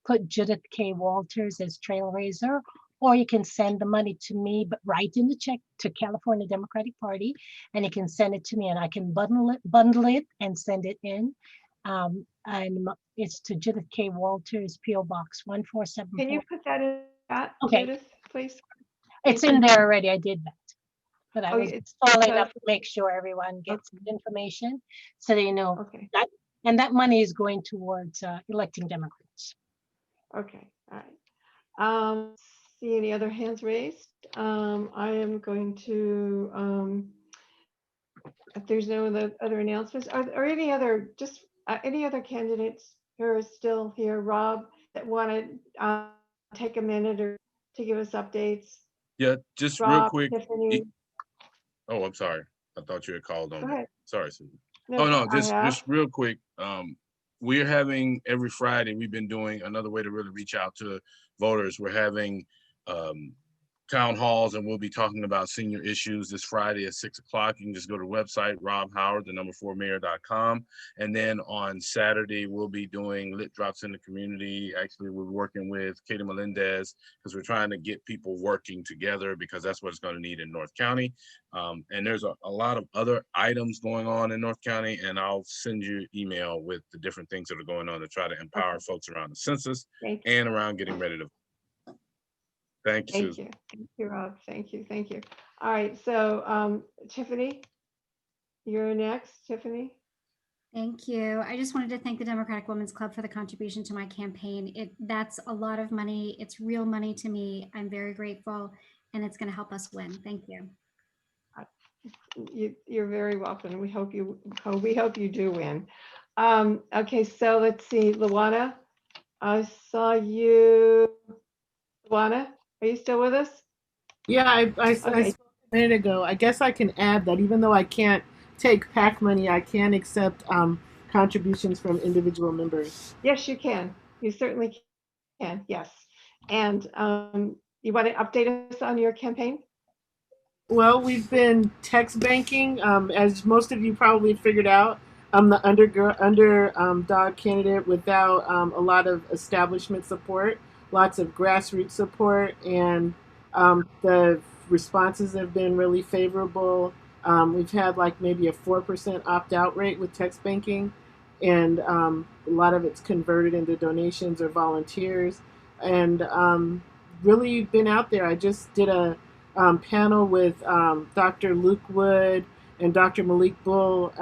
[SPEAKER 7] put Judith K. Walters as trail raiser, or you can send the money to me, but write in the check to California Democratic Party, and you can send it to me, and I can bundle it and send it in. And it's to Judith K. Walters, PO Box 1474.
[SPEAKER 17] Can you put that in chat,
[SPEAKER 7] Okay.
[SPEAKER 17] Judith, please?
[SPEAKER 7] It's in there already. I did that. But I was
[SPEAKER 17] it's
[SPEAKER 7] following up to make sure everyone gets the information so they know.
[SPEAKER 17] Okay.
[SPEAKER 7] And that money is going towards electing Democrats.
[SPEAKER 17] Okay. All right. See any other hands raised? I am going to, if there's no other announcements, or any other, just any other candidates who are still here, Rob, that want to take a minute or to give us updates?
[SPEAKER 10] Yeah, just
[SPEAKER 17] Rob,
[SPEAKER 10] real quick.
[SPEAKER 17] Tiffany.
[SPEAKER 10] Oh, I'm sorry. I thought you had called on
[SPEAKER 17] Go
[SPEAKER 10] me.
[SPEAKER 17] ahead.
[SPEAKER 10] Sorry, Susan.
[SPEAKER 17] No,
[SPEAKER 10] Oh, no,
[SPEAKER 17] I
[SPEAKER 10] just
[SPEAKER 17] have.
[SPEAKER 10] real quick. We're having every Friday, we've been doing another way to really reach out to voters. We're having town halls, and we'll be talking about senior issues this Friday at 6 o'clock. You can just go to the website, robhoward4mayor.com. And then on Saturday, we'll be doing lit drops in the community. Actually, we're working with Katie Melendez because we're trying to get people working together, because that's what it's going to need in North County. And there's a lot of other items going on in North County, and I'll send you an email with the different things that are going on to try to empower folks around the census and around getting ready to vote. Thank you, Susan.
[SPEAKER 17] Thank you, Rob. Thank you. Thank you. All right. So Tiffany, you're next. Tiffany.
[SPEAKER 22] Thank you. I just wanted to thank the Democratic Women's Club for the contribution to my campaign. That's a lot of money. It's real money to me. I'm very grateful, and it's going to help us win. Thank you.
[SPEAKER 17] You're very welcome. We hope you do win. Okay, so let's see, Luana. I saw you. Luana, are you still with us?
[SPEAKER 21] Yeah, I spoke a minute ago. I guess I can add that even though I can't take PAC money, I can accept contributions from individual members.
[SPEAKER 17] Yes, you can. You certainly can. Yes. And you want to update us on your campaign?
[SPEAKER 21] Well, we've been text banking, as most of you probably figured out. I'm the underdog candidate without a lot of establishment support, lots of grassroots support, and the responses have been really favorable. We've had like maybe a 4% opt-out rate with text banking, and a lot of it's converted into donations or volunteers, and really been out there. I just did a panel with Dr. Luke Wood and Dr. Malik Bull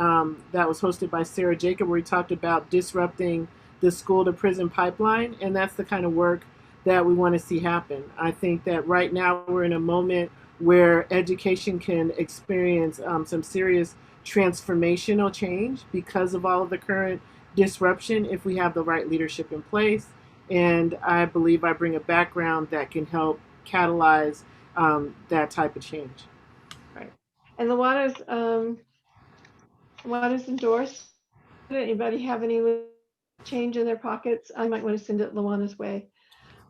[SPEAKER 21] that was hosted by Sarah Jacob, where we talked about disrupting the school to prison pipeline, and that's the kind of work that we want to see happen. I think that right now we're in a moment where education can experience some serious transformational change because of all of the current disruption if we have the right leadership in place. And I believe I bring a background that can help catalyze that type of change.
[SPEAKER 17] Right. And Luana's endorsed. Anybody have any change in their pockets? I might want to send it Luana's way.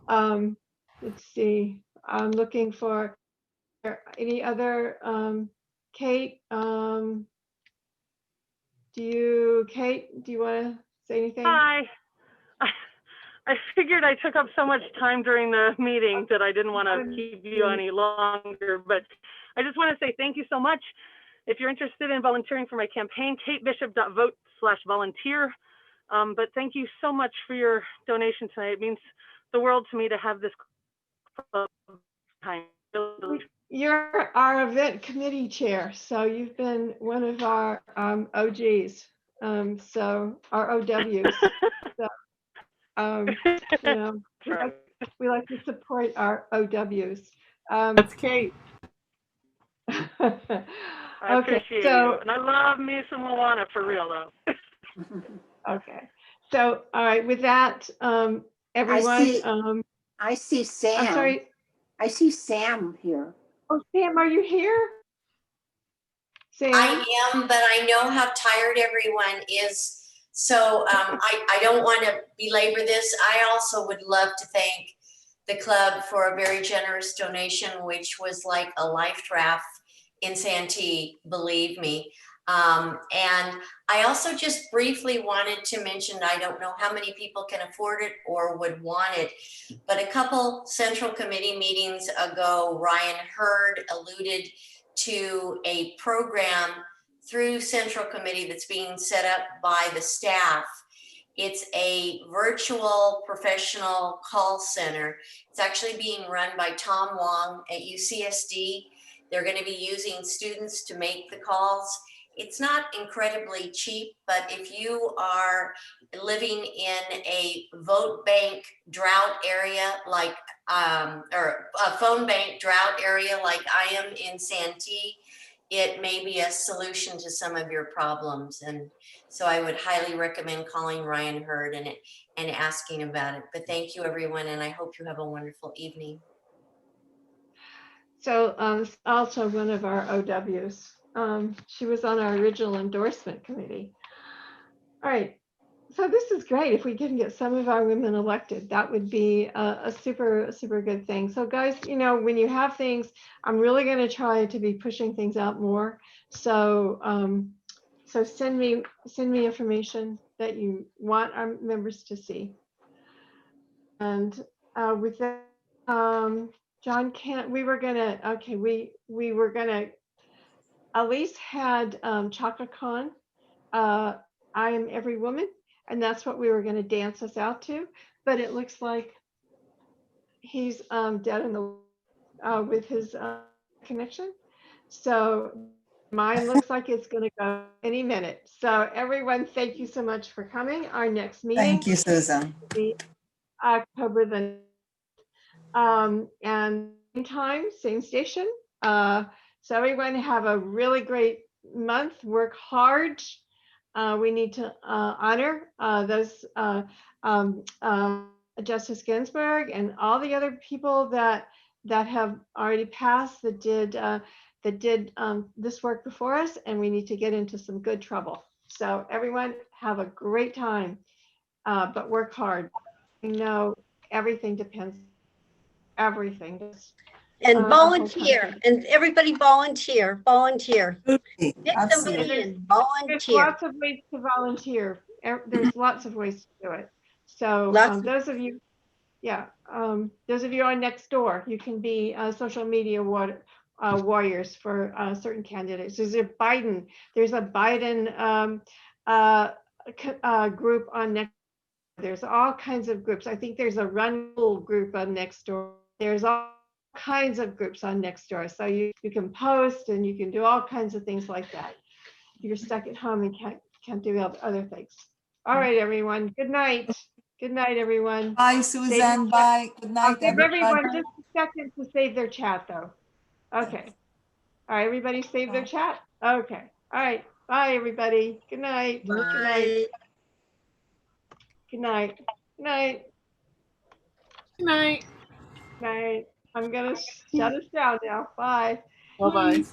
[SPEAKER 17] Let's see. I'm looking for any other. Kate, Kate, do you want to say anything?
[SPEAKER 19] Hi. I figured I took up so much time during the meeting that I didn't want to keep you any longer, but I just want to say thank you so much If you're interested in volunteering for my campaign, katebishop.vote/volunteer. But thank you so much for your donation tonight. It means the world to me to have this club behind.
[SPEAKER 17] You're our event committee chair, so you've been one of our OGs, so our OWs. So, you know, we like to support our OWs.
[SPEAKER 21] That's Kate.
[SPEAKER 19] I appreciate you. And I love me some Moana for real, though.
[SPEAKER 17] Okay. So, all right, with that, everyone.
[SPEAKER 4] I see Sam.
[SPEAKER 17] I'm sorry.
[SPEAKER 4] I see Sam here.
[SPEAKER 17] Oh, Sam, are you here? Sam?
[SPEAKER 6] I am, but I know how tired everyone is. So I don't want to belabor this. I also would love to thank the club for a very generous donation, which was like a life raft in Santee, believe me. And I also just briefly wanted to mention, I don't know how many people can afford it or would want it, but a couple Central Committee meetings ago, Ryan Hurd alluded to a program through Central Committee that's being set up by the staff. It's a virtual professional call center. It's actually being run by Tom Wong at UCSD. They're going to be using students to make the calls. It's not incredibly cheap, but if you are living in a vote bank drought area like, or a phone bank drought area like I am in Santee, it may be a solution to some of your problems. And so I would highly recommend calling Ryan Hurd and asking about it. But thank you, everyone, and I hope you have a wonderful evening.
[SPEAKER 17] So also one of our OWs. She was on our original endorsement committee. All right, so this is great. If we can get some of our women elected, that would be a super good thing. So guys, you know, when you have things, I'm really going to try to be pushing things out more. So so send me information that you want our members to see. And with that, John can't. We were gonna. Okay, we were gonna. Elise had ChakaCon, I Am Every Woman, and that's what we were going to dance us out to. But it looks like he's dead in the with his connection. So mine looks like it's going to go any minute. So everyone, thank you so much for coming. Our next meeting.
[SPEAKER 12] Thank you, Susan.
[SPEAKER 17] Will be October the and same time, same station. So everyone have a really great month. Work hard. We need to honor those Justice Ginsburg and all the other people that have already passed that did this work before us, and we need to get into some good trouble. So everyone have a great time, but work hard. You know, everything depends. Everything does.
[SPEAKER 13] And volunteer, and everybody volunteer. Get somebody in, volunteer.
[SPEAKER 17] There's lots of ways to volunteer. There's lots of ways to do it. So those of you, those of you on Nextdoor, you can be social media warriors for certain candidates. There's a Biden group on Nextdoor. There's all kinds of groups. I think there's a Run group on Nextdoor. There's all kinds of groups on Nextdoor. So you can post and you can do all kinds of things like that. You're stuck at home and can't do other things. All right, everyone. Good night. Good night, everyone.
[SPEAKER 12] Bye, Susan. Bye. Good night,
[SPEAKER 17] I'll give everyone
[SPEAKER 12] everybody.
[SPEAKER 17] just a second to save their chat, though. Okay. All right, everybody save their chat? Okay. All right. Bye, everybody. Good night.
[SPEAKER 13] Bye.
[SPEAKER 17] Good night. Good night. Good night.
[SPEAKER 21] Good night.
[SPEAKER 17] Good night. I'm going to shut us down now. Bye.
[SPEAKER 21] Bye-bye.